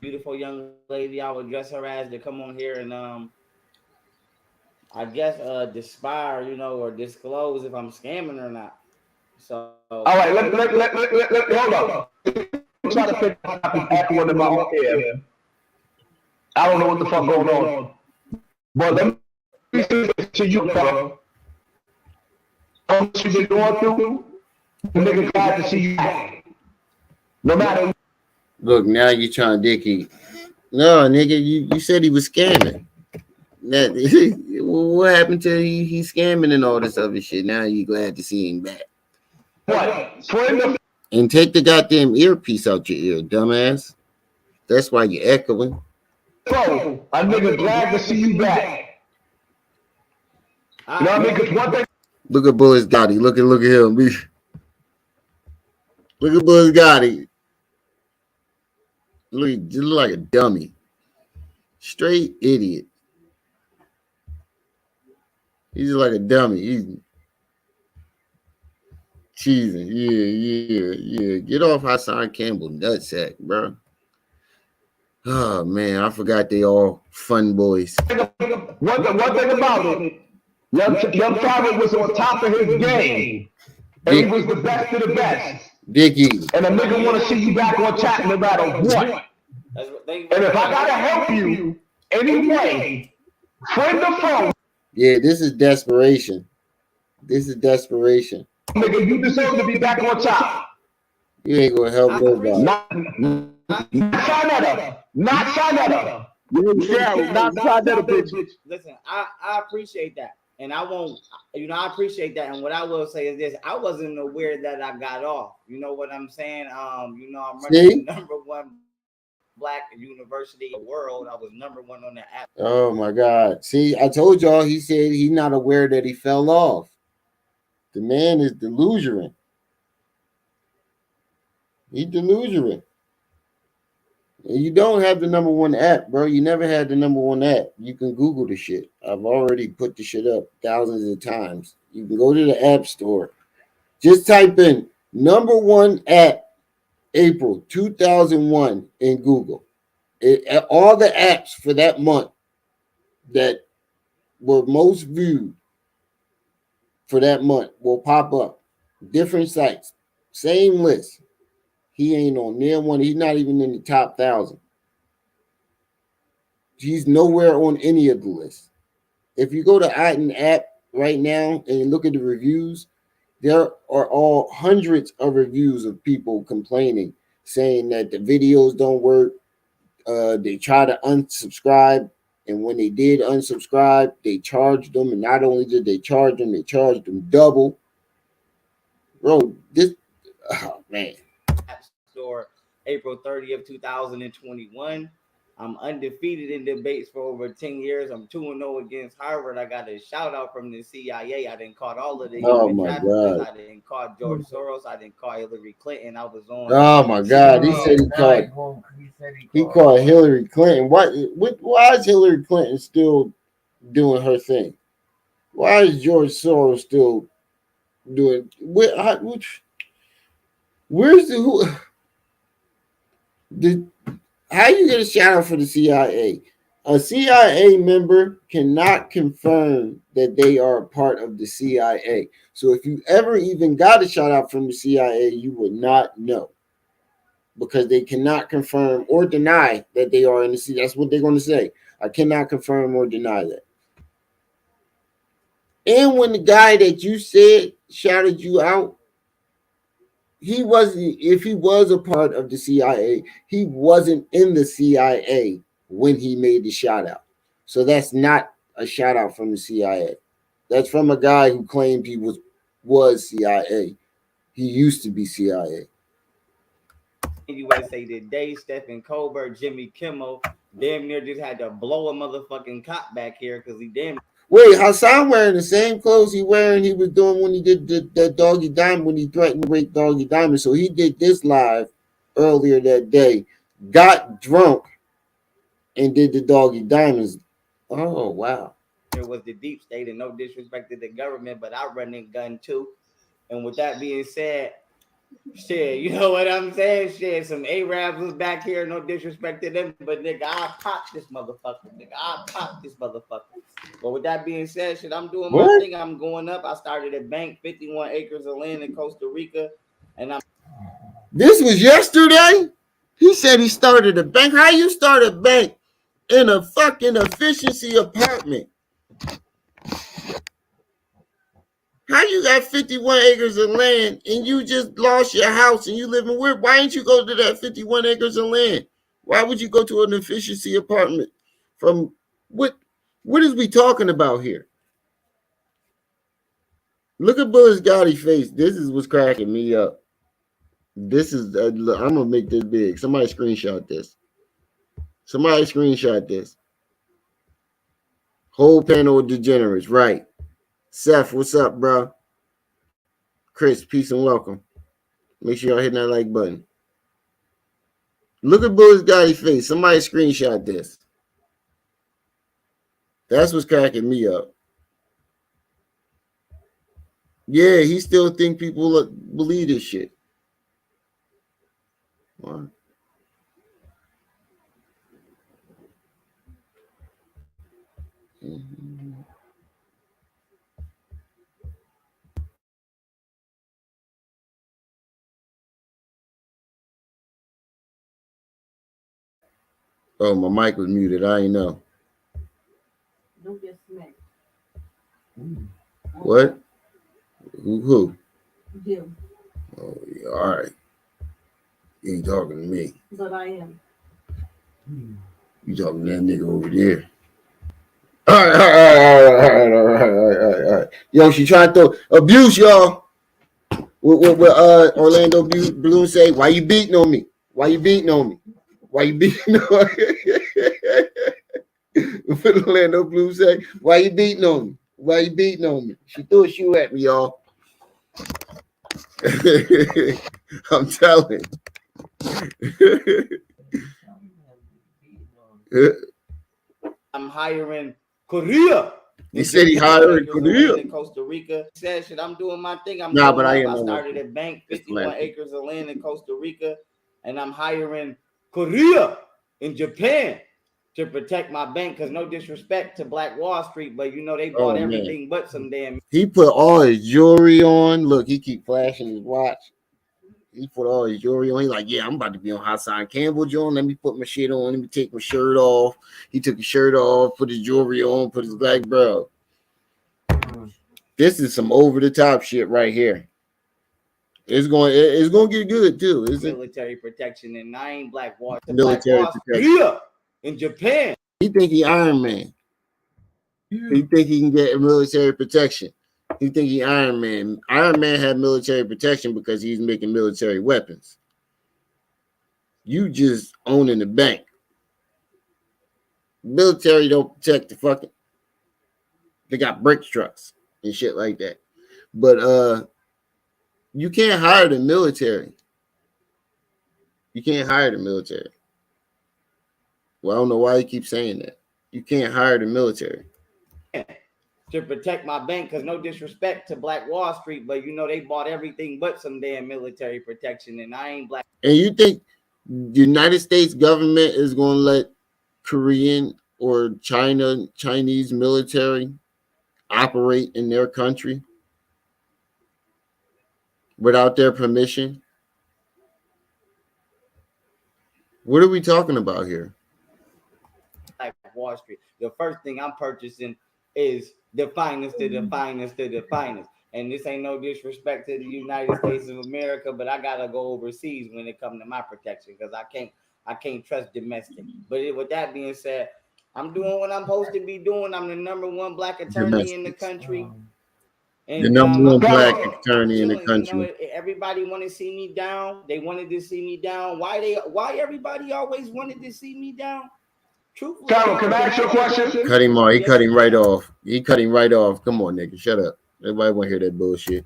beautiful young lady. I would dress her as to come on here and I guess disspire, you know, or disclose if I'm scamming or not. So all right, let hold on. I'm trying to figure out if I'm echoing in my own ear. I don't know what the fuck going on. But let me say this to you, bro. I don't know what you've been going through. The nigga glad to see you back. No matter. Look, now you trying to dick eat. No, nigga, you said he was scamming. That what happened to he scamming and all this other shit? Now you glad to see him back. What? And take the goddamn earpiece out your ear, dumbass. That's why you're echoing. Bro, a nigga glad to see you back. You know what I mean? Because one thing. Look at Bullis Gotti. Look at him. Look at Bullis Gotti. Look like a dummy. Straight idiot. He's just like a dummy. He's cheesing. Yeah. Get off Hassan Campbell nutsack, bro. Oh man, I forgot they all fun boys. One thing about it, young Pharaoh was on top of his game. And he was the best of the best. Dickie. And a nigga want to see you back on top no matter what. And if I gotta help you anyway, friend or foe. Yeah, this is desperation. Desperation. Nigga, you deserve to be back on top. You ain't gonna help nobody. Not Shanetta. Not Shanetta. Not Shanetta, bitch. Listen, I appreciate that. And I won't, you know, I appreciate that. And what I will say is this: I wasn't aware that I got off. You know what I'm saying? You know, I'm running the #1 Black university in the world. I was #1 on that app. Oh my God! See, I told y'all. He said he's not aware that he fell off. The man is delusional. He's delusional. You don't have the number one app, bro. You never had the number one app. You can Google the shit. I've already put the shit up thousands of times. You can go to the app store. Just type in number one app April 2001 in Google. All the apps for that month that were most viewed for that month will pop up. Different sites. Same list. He ain't on near one. He's not even in the top 1,000. He's nowhere on any of the lists. If you go to Iton app right now and you look at the reviews, there are all hundreds of reviews of people complaining, saying that the videos don't work. They try to unsubscribe, and when they did unsubscribe, they charged them. And not only did they charge them, they charged them double. Bro, this, oh man. App Store, April 30th, 2021. I'm undefeated in debates for over 10 years. I'm 2-0 against Harvard. I got a shout out from the CIA. I didn't caught all of the human traffickers. I didn't caught George Soros. I didn't caught Hillary Clinton. I was on. Oh my God! He said he caught Hillary Clinton. Why is Hillary Clinton still doing her thing? Why is George Soros still doing? Where's how you get a shout out for the CIA? A CIA member cannot confirm that they are a part of the CIA. So if you ever even got a shout out from the CIA, you would not know, because they cannot confirm or deny that they are in the CIA. That's what they're going to say. I cannot confirm or deny that. And when the guy that you said shouted you out, he wasn't, if he was a part of the CIA, he wasn't in the CIA when he made the shout out. So that's not a shout out from the CIA. That's from a guy who claimed he was CIA. He used to be CIA. USA Today, Stephen Colbert, Jimmy Kimmel, damn near just had to blow a motherfucking cop back here because he damn. Wait, Hassan wearing the same clothes he was doing when he did that Doggy Diamond, when he threatened to rape Doggy Diamond. So he did this live earlier that day, got drunk, and did the Doggy Diamonds. Oh, wow. There was the deep state, and no disrespect to the government, but I run and gun too. And with that being said, shit, you know what I'm saying? Shit, some Arabs was back here, no disrespect to them, but nigga, I'll pop this motherfucker. But with that being said, shit, I'm doing my thing. I'm going up. I started a bank, 51 acres of land in Costa Rica, and I'm. This was yesterday? He said he started a bank. How you start a bank in a fucking efficiency apartment? How you got 51 acres of land and you just lost your house and you live in where? Why didn't you go to that 51 acres of land? Why would you go to an efficiency apartment? From what is we talking about here? Look at Bullis Gotti's face. This is what's cracking me up. This is I'm gonna make this big. Somebody screenshot this. Whole panel of degenerates, right? Seth, what's up, bro? Chris, peace and welcome. Make sure y'all hit that like button. Look at Bullis Gotti's face. Somebody screenshot this. That's what's cracking me up. Yeah, he still think people believe this shit. What? Mm-hmm. Oh, my mic was muted. I ain't know. Don't get smacked. What? Who? Jim. Oh, yeah, all right. You ain't talking to me. But I am. You talking to that nigga over there. All right. Yo, she trying to throw abuse, y'all. What Orlando Bloom say? Why you beating on me? What Orlando Bloom say? Why you beating on me? She threw a shoe at me, y'all. I'm telling. I'm hiring Korea. He said he hired Korea. In Costa Rica. He said, shit, I'm doing my thing. I'm Nah, doing but I up. am I started a bank, Just 51 laughing. acres of land in Costa Rica, and I'm hiring Korea in Japan to protect my bank. Because no disrespect to Black Wall Street, but you know they bought everything but some damn. He put all his jewelry on. Look, he keep flashing his watch. He put all his jewelry on. He's like, yeah, I'm about to be on Hassan Campbell, John. Let me put my shit on. Let me take my shirt off. He took his shirt off, put his jewelry on, put his black bro. This is some over the top shit right here. It's going to get good too. Is it? Military protection, and I ain't Black Wall. Military protection. Korea in Japan. He think he Iron Man. He think he can get military protection. He think he Iron Man. Iron Man had military protection because he's making military weapons. You just owning the bank. Military don't protect the fucking. They got brick trucks and shit like that. But you can't hire the military. You can't hire the military. Well, I don't know why he keeps saying that. You can't hire the military. To protect my bank, because no disrespect to Black Wall Street, but you know they bought everything but some damn military protection, and I ain't black. And you think the United States government is going to let Korean or Chinese military operate in their country without their permission? What are we talking about here? Like Wall Street. The first thing I'm purchasing is the finest of the finest of the finest. And this ain't no disrespect to the United States of America, but I gotta go overseas when it comes to my protection because I can't trust domestic. But with that being said, I'm doing what I'm supposed to be doing. I'm the #1 black attorney in the country. And the #1 black attorney in the country. You know, everybody want to see me down. They wanted to see me down. Why everybody always wanted to see me down? Truthfully, Pharaoh, can I ask you a question? Cut him off. He cut him right off. He cut him right off. Come on, nigga. Shut up. Everybody want to hear that bullshit.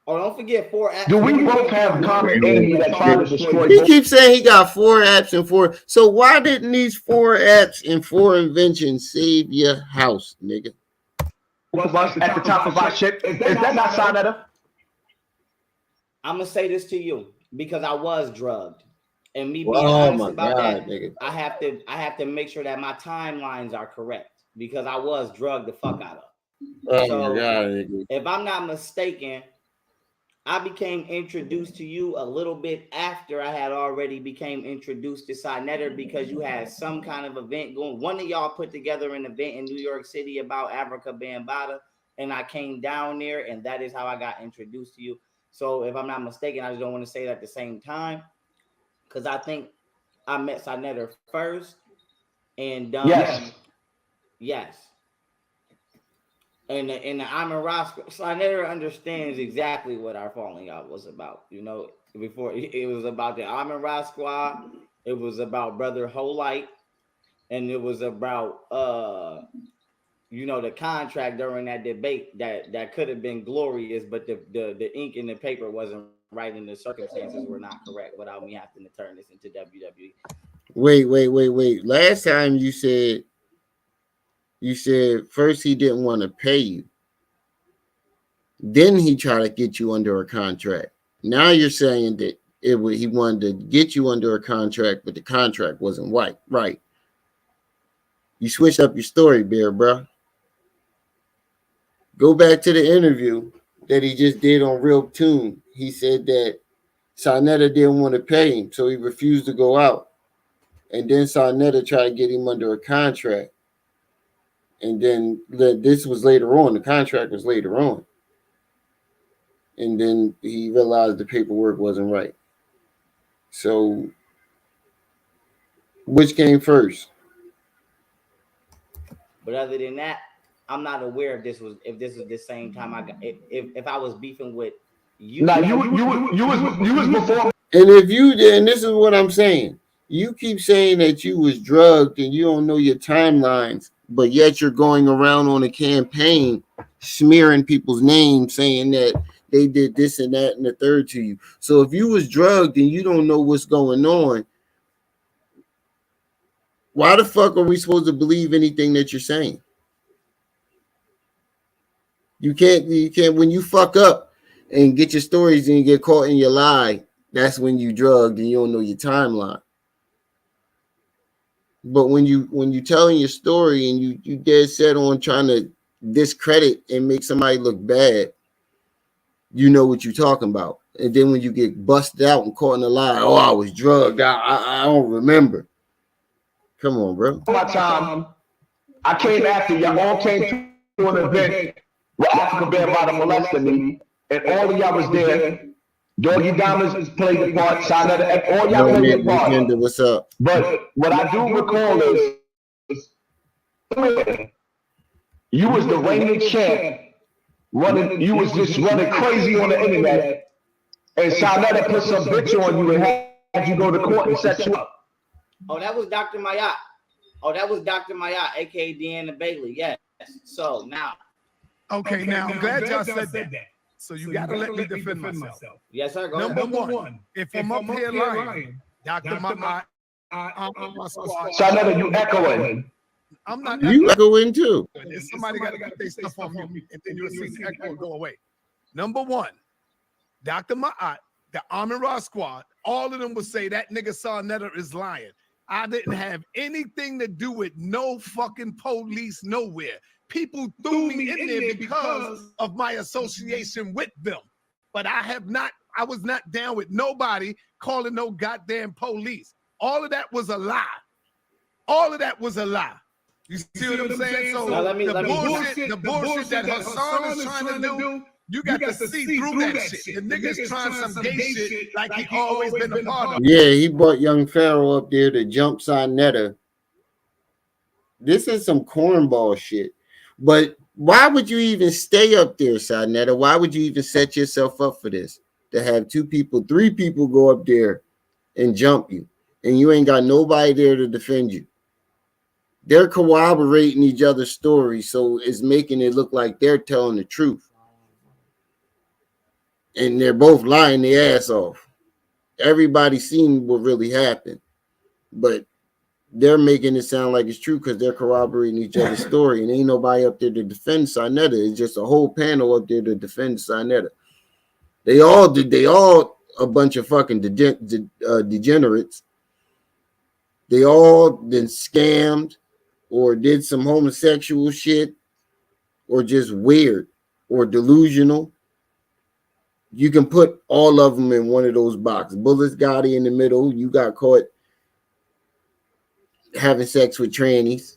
Oh, don't forget 4 apps. Do we both have common enemy that try to destroy? He keeps saying he got 4 apps and 4. So why didn't these 4 apps and 4 inventions save your house, nigga? At the top of our ship. Is that not Sarnetta? I'm gonna say this to you because I was drugged, and me being Oh honest my about God, that, nigga. I have to make sure that my timelines are correct because I was drugged the fuck out of. Oh So, my God, nigga. if I'm not mistaken, I became introduced to you a little bit after I had already became introduced to Sarnetta because you had some kind of event going. One of y'all put together an event in New York City about Africa Bambaataa, and I came down there, and that is how I got introduced to you. So if I'm not mistaken, I just don't want to say it at the same time because I think I met Sarnetta first, and yes. And the Amon Roscoe, Sarnetta understands exactly what our falling out was about. You know, before it was about the Amon Roscoe, it was about Brother Holite, and it was about you know, the contract during that debate that could have been glorious, but the ink in the paper wasn't right and the circumstances were not correct without me having to turn this into WWE. Wait. Last time you said first he didn't want to pay you. Then he tried to get you under a contract. Now you're saying that he wanted to get you under a contract, but the contract wasn't right. You switched up your story, Bear, bro. Go back to the interview that he just did on Real Tune. He said that Sarnetta didn't want to pay him, so he refused to go out. And then Sarnetta tried to get him under a contract. And then this was later on. The contract was later on. And then he realized the paperwork wasn't right. So, which came first? But other than that, I'm not aware if this was the same time I got if I was beefing with you. No, you was before. And if you did, and this is what I'm saying, you keep saying that you was drugged and you don't know your timelines, but yet you're going around on a campaign smearing people's names, saying that they did this and that and the third to you. So if you was drugged and you don't know what's going on, Why the fuck are we supposed to believe anything that you're saying? You can't when you fuck up and get your stories and you get caught in your lie, that's when you drugged and you don't know your timeline. But when you telling your story and you dead set on trying to discredit and make somebody look bad, you know what you're talking about. And then when you get busted out and caught in a lie, oh, I was drugged. I don't remember. Come on, bro. My time, I came after y'all all came to an event where Africa Bear Bottom molested me, and all of y'all was there. Doggy Diamonds played the part, Sonetta, all y'all played the part. What's up? But what I do recall is you was the reigning champ, running. You was just running crazy on the internet, and Sonetta put some bitch on you and had you go to court and set you up. Oh, that was Dr. Mayat. aka Deanna Bailey. Yes. So now. Okay, now I'm glad y'all said that. So you gotta let me defend myself. Yes, sir. Go Number ahead. one, if I'm up here lying, Dr. Mayat, my squad. Sonetta, you echoing. I'm not. You echoing too. Somebody gotta get their stuff on mute, and then you'll see the echo go away. Number one, Dr. Mayat, the Amin Ra squad, all of them would say that nigga Sonetta is lying. I didn't have anything to do with no fucking police nowhere. People threw me in there because of my association with them. But I was not down with nobody calling no goddamn police. All of that was a lie. You see what I'm saying? So the bullshit that Hassan is trying to do, you got to see through that shit. The nigga's trying some gay shit like he always been a part of. Yeah, he brought young Pharaoh up there to jump Sonetta. This is some cornball shit. But why would you even stay up there, Sonetta? Why would you even set yourself up for this? To have 2 people, 3 people go up there and jump you, and you ain't got nobody there to defend you. They're corroborating each other's stories, so it's making it look like they're telling the truth. And they're both lying their ass off. Everybody's seen what really happened, but they're making it sound like it's true because they're corroborating each other's story, and ain't nobody up there to defend Sonetta. It's just a whole panel up there to defend Sonetta. They all a bunch of fucking degenerates. They all been scammed or did some homosexual shit or just weird or delusional. You can put all of them in one of those boxes. Bullets Gotti in the middle. You got caught having sex with trannies.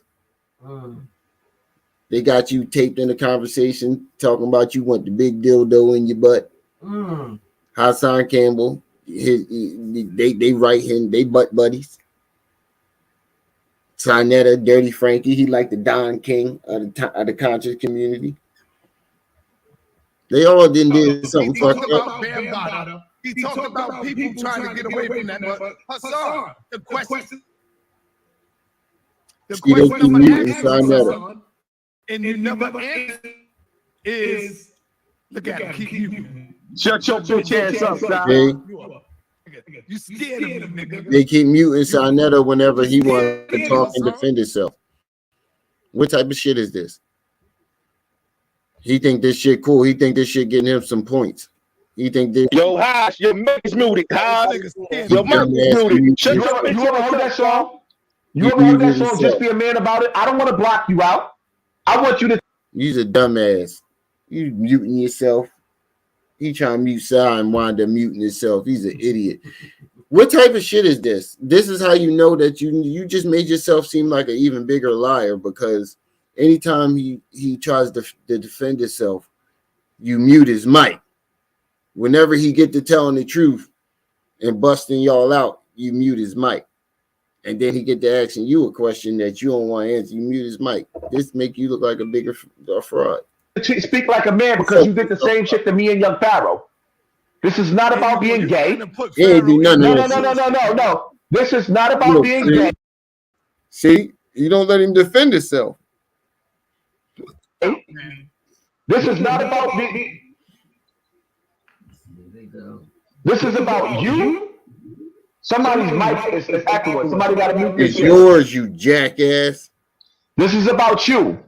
They got you taped in a conversation talking about you want the big dildo in your butt. Hassan Campbell, they write him, they butt buddies. Sonetta, Dirty Frankie, he like the Don King of the conscious community. They all did something fucked up. He talked about people trying to get away from that, but Hassan, the question I'm gonna ask you, Hassan, and you never answer is, look at him, keep muting. Shut your bitch ass up, son. You scared of me, nigga. They keep muting Sonetta whenever he wants to talk and defend himself. What type of shit is this? He think this shit cool. He think this shit getting him some points. He think this. Yo, Hash, your mic is muted. Hash, your mic is muted. Shut your bitch. You ever heard that song? You ever heard that song? Just be a man about it. I don't want to block you out. I want you to. You's a dumbass. You muting yourself. He trying to mute Sai and wind up muting himself. He's an idiot. What type of shit is this? This is how you know that you just made yourself seem like an even bigger liar, because anytime he tries to defend himself, you mute his mic. Whenever he get to telling the truth and busting y'all out, you mute his mic. And then he get to asking you a question that you don't want to answer. You mute his mic. This make you look like a bigger fraud. Speak like a man because you did the same shit to me and young Pharaoh. This is not about being gay. No. This is not about being gay. See, you don't let him defend himself. This is not about being. This is about you Somebody's mic is echoing. Somebody got to mute this It's shit. yours, you jackass. This is about you.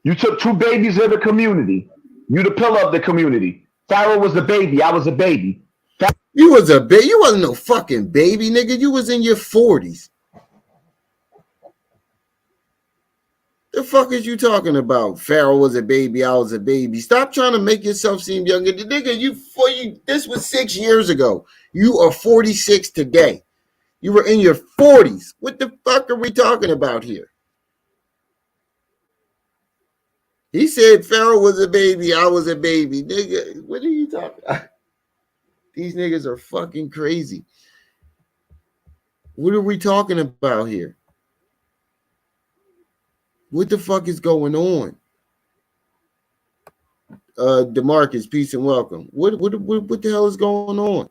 You took 2 babies of the community. You the pillar of the community. Pharaoh was a baby. I was a baby. You was a baby. You wasn't no fucking baby, nigga. You was in your 40s. The fuck is you talking about? Pharaoh was a baby. I was a baby. Stop trying to make yourself seem younger. The nigga, this was 6 years ago. You are 46 today. You were in your 40s. What the fuck are we talking about here? He said Pharaoh was a baby. I was a baby. Nigga, what are you talking about? These niggas are fucking crazy. What are we talking about here? What the fuck is going on? DeMarcus, peace and welcome. What the hell is going on?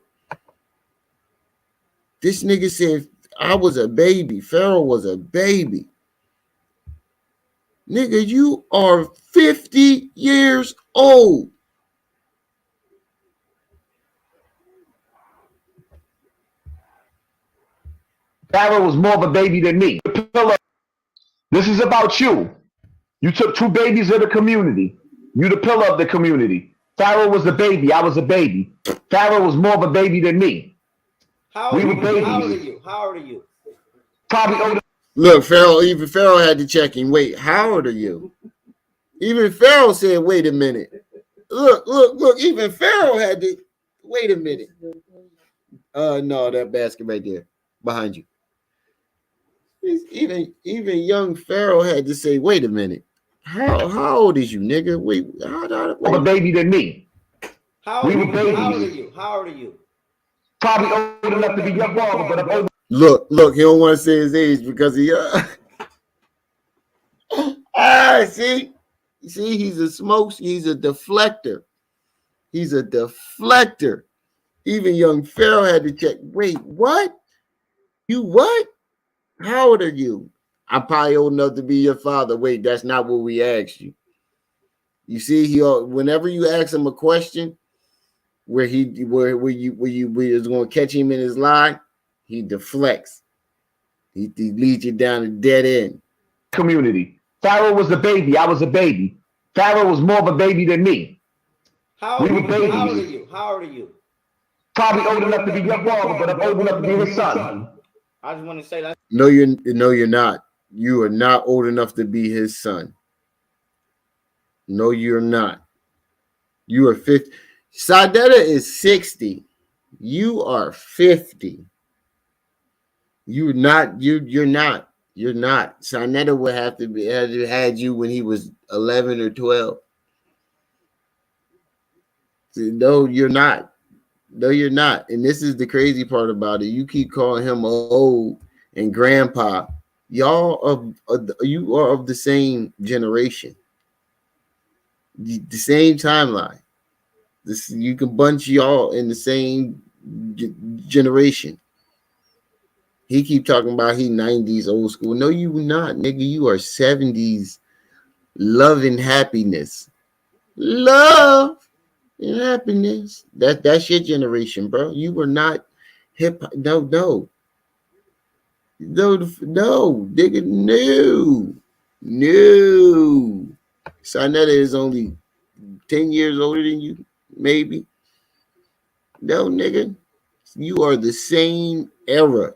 This nigga said I was a baby. Pharaoh was a baby. Nigga, you are 50 years old. Pharaoh was more of a baby than me. This is about you. You took 2 babies of the community. You the pillar of the community. Pharaoh was a baby. I was a baby. Pharaoh was more of a baby than me. We were babies. How old are you? How old are you? Probably older. Look, even Pharaoh had to check him. Wait, how old are you? Even Pharaoh said, wait a minute. Look, even Pharaoh had to, wait a minute. No, that basket right there, behind you. Even young Pharaoh had to say, wait a minute. How old is you, nigga? Wait. Of a baby than me. We were babies. How old are you? How old are you? Probably old enough to be your father, but I'm old. Look, he don't want to say his age because he see, he's a deflector. He's a deflector. Even young Pharaoh had to check. Wait, what? You what? How old are you? I'm probably old enough to be your father. Wait, that's not what we asked you. You see, whenever you ask him a question where you was going to catch him in his lie, he deflects. He leads you down a dead end. Community. Pharaoh was a baby. I was a baby. Pharaoh was more of a baby than me. We were babies. How old are you? How old are you? Probably old enough to be your father, but I'm old enough to be his son. I just want to say that. No, you're not. You are not old enough to be his son. No, you're not. You are 50. Sadetta is 60. You are 50. You're not. You're not. Sanetta would have to be had you when he was 11 or 12. No, you're not. No, you're not. And this is the crazy part about it. You keep calling him old and grandpa. You are of the same generation, the same timeline. You can bunch y'all in the same generation. He keep talking about he 90s old school. No, you not, nigga. You are 70s love and happiness. Love and happiness. That's your generation, bro. You were not hip hop. No, nigga, no. Sanetta is only 10 years older than you, maybe. No, nigga. You are the same era.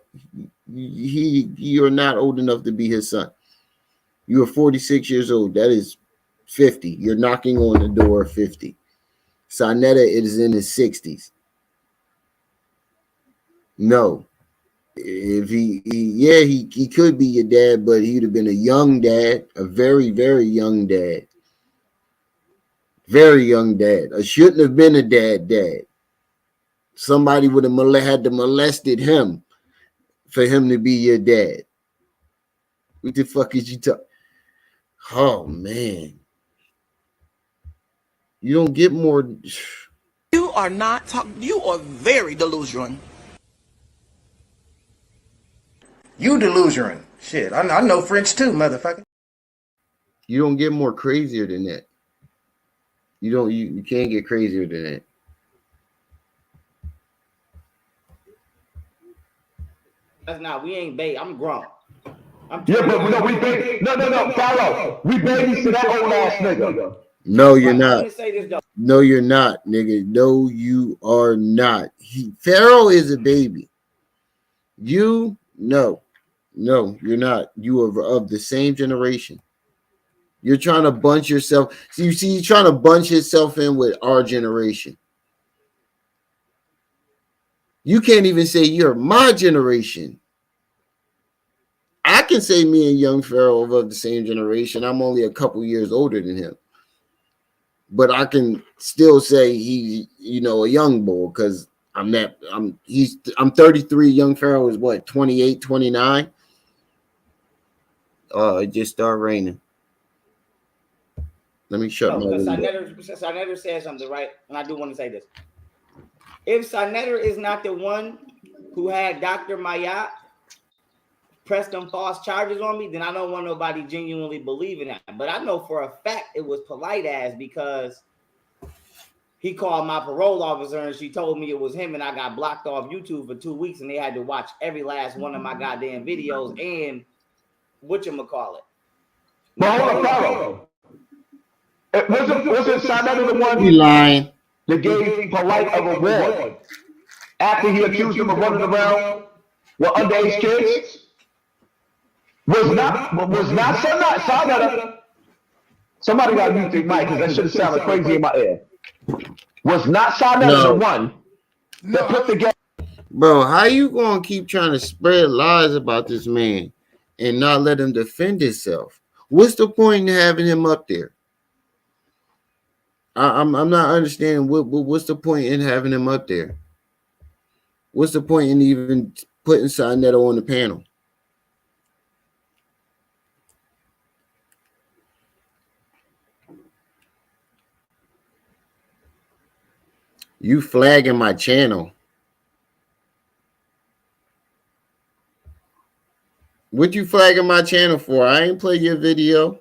You're not old enough to be his son. You are 46 years old. That is 50. You're knocking on the door of 50. Sanetta is in his 60s. No. If he could be your dad, but he'd have been a young dad, a very, very young dad. Very young dad. I shouldn't have been a dad. Somebody would have had to molested him for him to be your dad. What the fuck is you talking? Oh man. You don't get more. You are not talking. You are very delusional. You delusion. Shit, I know French too, motherfucker. You don't get more crazier than that. You can't get crazier than that. That's not. We ain't baby. I'm grown. Yeah, but no, we baby. No, Pharaoh. We babies to that old ass nigga. No, you're not. Let me say this though. No, you're not, nigga. No, you are not. Pharaoh is a baby. You, no, you're not. You are of the same generation. You're trying to bunch yourself. See, you're trying to bunch yourself in with our generation. You can't even say you're my generation. I can say me and young Pharaoh are of the same generation. I'm only a couple years older than him. But I can still say he's, a young boy because I'm 33. Young Pharaoh is what, 28, 29? It just started raining. Let me shut my window. Sanetter said something, right? And I do want to say this. If Sanetter is not the one who had Dr. Mayat press them false charges on me, then I don't want nobody genuinely believing that. But I know for a fact it was polite ass because he called my parole officer and she told me it was him, and I got blocked off YouTube for 2 weeks and they had to watch every last one of my goddamn videos and whatchamacallit. But hold on, Pharaoh. Wasn't Sanetter the one He lying that gave Polite a reward after he accused him of running around with underage kids? Was not Sanetter. Somebody got to mute their mic because that shit sounded crazy in my ear. Was not Sanetter the one that put together? Bro, how you gonna keep trying to spread lies about this man and not let him defend himself? What's the point in having him up there? I'm not understanding what's the point in having him up there. What's the point in even putting Sanetter on the panel? You flagging my channel. What you flagging my channel for? I ain't play your video.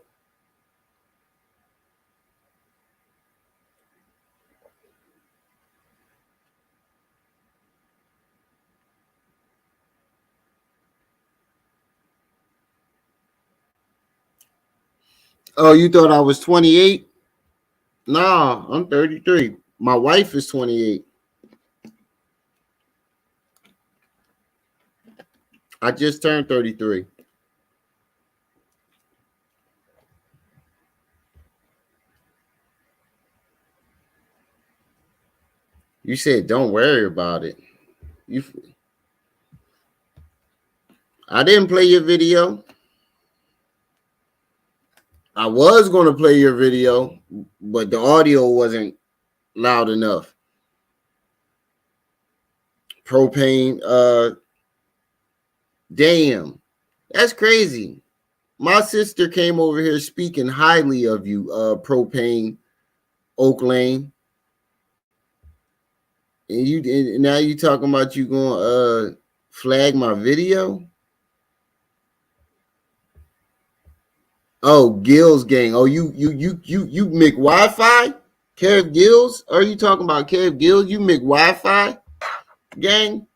Oh, you thought I was 28? Nah, I'm 33. My wife is 28. I just turned 33. You said don't worry about it. I didn't play your video. I was going to play your video, but the audio wasn't loud enough. Propane, damn, that's crazy. My sister came over here speaking highly of you, Propane, Oak Lane. And now you talking about you going to flag my video? Oh, Gills gang. Oh, you make Wi-Fi? Kev Gills? Are you talking about Kev Gills? You make Wi-Fi gang?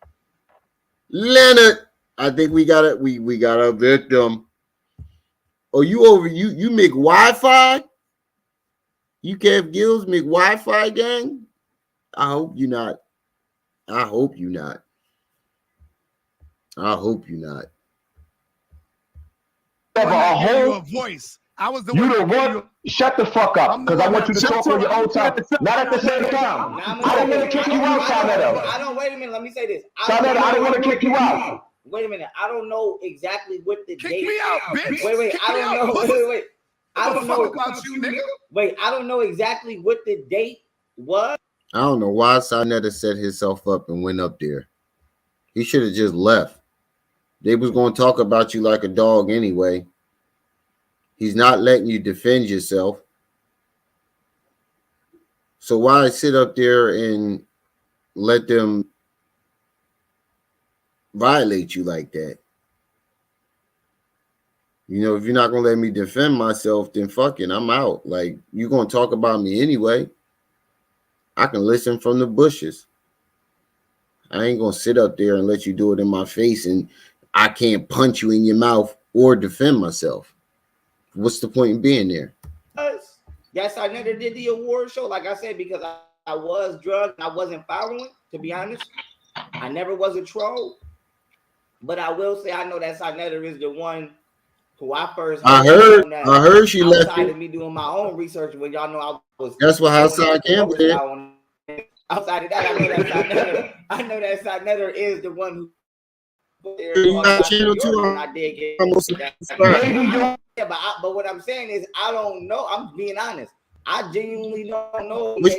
Leonard, I think we got it. We got a victim. Oh, you make Wi-Fi? You Kev Gills make Wi-Fi gang? I hope you're not. I hope you're not. I hope you're not. A whole voice. I was the one. Shut the fuck up, because I want you to talk on your own time. Not at the same time. I don't want to kick you out, Sanetter. I don't. Wait a minute. Let me say this. Sanetter, I don't want to kick you out. Wait a minute. I don't know exactly what the Kick date. me out, bitch. Wait. I don't know. Wait. I don't know about you, nigga. Wait. I don't know exactly what the date was. I don't know why Sanetter set himself up and went up there. He should have just left. They was going to talk about you like a dog anyway. He's not letting you defend yourself. So why sit up there and let them violate you like that? You know, if you're not going to let me defend myself, then fucking I'm out. Like, you're going to talk about me anyway. I can listen from the bushes. I ain't going to sit up there and let you do it in my face and I can't punch you in your mouth or defend myself. What's the point in being there? Yes, I never did the award show, like I said, because I was drugged and I wasn't following, to be honest. I never was a troll. But I will say I know that Sinetta is the one who I first I heard she left outside of me doing my own research when y'all know I was. That's what Hassan Campbell did. Outside of that, I know that Sinetta is the one who. You got channel 2. I did get that. Yeah, but what I'm saying is I don't know. I'm being honest. I genuinely don't know. What's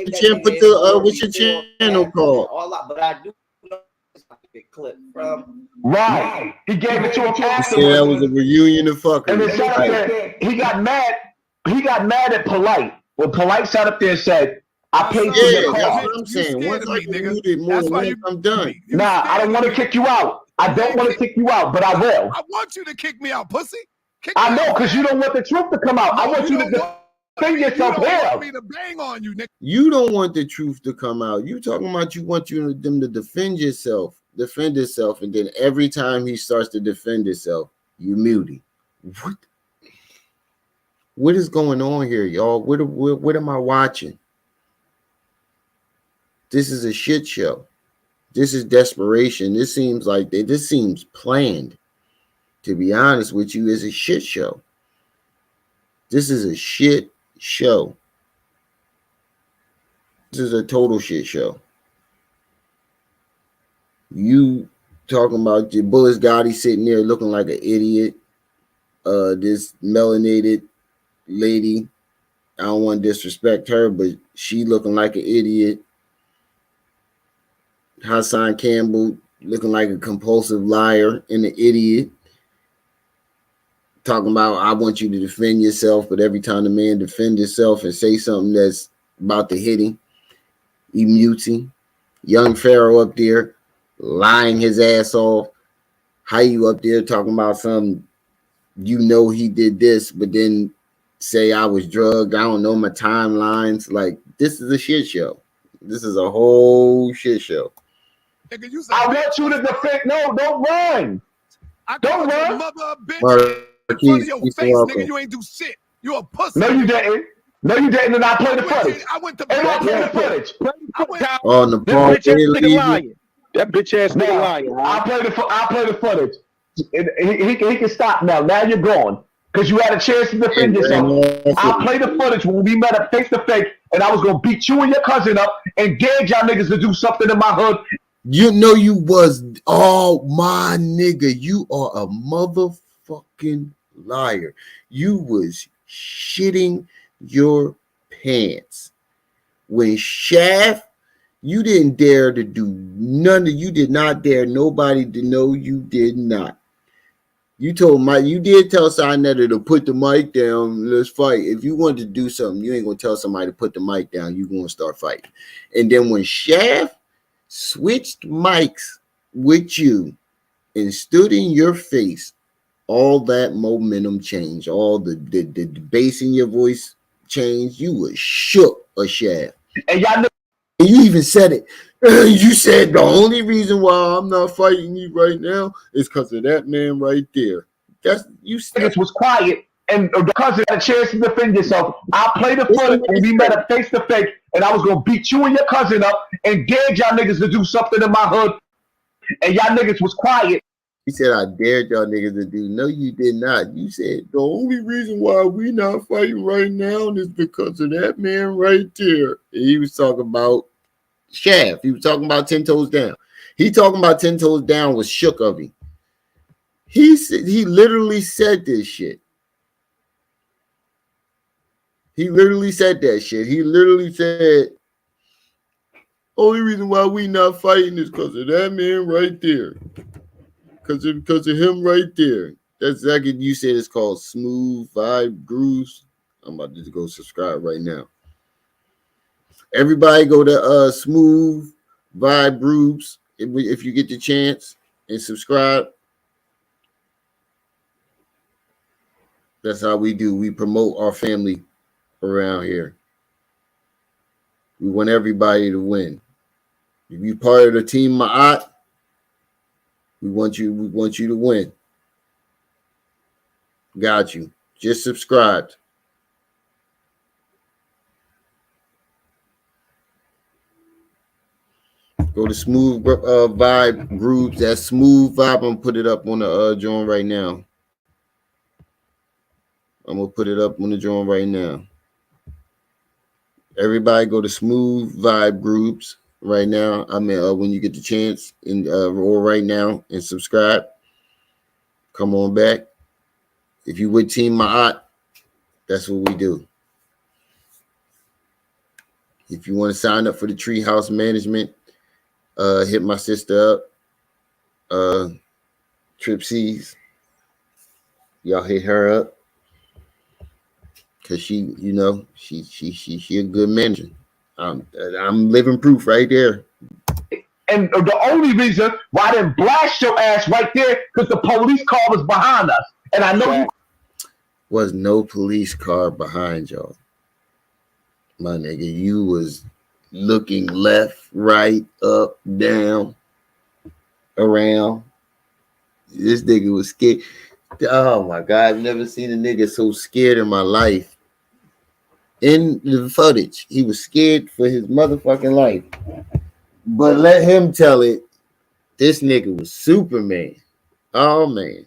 your channel called? But I do know a clip from. Right. He gave it to him afterwards. Yeah, that was a reunion of fuckery. And then sat up there, he got mad. He got mad at Polite. When Polite sat up there and said, I paid for your car. That's what I'm saying. Once I muted more than once, I'm done. Nah, I don't want to kick you out. I don't want to kick you out, but I will. I want you to kick me out, pussy. I know, because you don't want the truth to come out. I want you to defend yourself here. You don't want me to bang on you, nigga. You don't want the truth to come out. You talking about you want them to defend yourself, and then every time he starts to defend himself, you mute him. What is going on here, y'all? What am I watching? This is a shit show. This is desperation. This seems like this seems planned. To be honest with you, it's a shit show. This is a shit show. This is a total shit show. You talking about your Bullis Gotti sitting there looking like an idiot. This melanated lady, I don't want to disrespect her, but she looking like an idiot. Hassan Campbell looking like a compulsive liar and an idiot. Talking about, I want you to defend yourself, but every time the man defend himself and say something that's about to hit him, he mutes him. Young Pharaoh up there lying his ass off. How you up there talking about something, you know he did this, but then say I was drugged. I don't know my timelines. Like, this is a shit show. This is a whole shit show. I want you to defend. No, don't run. Don't run. Mother bitch. In front of your face, nigga, you ain't do shit. You a pussy. No, you didn't. No, you didn't. And I played the footage. I went to I played the footage. Oh, the that bitch ass nigga lying. I play the footage. He can stop now. Now you're gone. Because you had a chance to defend yourself. I play the footage when we met up face to face, and I was gonna beat you and your cousin up and gauge y'all niggas to do something in my hood. You know you was, oh my nigga, you are a motherfucking liar. You was shitting your pants. When Shaft, you didn't dare to do none of, you did not dare nobody to know you did not. You told Mike, you did tell Sinetta to put the mic down, let's fight. If you wanted to do something, you ain't gonna tell somebody to put the mic down, you gonna start fighting. And then when Shaft switched mics with you and stood in your face, all that momentum changed, all the bass in your voice changed. You were shook a Shaft. And y'all know, and you even said it. You said the only reason why I'm not fighting you right now is because of that man right there. That's you said it was quiet, and because you had a chance to defend yourself, I played the footage and we met up face to face, and I was gonna beat you and your cousin up and gauge y'all niggas to do something in my hood, and y'all niggas was quiet. He said, I dared y'all niggas to do. No, you did not. You said the only reason why we not fighting right now is because of that man right there. And he was talking about Shaft. He was talking about 10 Toes Down. He talking about 10 Toes Down was shook of him. He said, he literally said this shit. He literally said that shit. He literally said, only reason why we not fighting is because of that man right there. Because of him right there. That's exactly, you said it's called Smooth Vibe Grooves. I'm about to go subscribe right now. Everybody go to Smooth Vibe Grooves if you get the chance and subscribe. That's how we do. We promote our family around here. We want everybody to win. If you're part of the team Ma'at, We want you to win. Got you. Just subscribed. Go to Smooth Vibe groups. That Smooth Vibe. I'm gonna put it up on the joint right now. I'm gonna put it up on the joint right now. Everybody go to Smooth Vibe groups right now. I mean, when you get the chance, and roll right now and subscribe. Come on back. If you would Team Ma'at, that's what we do. If you want to sign up for the Treehouse Management, hit my sister up. Trip C's. Y'all hit her up. Cause she, you know, she a good manager. I'm living proof right there. And the only reason why I didn't blast your ass right there, because the police car was behind us. And I know you was no police car behind y'all. My nigga, you was looking left, right, up, down, around. This nigga was scared. Oh my God, I've never seen a nigga so scared in my life. In the footage, he was scared for his motherfucking life. But let him tell it. This nigga was Superman. Oh man.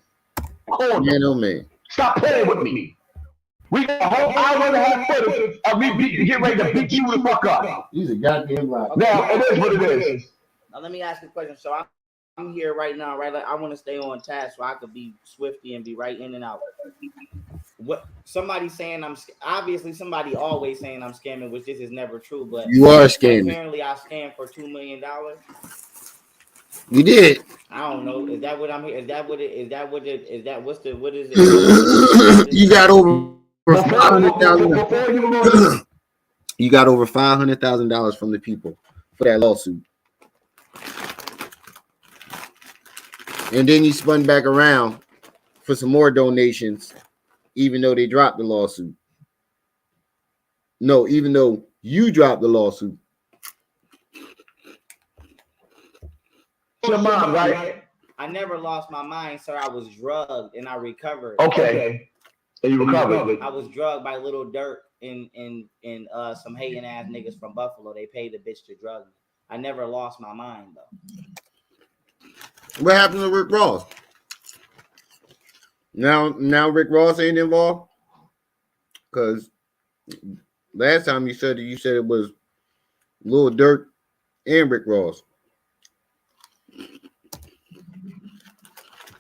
Man, oh man. stop playing with me. We got a whole hour and a half footage of me getting ready to beat you the fuck up. He's a goddamn liar. Now, it is what it is. Now, let me ask you a question. So I'm here right now, right? Like, I want to stay on task so I could be swifty and be right in and out. What somebody saying obviously somebody always saying I'm scamming, which this is never true, but you are scamming. Apparently I scammed for $2 million. You did. I don't know. Is that what I'm here? Is that what is it? You got over $500,000. You got over $500,000 from the people for that lawsuit. And then you spun back around for some more donations, even though they dropped the lawsuit. No, even though you dropped the lawsuit. Your mom, right? I never lost my mind, sir. I was drugged and I recovered. Okay. And you recovered. I was drugged by Little Dirt and some hating ass niggas from Buffalo. They paid the bitch to drug me. I never lost my mind though. What happened to Rick Ross? Now Rick Ross ain't involved? Because last time you said it was Lil Durk and Rick Ross.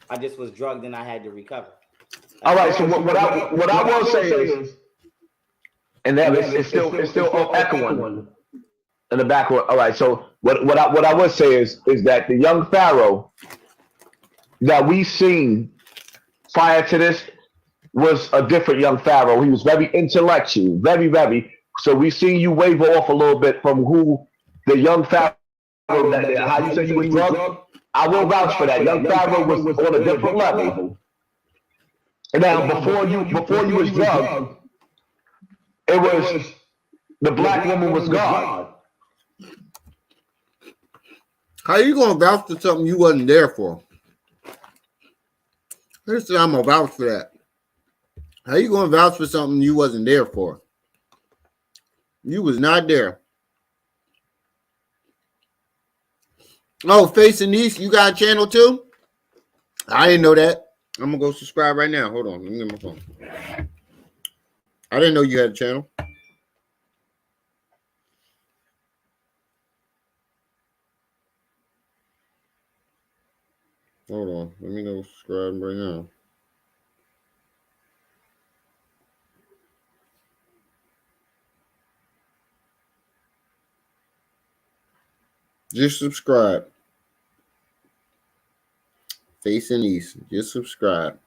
I just was drugged and I had to recover. All right, so what I will say is, and that it's still echoing in the background. All right, so what I would say is that the young Pharaoh that we seen prior to this was a different young Pharaoh. He was very intellectual, very, very. So we seen you waver off a little bit from who the young Pharaoh that how you say you was drugged. I will vouch for that. Young Pharaoh was on a different level. And now before you was drugged, it was the black woman was God. How you gonna vouch for something you wasn't there for? Here's I'm gonna vouch for that. How you gonna vouch for something you wasn't there for? You was not there. Oh, Facing East, you got a channel too? I didn't know that. I'm gonna go subscribe right now. Hold on, let me get my phone. I didn't know you had a channel. Hold on, let me go subscribe right now. Just subscribe. Facing East, just subscribe.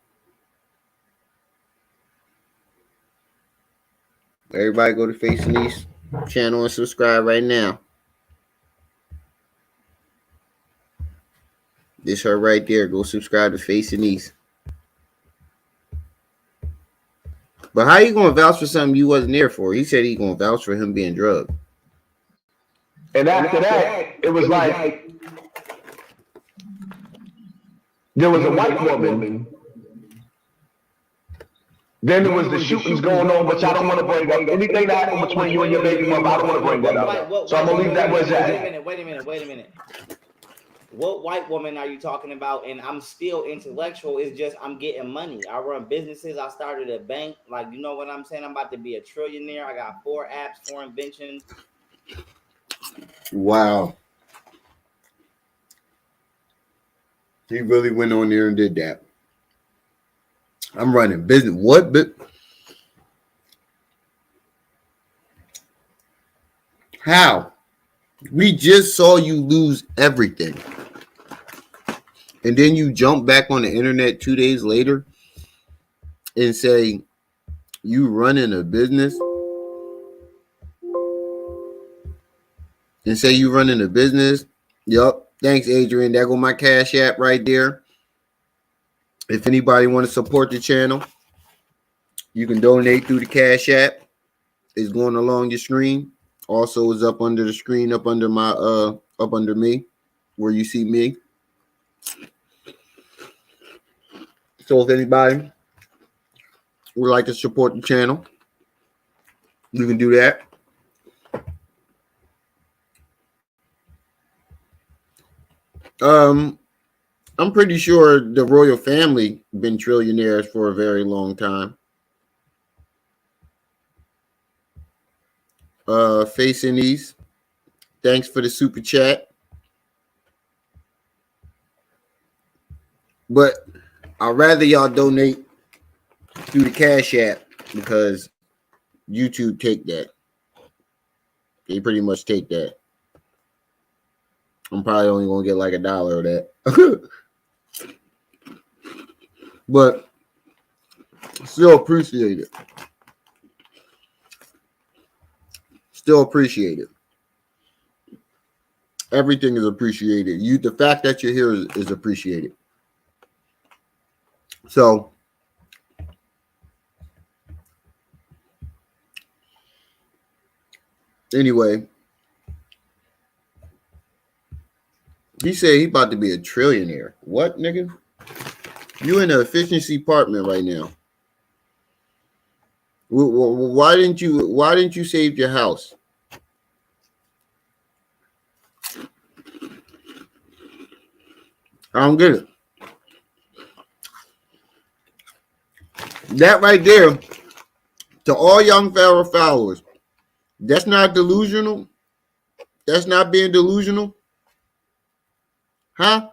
Everybody go to Facing East channel and subscribe right now. This her right there. Go subscribe to Facing East. But how you gonna vouch for something you wasn't there for? He said he gonna vouch for him being drugged. And after that, it was like there was a white woman. Then there was the shootings going on, which I don't want to bring up. Anything that happened between you and your baby mother, I don't want to bring that up. So I'm going to leave that where it's at. Wait a minute. What white woman are you talking about? And I'm still intellectual. It's just I'm getting money. I run businesses. I started a bank. Like, you know what I'm saying? I'm about to be a trillionaire. I got 4 apps, 4 inventions. Wow. He really went on there and did that. I'm running business. What? But how? We just saw you lose everything. And then you jump back on the internet 2 days later and say you running a business. Yup. Thanks, Adrian. There go my Cash App right there. If anybody want to support the channel, you can donate through the Cash App. It's going along your screen. Also is up under the screen, up under me, where you see me. So if anybody would like to support the channel, you can do that. I'm pretty sure the royal family been trillionaires for a very long time. Facing these, thanks for the super chat. But I'd rather y'all donate through the Cash App because YouTube take that. They pretty much take that. I'm probably only gonna get like $1 of that. But still appreciate it. Everything is appreciated. The fact that you're here is appreciated. So anyway, he said he about to be a trillionaire. What, nigga? You in an efficiency apartment right now. Why didn't you save your house? I don't get it. That right there, to all young Pharaoh followers, that's not delusional. That's not being delusional. Huh?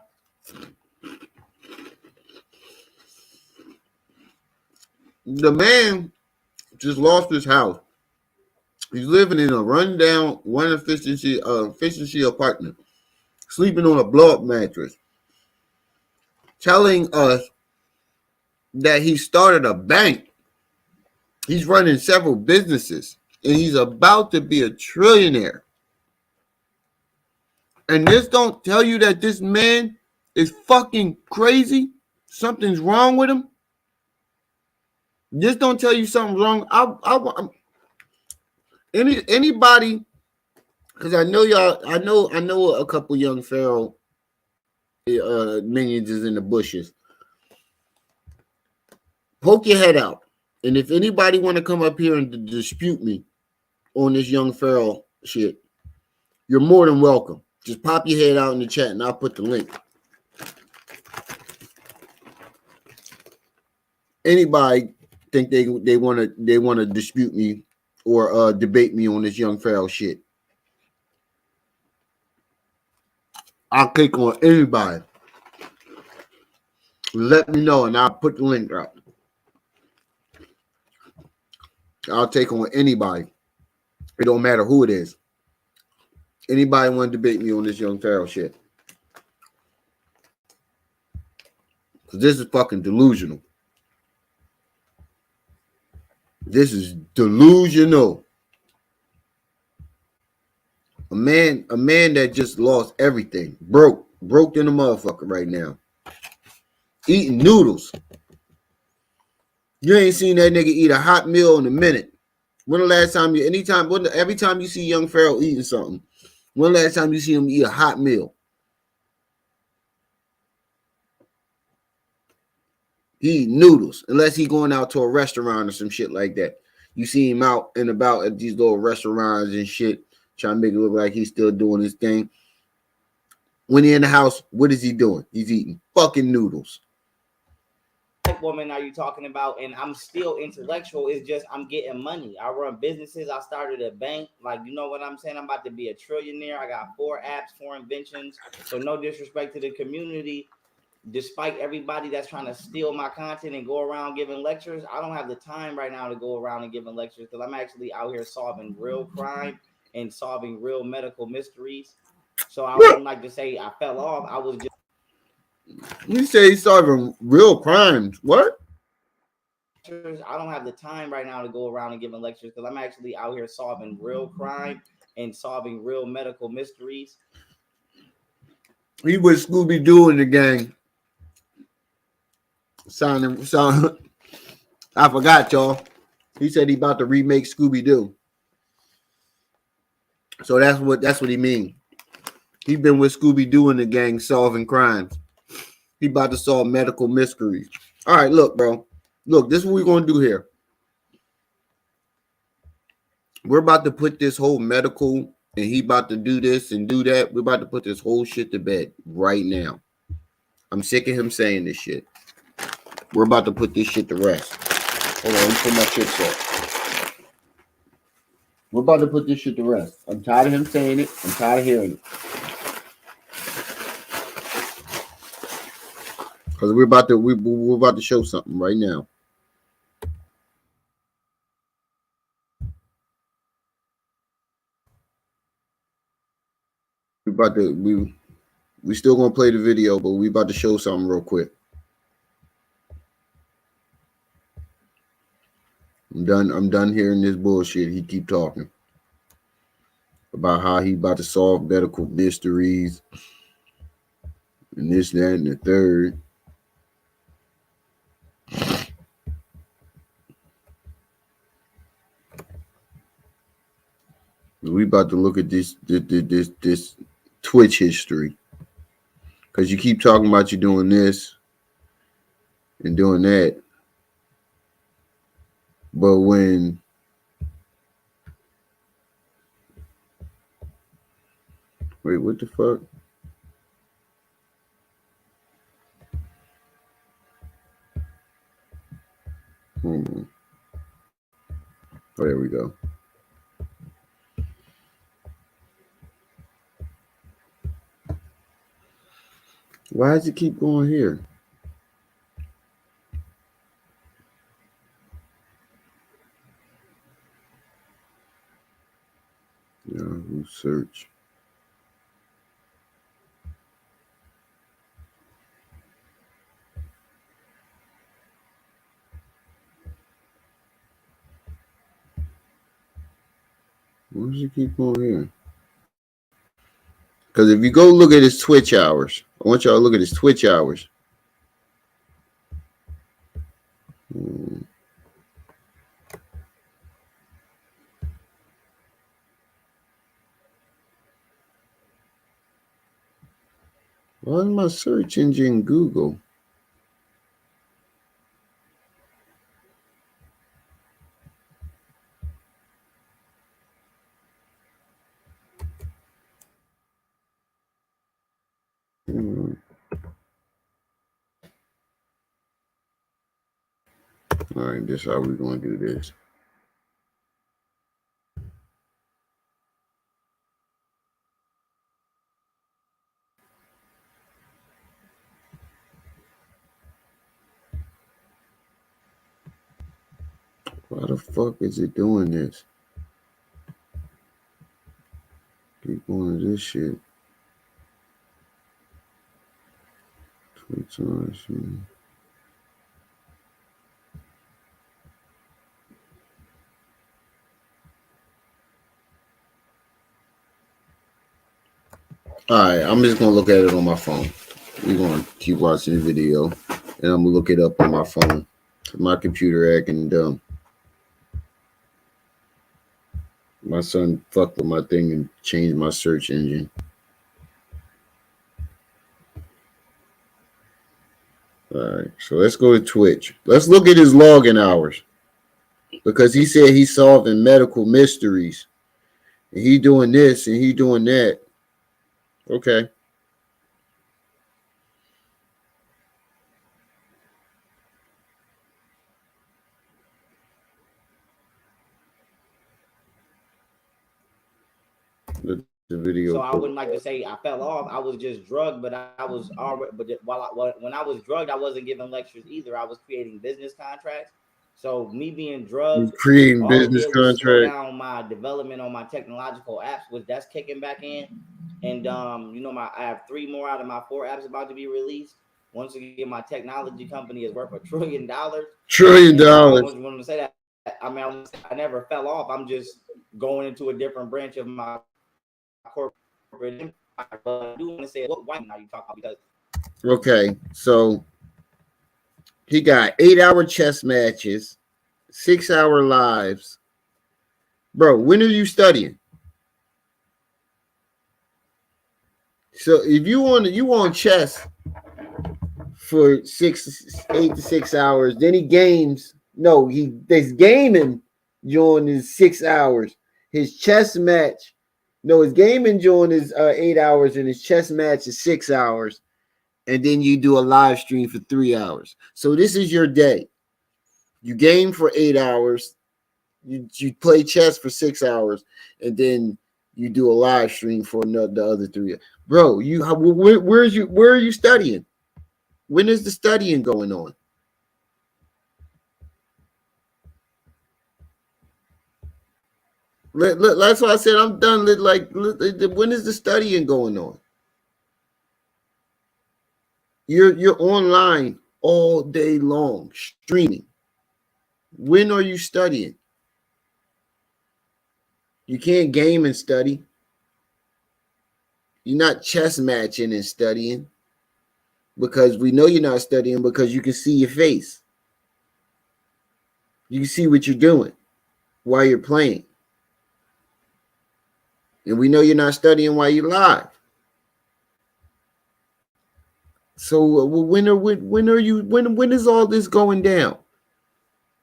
The man just lost his house. He's living in a rundown efficiency apartment, sleeping on a blow-up mattress, telling us that he started a bank. He's running several businesses, and he's about to be a trillionaire. And this don't tell you that this man is fucking crazy? Something's wrong with him? This don't tell you something's wrong. Anybody, because I know y'all, I know a couple young Pharaoh minions is in the bushes. Poke your head out. And if anybody want to come up here and dispute me on this young Pharaoh shit, you're more than welcome. Just pop your head out in the chat and I'll put the link. Anybody think they want to dispute me or debate me on this young Pharaoh shit, I'll click on anybody. Let me know and I'll put the link out. I'll take on anybody. It don't matter who it is. Anybody want to debate me on this young Pharaoh shit? Because this is fucking delusional. This is delusional. A man that just lost everything. Broke in a motherfucker right now. Eating noodles. You ain't seen that nigga eat a hot meal in a minute. When the last time every time you see young Pharaoh eating something, when the last time you see him eat a hot meal? He eat noodles unless he going out to a restaurant or some shit like that. You see him out and about at these little restaurants and shit, trying to make it look like he's still doing his thing. When he in the house, what is he doing? He's eating fucking noodles. What woman are you talking about? And I'm still intellectual. It's just I'm getting money. I run businesses. I started a bank. Like, you know what I'm saying? I'm about to be a trillionaire. I got 4 apps, 4 inventions. So no disrespect to the community. Despite everybody that's trying to steal my content and go around giving lectures, I don't have the time right now to go around and giving lectures because I'm actually out here solving real crime and solving real medical mysteries. So I wouldn't like to say I fell off. I was just. You say he's solving real crimes. What? I don't have the time right now to go around and giving lectures because I'm actually out here solving real crime and solving real medical mysteries. He was Scooby-Doo in the gang. Sounding. I forgot, y'all. He said he about to remake Scooby-Doo. So that's what he mean. He been with Scooby-Doo in the gang solving crimes. He about to solve medical mysteries. All right, look, bro. Look, this is what we're going to do here. We're about to put this whole medical, and he about to do this and do that. We're about to put this whole shit to bed right now. I'm sick of him saying this shit. We're about to put this shit to rest. Hold on, let me put my chips up. We're about to put this shit to rest. I'm tired of him saying it. I'm tired of hearing it. Because we're about to show something right now. We still gonna play the video, but we about to show something real quick. I'm done hearing this bullshit. He keep talking about how he about to solve medical mysteries and this, that, and the third. We about to look at this Twitch history. Because you keep talking about you doing this and doing that. But when wait, what the fuck? Oh, there we go. Why does it keep going here? Yahoo search. Why does it keep going here? Because if you go look at his Twitch hours, I want y'all to look at his Twitch hours. Why is my search engine Google? All right, this is how we're going to do this. Why the fuck is it doing this? Keep going to this shit. Twitch on. All right, I'm just gonna look at it on my phone. We're gonna keep watching the video, and I'm gonna look it up on my phone. My computer acting dumb. My son fucked with my thing and changed my search engine. All right, so let's go to Twitch. Let's look at his login hours because he said he's solving medical mysteries. And he doing this and he doing that. Okay. The video. So I wouldn't like to say I fell off. I was just drugged, but I was already. But when I was drugged, I wasn't giving lectures either. I was creating business contracts. So me being drugged, creating business contracts, slow down my development on my technological apps, which that's kicking back in. And you know, I have 3 more out of my 4 apps about to be released. Once again, my technology company is worth $1 trillion. $1 trillion. I just wanted to say that. I mean, I never fell off. I'm just going into a different branch of my corporate empire. But I do want to say, what white are you talking about? Because okay, so he got 8-hour chess matches, 6-hour lives. Bro, when are you studying? So if you want chess for 8 to 6 hours, then he games. No, there's gaming during his 6 hours. His chess match. No, his gaming during his 8 hours, and his chess match is 6 hours. And then you do a live stream for 3 hours. So this is your day. You game for 8 hours. You play chess for 6 hours, and then you do a live stream for the other 3. Bro, where are you studying? When is the studying going on? That's why I said I'm done. When is the studying going on? You're online all day long streaming. When are you studying? You can't game and study. You're not chess matching and studying, because we know you're not studying because you can see your face. You can see what you're doing while you're playing. And we know you're not studying while you're live. So when is all this going down?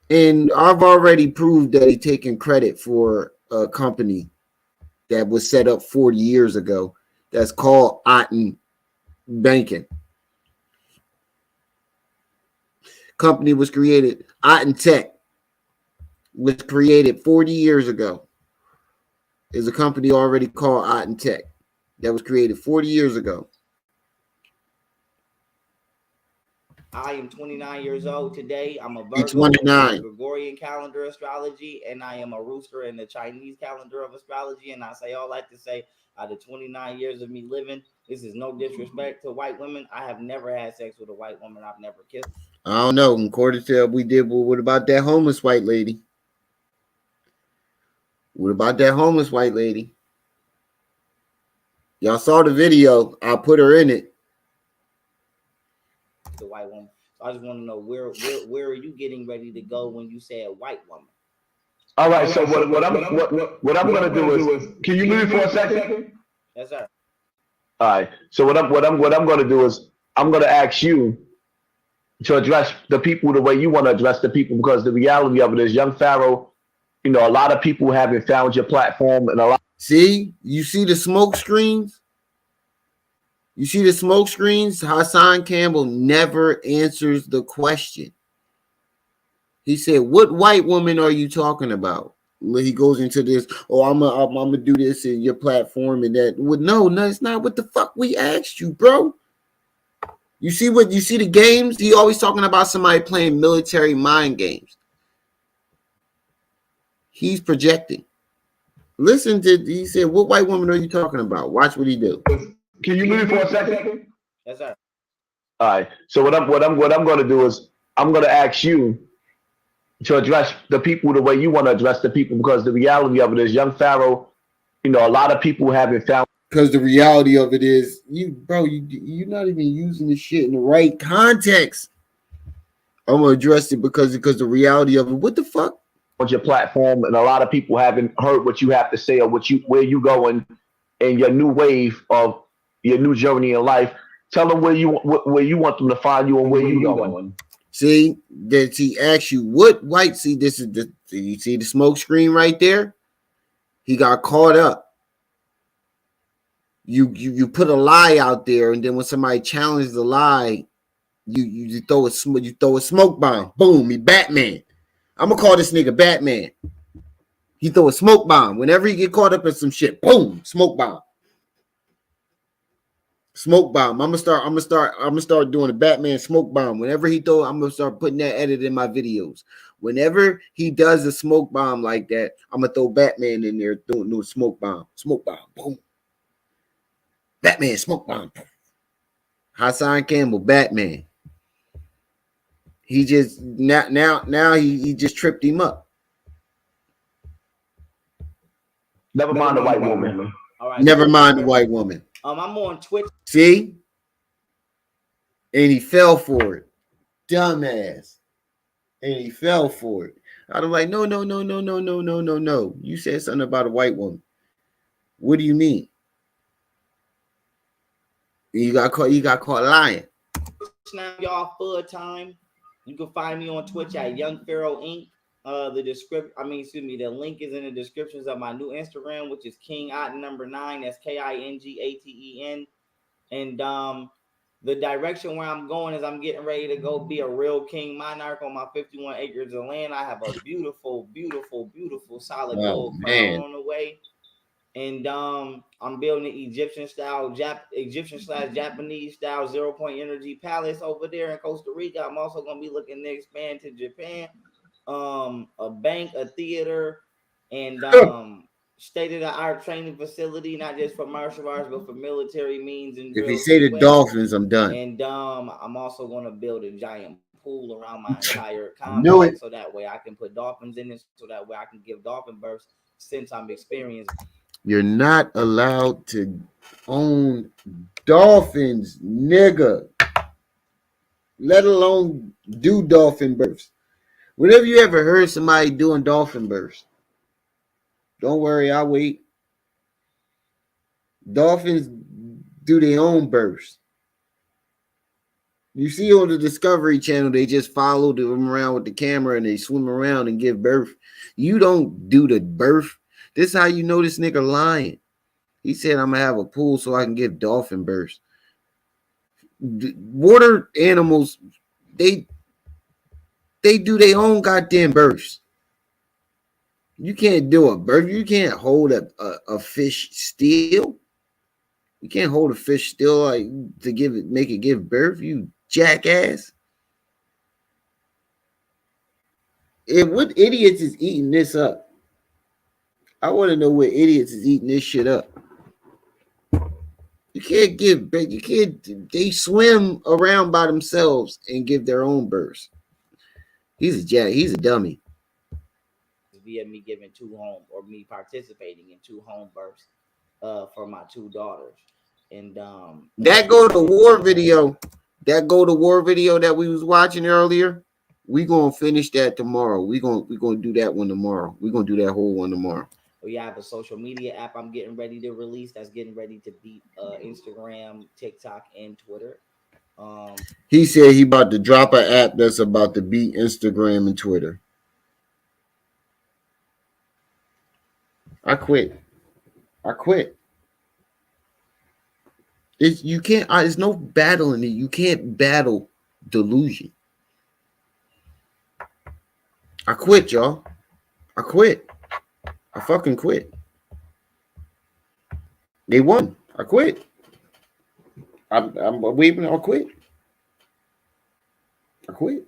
And I've already proved that he's taking credit for a company that was set up 40 years ago that's called Unpacking. Company was created, Tech was created 40 years ago. There's a company already called Tech that was created 40 years ago. I am 29 years old today. I'm a Virgo in the Gregorian calendar astrology, and I am a rooster in the Chinese calendar of astrology. And I say all that to say, out of 29 years of me living, this is no disrespect to white women. I have never had sex with a white woman. I've never kissed. I don't know. According to we did, what about that homeless white lady? What about that homeless white lady? Y'all saw the video. I put her in it. The white woman. So I just want to know where are you getting ready to go when you say a white woman? All right. So what I'm gonna do is, can you move for a second? Yes, sir. All right. So what I'm gonna do is, I'm gonna ask you to address the people the way you want to address the people, because the reality of it is, young Pharaoh, you know, a lot of people haven't found your platform, and a lot. See, you see the smoke screens? You see the smoke screens? Hassan Campbell never answers the question. He said, what white woman are you talking about? He goes into this, I'm gonna do this in your platform and that. Well, no, it's not what the fuck we asked you, bro. You see the games? He always talking about somebody playing military mind games. He's projecting. Listen to, he said, what white woman are you talking about? Watch what he do. Can you move for a second? Yes, sir. All right. So what I'm going to do is, I'm going to ask you to address the people the way you want to address the people, because the reality of it is, young Pharaoh, you know, a lot of people haven't found. Because the reality of it is, you're not even using the shit in the right context. I'm gonna address it because the reality of it. What the fuck? On your platform, and a lot of people haven't heard what you have to say, or where you going in your new wave of your new journey in life. Tell them where you want them to find you and where you going. See, that he asks you what white. See, this is the you see the smoke screen right there. He got caught up. You put a lie out there, and then when somebody challenges the lie, you throw a smoke bomb. Boom, he Batman. I'm gonna call this nigga Batman. He throw a smoke bomb whenever he get caught up in some shit. Boom, smoke bomb. Smoke bomb. I'm gonna start doing a Batman smoke bomb. Whenever he throw, I'm gonna start putting that edit in my videos. Whenever he does a smoke bomb like that, I'm gonna throw Batman in there doing a smoke bomb. Smoke bomb. Boom. Batman smoke bomb. Hassan Campbell, Batman. He just now he just tripped him up. Never mind the white woman. All right. Never mind the white woman. I'm on Twitch. See? And he fell for it. Dumbass. And he fell for it. I was like, no. You said something about a white woman. What do you mean? You got caught lying. Now y'all full time. You can find me on Twitch at Young Pharaoh Inc. The link is in the descriptions of my new Instagram, which is King Otten number 9. That's KINGATEN. And the direction where I'm going is I'm getting ready to go be a real king monarch on my 51 acres of land. I have a beautiful solid gold crown on the way. And I'm building an Egyptian style, Japanese style 0 point energy palace over there in Costa Rica. I'm also gonna be looking to expand to Japan. A bank, a theater, and state-of-the-art training facility, not just for martial arts, but for military means. And if you say the Dolphins, I'm done. And I'm also going to build a giant pool around my entire complex, so that way I can put dolphins in it, so that way I can give dolphin births since I'm experienced. You're not allowed to own dolphins, nigga. Let alone do dolphin births. Whenever you ever heard somebody doing dolphin births, don't worry, I'll wait. Dolphins do their own births. You see on the Discovery Channel, they just follow them around with the camera and they swim around and give birth. You don't do the birth. This is how you know this nigga lying. He said, I'm going to have a pool so I can give dolphin births. Water animals, they do their own goddamn births. You can't do a birth. You can't hold a fish still. You can't hold a fish still like to make it give birth. You jackass. What idiots is eating this up? I want to know what idiots is eating this shit up. You can't give birth. You can't. They swim around by themselves and give their own births. He's a dummy. Via me giving 2 home or me participating in 2 home births for my 2 daughters. And that go to war video. That go to war video that we was watching earlier. We gonna finish that tomorrow. We gonna do that one tomorrow. We gonna do that whole one tomorrow. We have a social media app I'm getting ready to release that's getting ready to beat Instagram, TikTok, and Twitter. He said he about to drop an app that's about to beat Instagram and Twitter. I quit. You can't. There's no battling it. You can't battle delusion. I quit, y'all. I quit. I fucking quit. They won. I quit. I'm waving. I'll quit. I quit.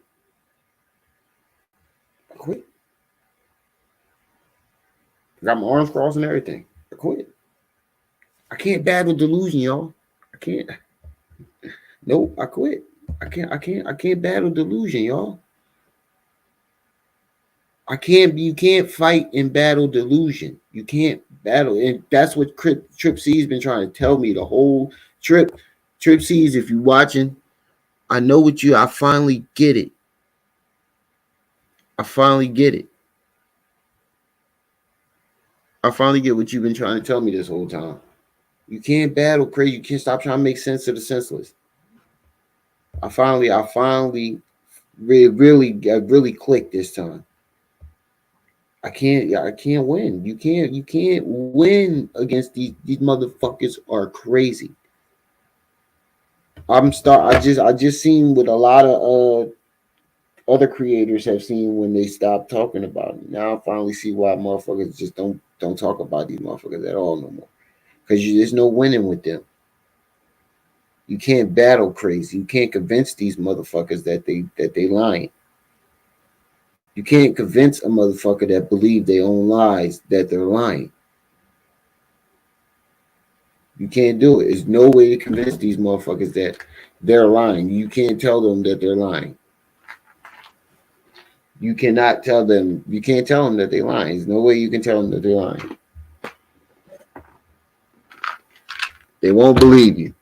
I got my arms crossed and everything. I quit. I can't battle delusion, y'all. I can't. Nope, I quit. I can't battle delusion, y'all. You can't fight and battle delusion. You can't battle. And that's what Trip C's been trying to tell me the whole trip. Trip C's, if you're watching, I know what I finally get it. I finally get what you've been trying to tell me this whole time. You can't battle crazy. You can't stop trying to make sense of the senseless. I finally really clicked this time. I can't win. You can't win against these motherfuckers are crazy. I just seen what a lot of other creators have seen when they stopped talking about it. Now I finally see why motherfuckers just don't talk about these motherfuckers at all no more. Because there's no winning with them. You can't battle crazy. You can't convince these motherfuckers that they lying. You can't convince a motherfucker that believe their own lies that they're lying. You can't do it. There's no way to convince these motherfuckers that they're lying. You can't tell them that they're lying. You cannot tell them. You can't tell them that they're lying. There's no way you can tell them that they're lying. They won't believe you.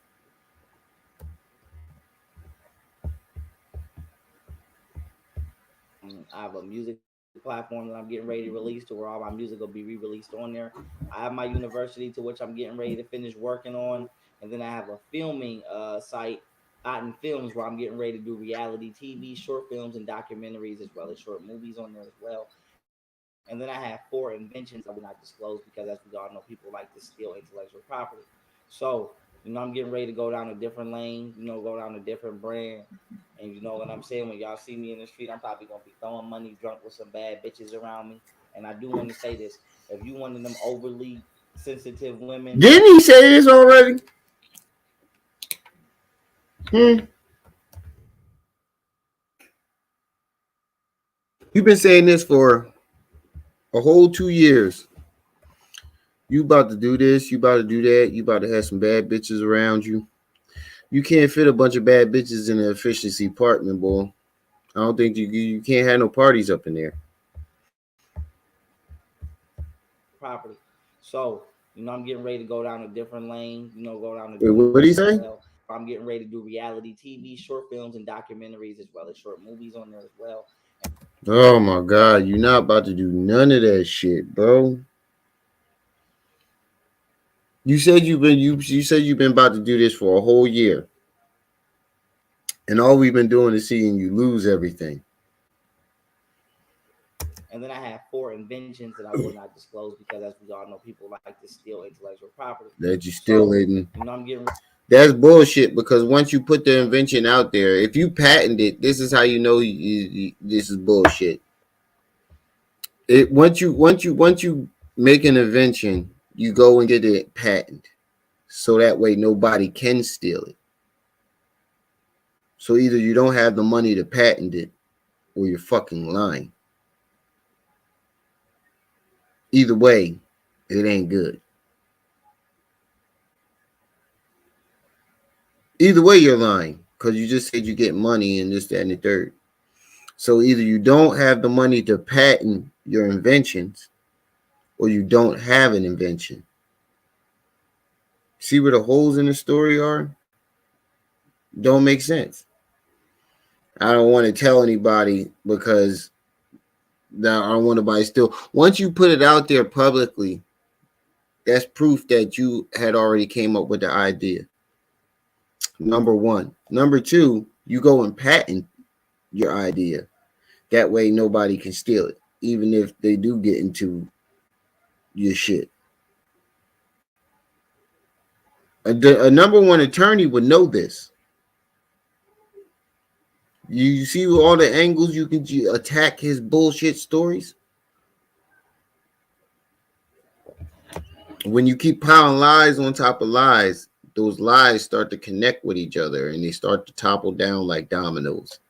I have a music platform that I'm getting ready to release to where all my music will be re-released on there. I have my university to which I'm getting ready to finish working on, and then I have a filming site, Otten Films, where I'm getting ready to do reality TV, short films, and documentaries, as well as short movies on there as well. And then I have 4 inventions I will not disclose because, as we all know, people like to steal intellectual property. So, I'm getting ready to go down a different lane, go down a different brand. And you know what I'm saying? When y'all see me in the street, I'm probably gonna be throwing money, drunk with some bad bitches around me. And I do want to say this: if you one of them overly sensitive women, Didn't he say this already? You've been saying this for a whole 2 years. You about to do this, you about to do that, you about to have some bad bitches around you. You can't fit a bunch of bad bitches in an efficiency apartment, boy. I don't think you can't have no parties up in there. property. So, I'm getting ready to go down a different lane. Go down a Wait, different what did he brand as say? well. I'm getting ready to do reality TV, short films, and documentaries, as well as short movies on there as well. Oh my god, you're not about to do none of that shit, bro. You said you've been about to do this for a whole year, and all we've been doing is seeing you lose everything. And then I have 4 inventions that I will not disclose because, as we all know, people like to steal intellectual property. That you still So, didn't. I'm getting. That's bullshit because once you put the invention out there, if you patent it, this is how you know this is bullshit. Once you make an invention, you go and get it patent, so that way nobody can steal it. So either you don't have the money to patent it, or you're fucking lying. Either way, it ain't good. Either way, you're lying because you just said you get money and this, that, and the third. So either you don't have the money to patent your inventions, or you don't have an invention. See where the holes in the story are? Don't make sense. I don't want to tell anybody because now I don't want anybody still. Once you put it out there publicly, that's proof that you had already came up with the idea. Number one. Number two, you go and patent your idea. That way nobody can steal it, even if they do get into your shit. A number one attorney would know this. You see all the angles you can attack his bullshit stories? When you keep piling lies on top of lies, those lies start to connect with each other and they start to topple down like dominoes.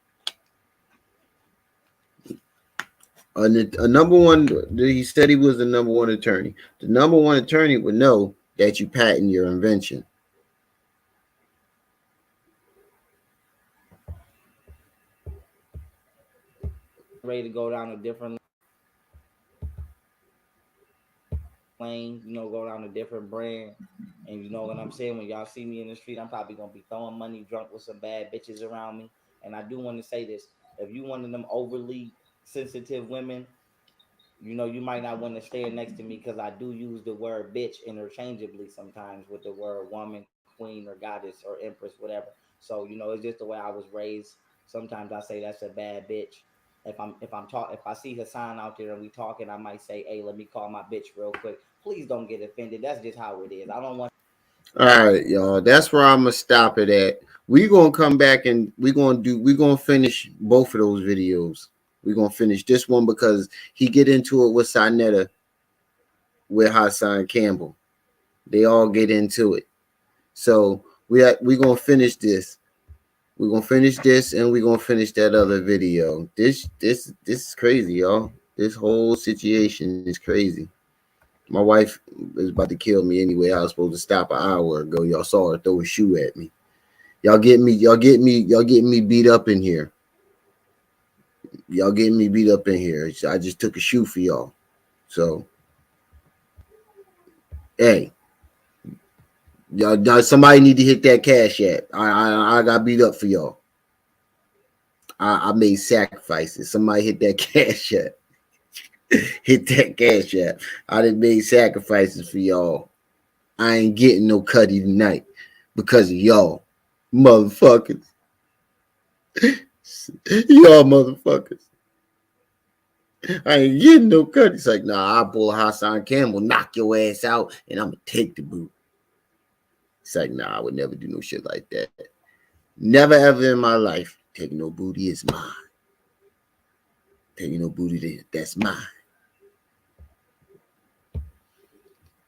A number one, he said he was the number one attorney. The number one attorney would know that you patent your invention. Ready to go down a different lane, go down a different brand. And you know what I'm saying? When y'all see me in the street, I'm probably gonna be throwing money, drunk with some bad bitches around me. And I do want to say this: if you one of them overly sensitive women, you might not want to stand next to me because I do use the word bitch interchangeably sometimes with the word woman, queen, or goddess, or empress, whatever. So, you know, it's just the way I was raised. Sometimes I say that's a bad bitch. If I see Hassan out there and we talking, I might say, hey, let me call my bitch real quick. Please don't get offended. That's just how it is. I don't want. All right, y'all. That's where I'm gonna stop it at. We're gonna come back and we're gonna finish both of those videos. We're gonna finish this one because he get into it with Sinetta, with Hassan Campbell. They all get into it. So we're gonna finish this. We're gonna finish this and we're gonna finish that other video. This is crazy, y'all. This whole situation is crazy. My wife is about to kill me anyway. I was supposed to stop an hour ago. Y'all saw her throw a shoe at me. Y'all get me beat up in here. Y'all getting me beat up in here. I just took a shoe for y'all. So hey, y'all somebody need to hit that cash app. I got beat up for y'all. I made sacrifices. Somebody hit that cash app. Hit that cash app. I done made sacrifices for y'all. I ain't getting no cutty tonight because of y'all, motherfuckers. Y'all motherfuckers. I ain't getting no cutty. It's like, nah, I pull Hassan Campbell, knock your ass out, and I'm gonna take the boot. It's like, nah, I would never do no shit like that. Never ever in my life. Taking no booty is mine. Taking no booty, that's mine.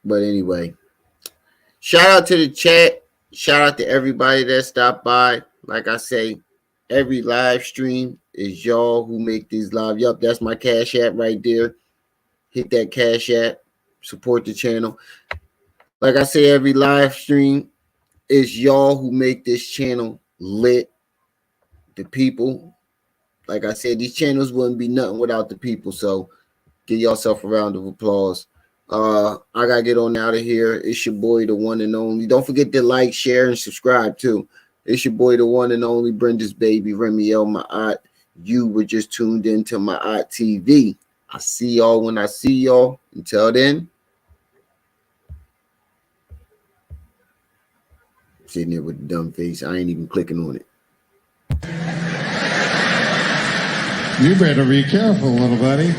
But anyway, shout out to the chat. Shout out to everybody that stopped by. Like I say, every live stream is y'all who make these live. Yup, that's my cash app right there. Hit that cash app. Support the channel. Like I say, every live stream is y'all who make this channel lit. The people. Like I said, these channels wouldn't be nothing without the people. So give yourself a round of applause. I gotta get on out of here. It's your boy, the one and only. Don't forget to like, share, and subscribe too. It's your boy, the one and only Brenda's baby, Remy L. Ma'at. You were just tuned into Ma'at TV. I see y'all when I see y'all. Until then, sitting there with a dumb face. I ain't even clicking on it. You better be careful, little buddy.